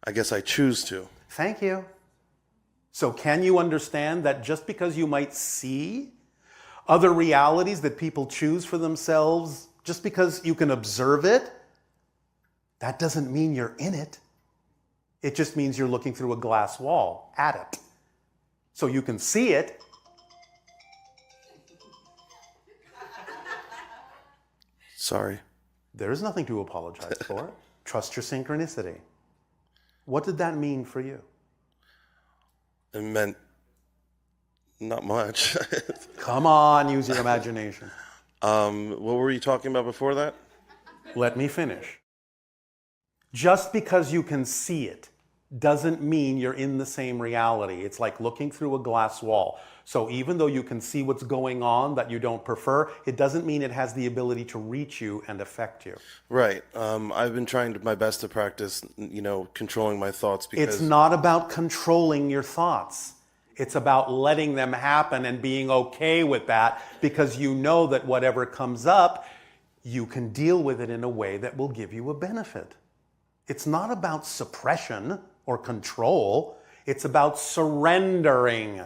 [SPEAKER 11] I guess I choose to.
[SPEAKER 2] Thank you. So can you understand that just because you might see other realities that people choose for themselves, just because you can observe it, that doesn't mean you're in it. It just means you're looking through a glass wall at it. So you can see it.
[SPEAKER 11] Sorry.
[SPEAKER 2] There is nothing to apologize for. Trust your synchronicity. What did that mean for you?
[SPEAKER 11] It meant not much.
[SPEAKER 2] Come on, use your imagination.
[SPEAKER 11] What were you talking about before that?
[SPEAKER 2] Let me finish. Just because you can see it doesn't mean you're in the same reality. It's like looking through a glass wall. So even though you can see what's going on that you don't prefer, it doesn't mean it has the ability to reach you and affect you.
[SPEAKER 11] Right. I've been trying my best to practice, controlling my thoughts because...
[SPEAKER 2] It's not about controlling your thoughts. It's about letting them happen and being okay with that, because you know that whatever comes up, you can deal with it in a way that will give you a benefit. It's not about suppression or control. It's about surrendering.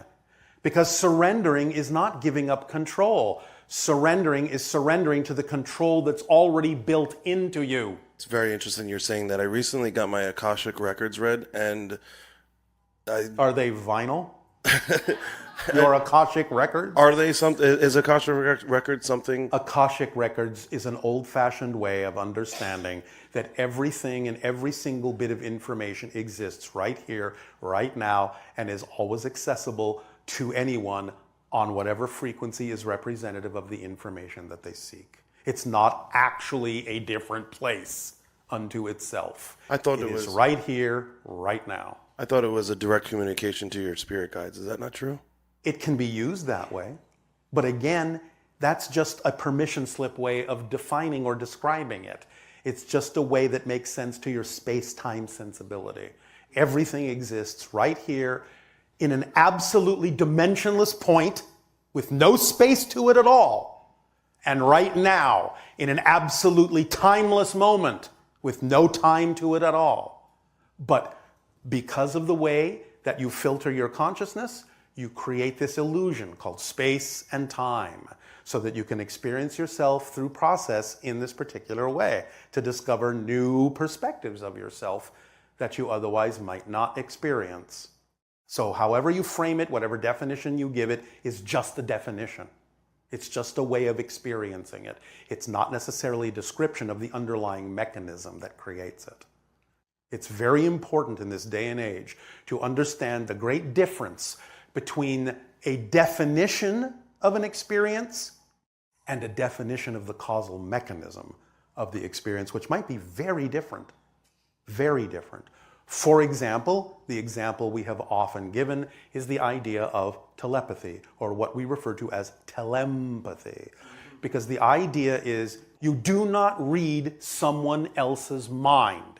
[SPEAKER 2] Because surrendering is not giving up control. Surrendering is surrendering to the control that's already built into you.
[SPEAKER 11] It's very interesting you're saying that. I recently got my Akashic records read, and
[SPEAKER 2] Are they vinyl? Your Akashic records?
[SPEAKER 11] Are they something? Is Akashic records something?
[SPEAKER 2] Akashic records is an old-fashioned way of understanding that everything and every single bit of information exists right here, right now, and is always accessible to anyone on whatever frequency is representative of the information that they seek. It's not actually a different place unto itself.
[SPEAKER 11] I thought it was
[SPEAKER 2] right here, right now.
[SPEAKER 11] I thought it was a direct communication to your spirit guides. Is that not true?
[SPEAKER 2] It can be used that way. But again, that's just a permission slip way of defining or describing it. It's just a way that makes sense to your space-time sensibility. Everything exists right here in an absolutely dimensionless point with no space to it at all. And right now, in an absolutely timeless moment with no time to it at all. But because of the way that you filter your consciousness, You create this illusion called space and time so that you can experience yourself through process in this particular way to discover new perspectives of yourself that you otherwise might not experience. So however you frame it, whatever definition you give it, is just a definition. It's just a way of experiencing it. It's not necessarily a description of the underlying mechanism that creates it. It's very important in this day and age to understand the great difference between a definition of an experience and a definition of the causal mechanism of the experience, which might be very different. Very different. For example, the example we have often given is the idea of telepathy, or what we refer to as telempathy. Because the idea is you do not read someone else's mind.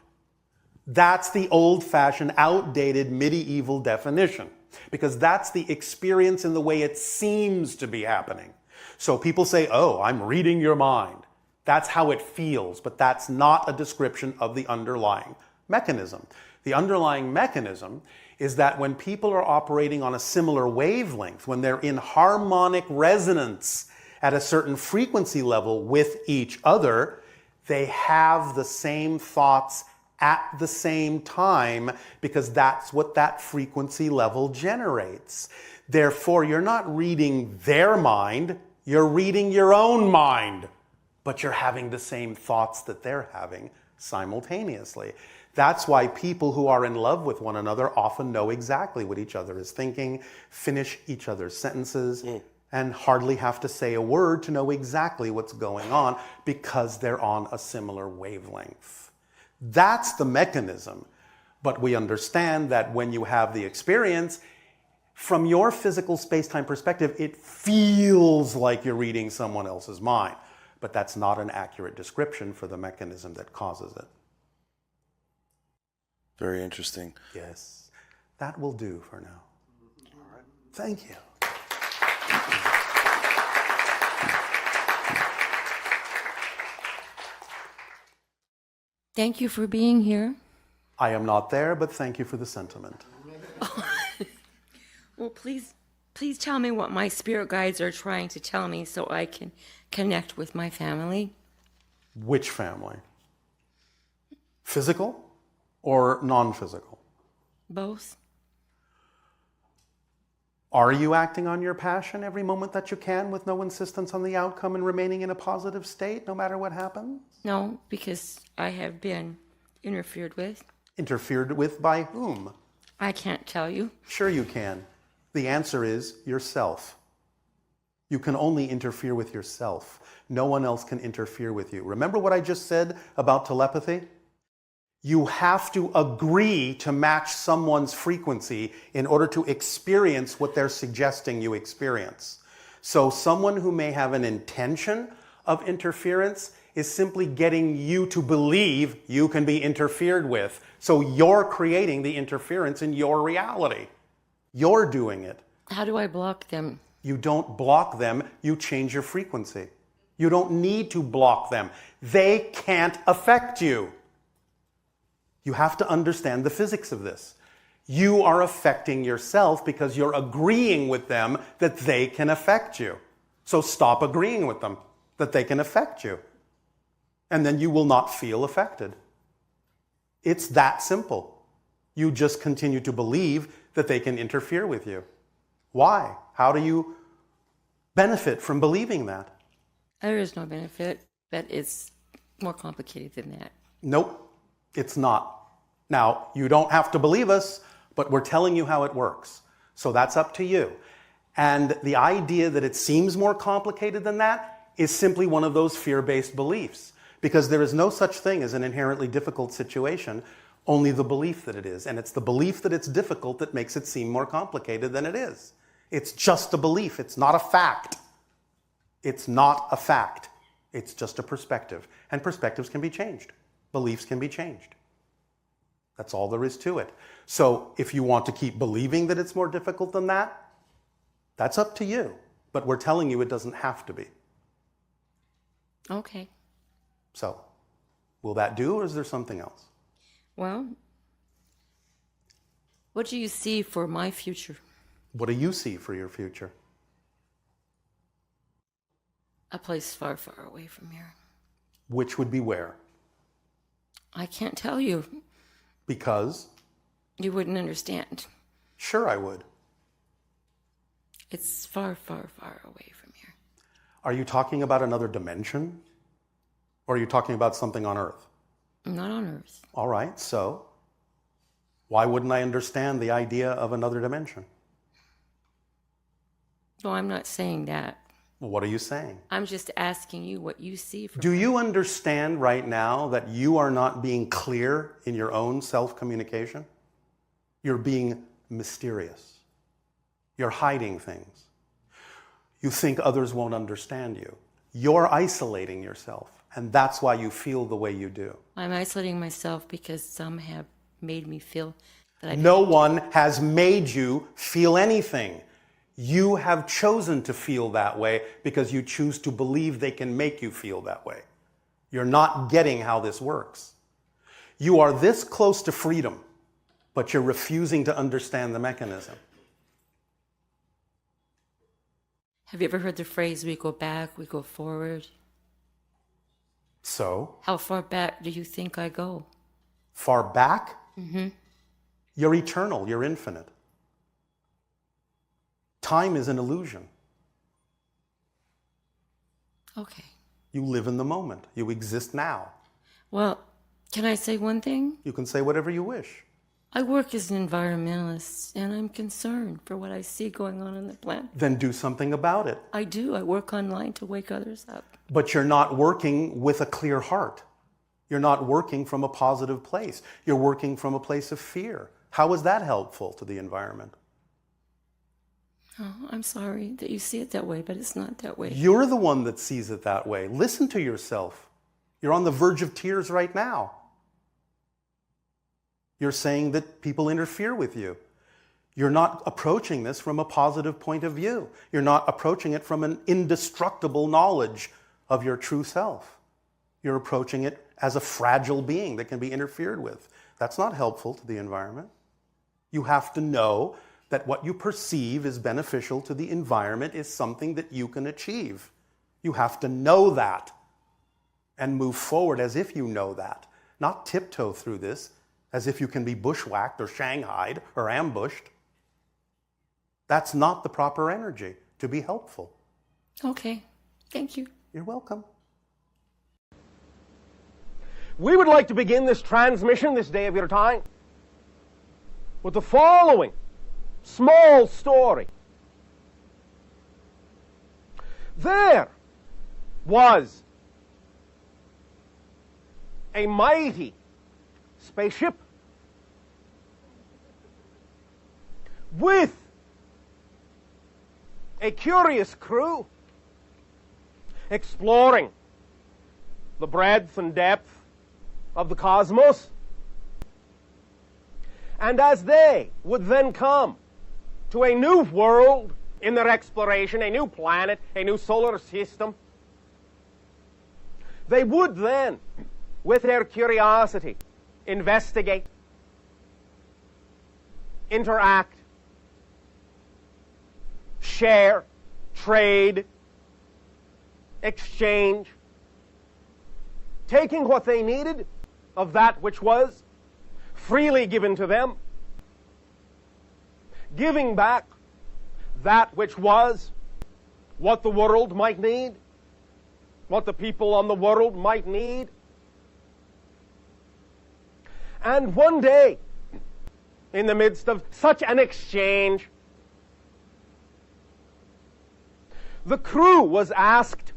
[SPEAKER 2] That's the old-fashioned, outdated, medieval definition. Because that's the experience in the way it seems to be happening. So people say, oh, I'm reading your mind. That's how it feels, but that's not a description of the underlying mechanism. The underlying mechanism is that when people are operating on a similar wavelength, when they're in harmonic resonance at a certain frequency level with each other, they have the same thoughts at the same time because that's what that frequency level generates. Therefore, you're not reading their mind, you're reading your own mind, but you're having the same thoughts that they're having simultaneously. That's why people who are in love with one another often know exactly what each other is thinking, finish each other's sentences, and hardly have to say a word to know exactly what's going on because they're on a similar wavelength. That's the mechanism. But we understand that when you have the experience, from your physical space-time perspective, it feels like you're reading someone else's mind. But that's not an accurate description for the mechanism that causes it.
[SPEAKER 11] Very interesting.
[SPEAKER 2] Yes. That will do for now. All right. Thank you.
[SPEAKER 12] Thank you for being here.
[SPEAKER 2] I am not there, but thank you for the sentiment.
[SPEAKER 12] Well, please tell me what my spirit guides are trying to tell me so I can connect with my family.
[SPEAKER 2] Which family? Physical or non-physical?
[SPEAKER 12] Both.
[SPEAKER 2] Are you acting on your passion every moment that you can with no insistence on the outcome and remaining in a positive state no matter what happens?
[SPEAKER 12] No, because I have been interfered with.
[SPEAKER 2] Interfered with by whom?
[SPEAKER 12] I can't tell you.
[SPEAKER 2] Sure you can. The answer is yourself. You can only interfere with yourself. No one else can interfere with you. Remember what I just said about telepathy? You have to agree to match someone's frequency in order to experience what they're suggesting you experience. So someone who may have an intention of interference is simply getting you to believe you can be interfered with. So you're creating the interference in your reality. You're doing it.
[SPEAKER 12] How do I block them?
[SPEAKER 2] You don't block them, you change your frequency. You don't need to block them. They can't affect you. You have to understand the physics of this. You are affecting yourself because you're agreeing with them that they can affect you. So stop agreeing with them that they can affect you. And then you will not feel affected. It's that simple. You just continue to believe that they can interfere with you. Why? How do you benefit from believing that?
[SPEAKER 12] There is no benefit, but it's more complicated than that.
[SPEAKER 2] Nope, it's not. Now, you don't have to believe us, but we're telling you how it works. So that's up to you. And the idea that it seems more complicated than that is simply one of those fear-based beliefs. Because there is no such thing as an inherently difficult situation, only the belief that it is. And it's the belief that it's difficult that makes it seem more complicated than it is. It's just a belief. It's not a fact. It's not a fact. It's just a perspective. And perspectives can be changed. Beliefs can be changed. That's all there is to it. So if you want to keep believing that it's more difficult than that, that's up to you. But we're telling you it doesn't have to be.
[SPEAKER 12] Okay.
[SPEAKER 2] So, will that do, or is there something else?
[SPEAKER 12] Well, what do you see for my future?
[SPEAKER 2] What do you see for your future?
[SPEAKER 12] A place far, far away from here.
[SPEAKER 2] Which would be where?
[SPEAKER 12] I can't tell you.
[SPEAKER 2] Because?
[SPEAKER 12] You wouldn't understand.
[SPEAKER 2] Sure I would.
[SPEAKER 12] It's far, far, far away from here.
[SPEAKER 2] Are you talking about another dimension? Or are you talking about something on Earth?
[SPEAKER 12] Not on Earth.
[SPEAKER 2] All right, so why wouldn't I understand the idea of another dimension?
[SPEAKER 12] No, I'm not saying that.
[SPEAKER 2] Well, what are you saying?
[SPEAKER 12] I'm just asking you what you see.
[SPEAKER 2] Do you understand right now that you are not being clear in your own self-communication? You're being mysterious. You're hiding things. You think others won't understand you. You're isolating yourself, and that's why you feel the way you do.
[SPEAKER 12] I'm isolating myself because some have made me feel that
[SPEAKER 2] No one has made you feel anything. You have chosen to feel that way because you choose to believe they can make you feel that way. You're not getting how this works. You are this close to freedom, but you're refusing to understand the mechanism.
[SPEAKER 12] Have you ever heard the phrase, we go back, we go forward?
[SPEAKER 2] So?
[SPEAKER 12] How far back do you think I go?
[SPEAKER 2] Far back?
[SPEAKER 12] Mm-hmm.
[SPEAKER 2] You're eternal, you're infinite. Time is an illusion.
[SPEAKER 12] Okay.
[SPEAKER 2] You live in the moment. You exist now.
[SPEAKER 12] Well, can I say one thing?
[SPEAKER 2] You can say whatever you wish.
[SPEAKER 12] I work as an environmentalist, and I'm concerned for what I see going on the planet.
[SPEAKER 2] Then do something about it.
[SPEAKER 12] I do. I work online to wake others up.
[SPEAKER 2] But you're not working with a clear heart. You're not working from a positive place. You're working from a place of fear. How is that helpful to the environment?
[SPEAKER 12] Oh, I'm sorry that you see it that way, but it's not that way.
[SPEAKER 2] You're the one that sees it that way. Listen to yourself. You're on the verge of tears right now. You're saying that people interfere with you. You're not approaching this from a positive point of view. You're not approaching it from an indestructible knowledge of your true self. You're approaching it as a fragile being that can be interfered with. That's not helpful to the environment. You have to know that what you perceive is beneficial to the environment is something that you can achieve. You have to know that and move forward as if you know that, not tiptoe through this as if you can be bushwhacked or shanghaied or ambushed. That's not the proper energy to be helpful.
[SPEAKER 12] Okay, thank you.
[SPEAKER 2] You're welcome.
[SPEAKER 13] We would like to begin this transmission this day of your time with the following small story. There was a mighty spaceship with a curious crew exploring the breadth and depth of the cosmos. And as they would then come to a new world in their exploration, a new planet, a new solar system, they would then, with their curiosity, investigate, interact, share, trade, exchange, taking what they needed of that which was freely given to them, giving back that which was what the world might need, what the people on the world might need. And one day, in the midst of such an exchange, the crew was asked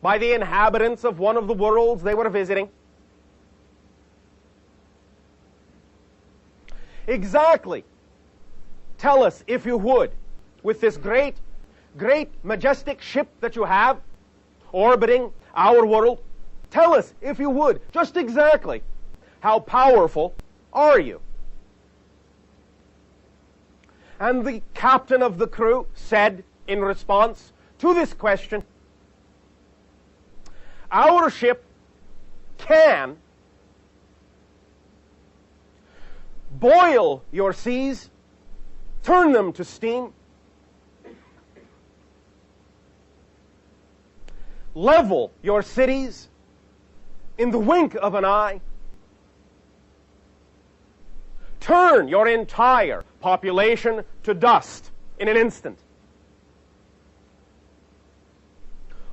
[SPEAKER 13] by the inhabitants of one of the worlds they were visiting, exactly, tell us, if you would, with this great, majestic ship that you have orbiting our world, tell us, if you would, just exactly, how powerful are you? And the captain of the crew said in response to this question, our ship can boil your seas, turn them to steam, level your cities in the wink of an eye, turn your entire population to dust in an instant.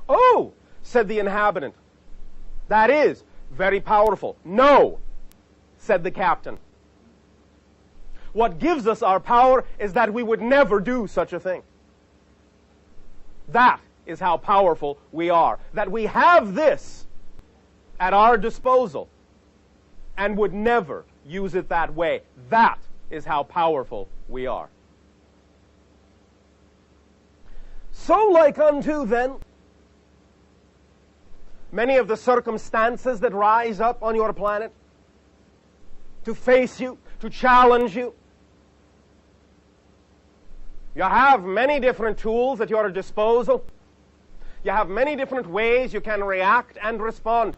[SPEAKER 13] "Oh," said the inhabitant, "that is very powerful." "No," said the captain. "What gives us our power is that we would never do such a thing. That is how powerful we are, that we have this at our disposal and would never use it that way. That is how powerful we are." So like unto, then, many of the circumstances that rise up on your planet to face you, to challenge you. You have many different tools at your disposal. You have many different ways you can react and respond.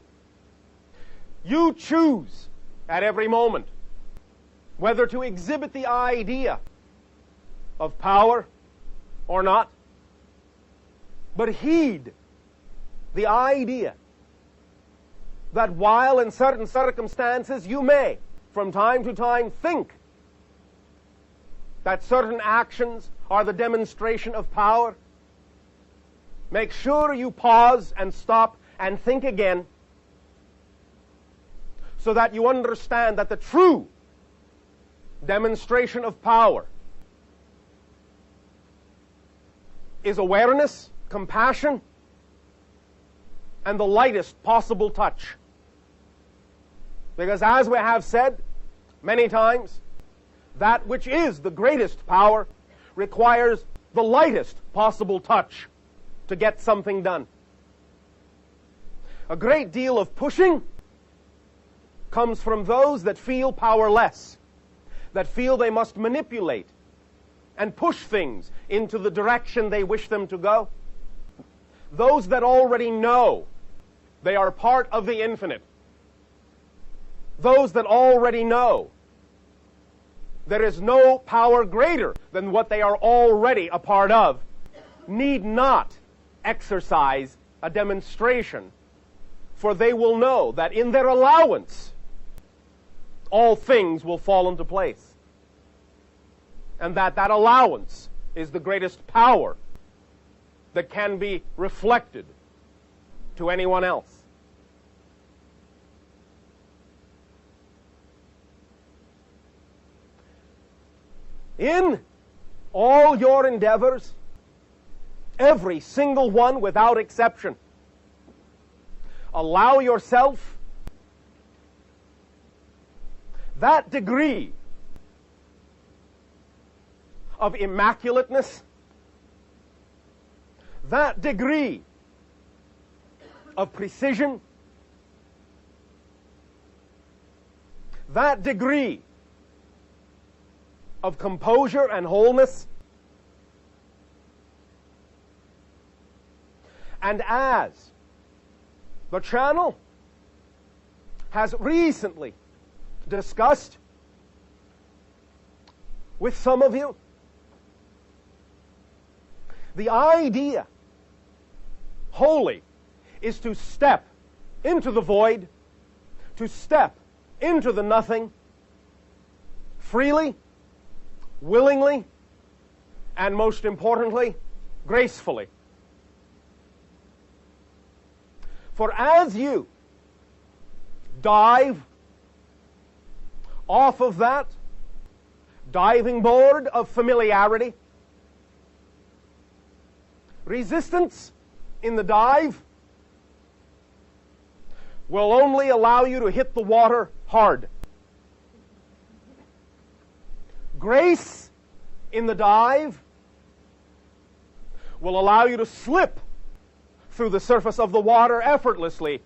[SPEAKER 13] You choose at every moment whether to exhibit the idea of power or not. But heed the idea that while in certain circumstances you may, from time to time, think that certain actions are the demonstration of power, make sure you pause and stop and think again, so that you understand that the true demonstration of power is awareness, compassion, and the lightest possible touch. Because as we have said many times, that which is the greatest power requires the lightest possible touch to get something done. A great deal of pushing comes from those that feel powerless, that feel they must manipulate and push things into the direction they wish them to go. Those that already know they are part of the infinite. Those that already know there is no power greater than what they are already a part of, need not exercise a demonstration, for they will know that in their allowance all things will fall into place, and that that allowance is the greatest power that can be reflected to anyone else. In all your endeavors, every single one without exception, allow yourself that degree of immaculateness, that degree of precision, that degree of composure and wholeness. And as the channel has recently discussed with some of you, the idea wholly is to step into the void, to step into the nothing freely, willingly, and most importantly, gracefully. For as you dive off of that diving board of familiarity, resistance in the dive will only allow you to hit the water hard. Grace in the dive will allow you to slip through the surface of the water effortlessly.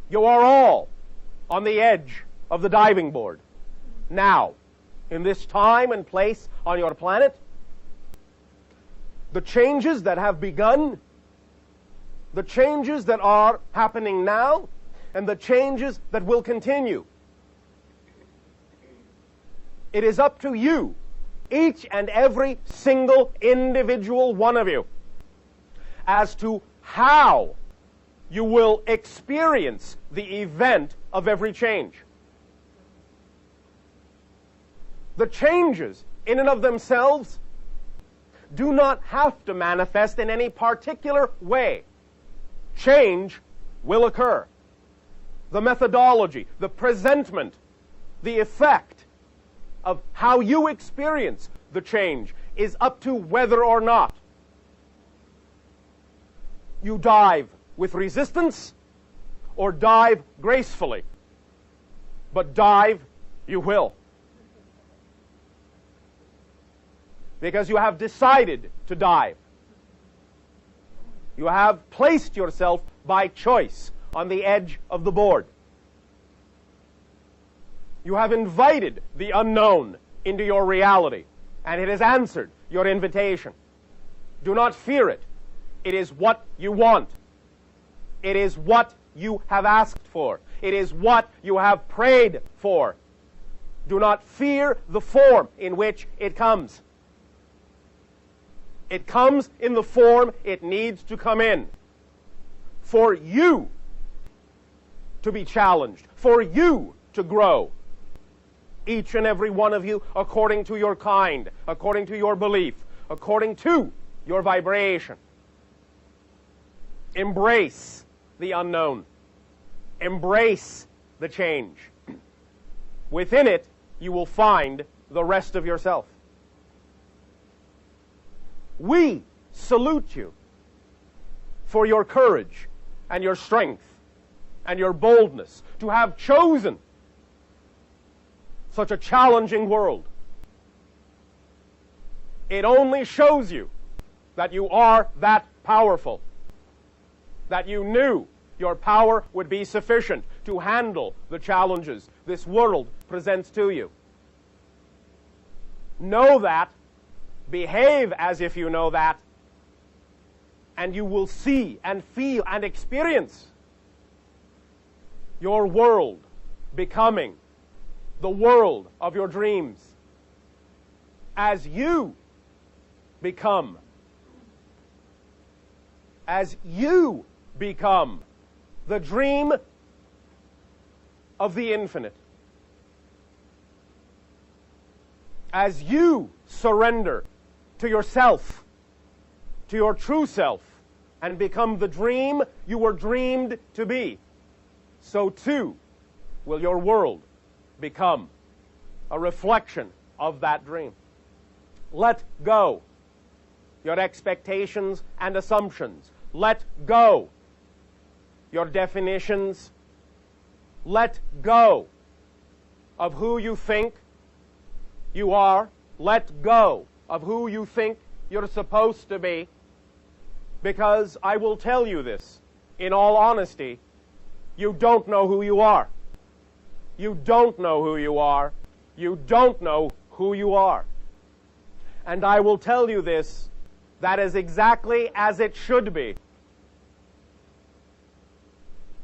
[SPEAKER 13] You are all on the edge of the diving board. Now, in this time and place on your planet, the changes that have begun, the changes that are happening now, and the changes that will continue, it is up to you each and every single individual one of you, as to how you will experience the event of every change. The changes, in and of themselves, do not have to manifest in any particular way. Change will occur. The methodology, the presentment, the effect of how you experience the change is up to whether or not you dive with resistance or dive gracefully. But dive you will. Because you have decided to dive. You have placed yourself by choice on the edge of the board. You have invited the unknown into your reality, and it has answered your invitation. Do not fear it. It is what you want. It is what you have asked for. It is what you have prayed for. Do not fear the form in which it comes. It comes in the form it needs to come in. For you to be challenged, for you to grow. Each and every one of you, according to your kind, according to your belief, according to your vibration. Embrace the unknown. Embrace the change. Within it, you will find the rest of yourself. We salute you for your courage and your strength and your boldness to have chosen such a challenging world. It only shows you that you are that powerful, that you knew your power would be sufficient to handle the challenges this world presents to you. Know that, behave as if you know that, and you will see and feel and experience your world becoming the world of your dreams as you become the dream of the infinite. As you surrender to yourself, to your true self, and become the dream you were dreamed to be, so too will your world become a reflection of that dream. Let go your expectations and assumptions. Let go your definitions. Let go of who you think you are. Let go of who you think you're supposed to be. Because I will tell you this, in all honesty, you don't know who you are. You don't know who you are. You don't know who you are. And I will tell you this, that is exactly as it should be.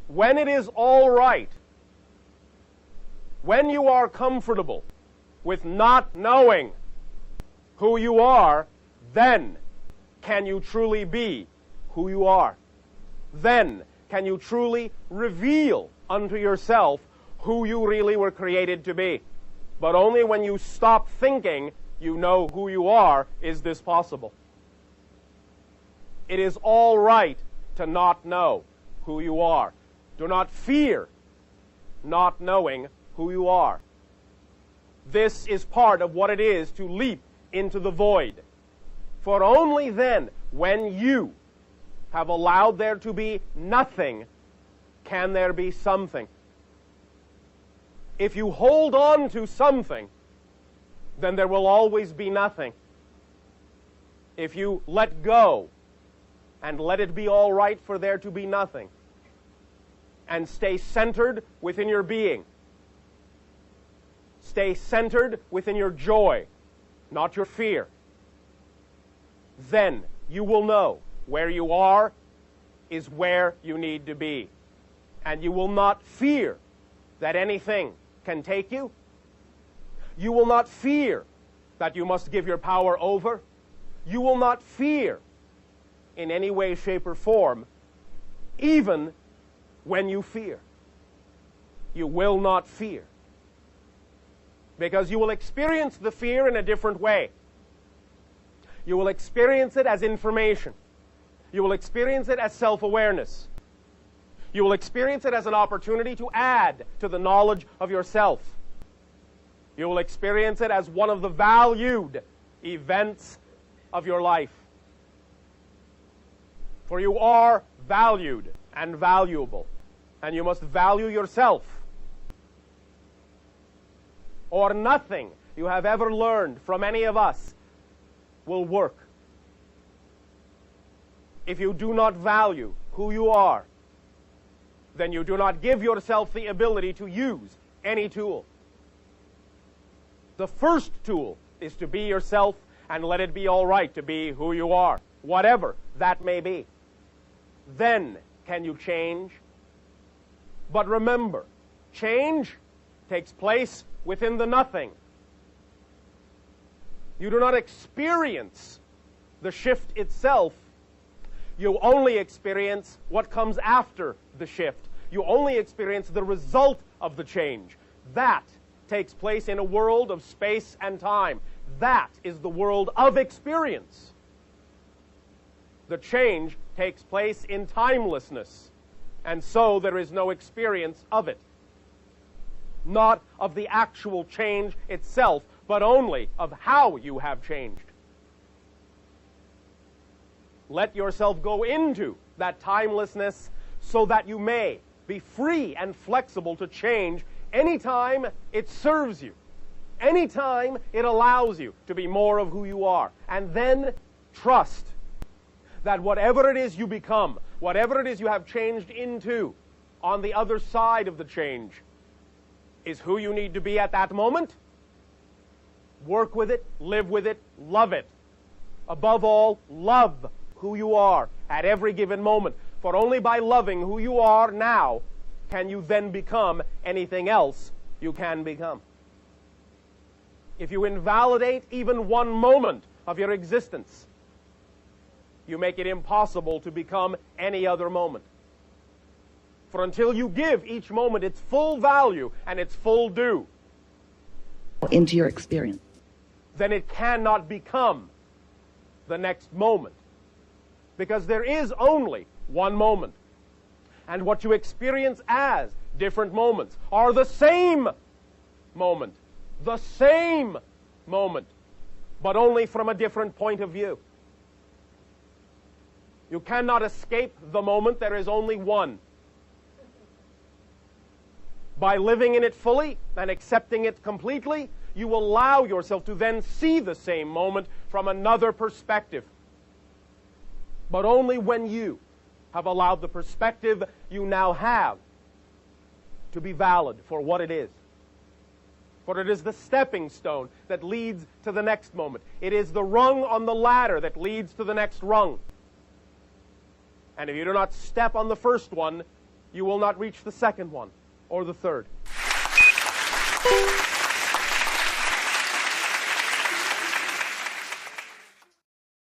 [SPEAKER 13] When it is all right, when you are comfortable with not knowing who you are, then can you truly be who you are. Then can you truly reveal unto yourself who you really were created to be. But only when you stop thinking you know who you are is this possible. It is all right to not know who you are. Do not fear not knowing who you are. This is part of what it is to leap into the void. For only then, when you have allowed there to be nothing, can there be something. If you hold on to something, then there will always be nothing. If you let go and let it be all right for there to be nothing, and stay centered within your being, stay centered within your joy, not your fear, then you will know where you are is where you need to be. And you will not fear that anything can take you. You will not fear that you must give your power over, you will not fear in any way, shape, or form, even when you fear. You will not fear. Because you will experience the fear in a different way. You will experience it as information. You will experience it as self-awareness. You will experience it as an opportunity to add to the knowledge of yourself. You will experience it as one of the valued events of your life. For you are valued and valuable, and you must value yourself. Or nothing you have ever learned from any of us will work. If you do not value who you are, then you do not give yourself the ability to use any tool. The first tool is to be yourself and let it be all right to be who you are, whatever that may be. Then can you change? But remember, change takes place within the nothing. You do not experience the shift itself. You only experience what comes after the shift. You only experience the result of the change. That takes place in a world of space and time. That is the world of experience. The change takes place in timelessness, and so there is no experience of it. Not of the actual change itself, but only of how you have changed. Let yourself go into that timelessness so that you may be free and flexible to change anytime it serves you, anytime it allows you to be more of who you are. And then trust that whatever it is you become, whatever it is you have changed into, on the other side of the change, is who you need to be at that moment. Work with it, live with it, love it. Above all, love who you are at every given moment. For only by loving who you are now can you then become anything else you can become. If you invalidate even one moment of your existence, you make it impossible to become any other moment. For until you give each moment its full value and its full due
[SPEAKER 14] into your experience,
[SPEAKER 13] then it cannot become the next moment. Because there is only one moment. And what you experience as different moments are the same moment. The same moment. But only from a different point of view. You cannot escape the moment. There is only one. By living in it fully and accepting it completely, you allow yourself to then see the same moment from another perspective. But only when you have allowed the perspective you now have to be valid for what it is. For it is the stepping stone that leads to the next moment. It is the rung on the ladder that leads to the next rung. And if you do not step on the first one, you will not reach the second one or the third.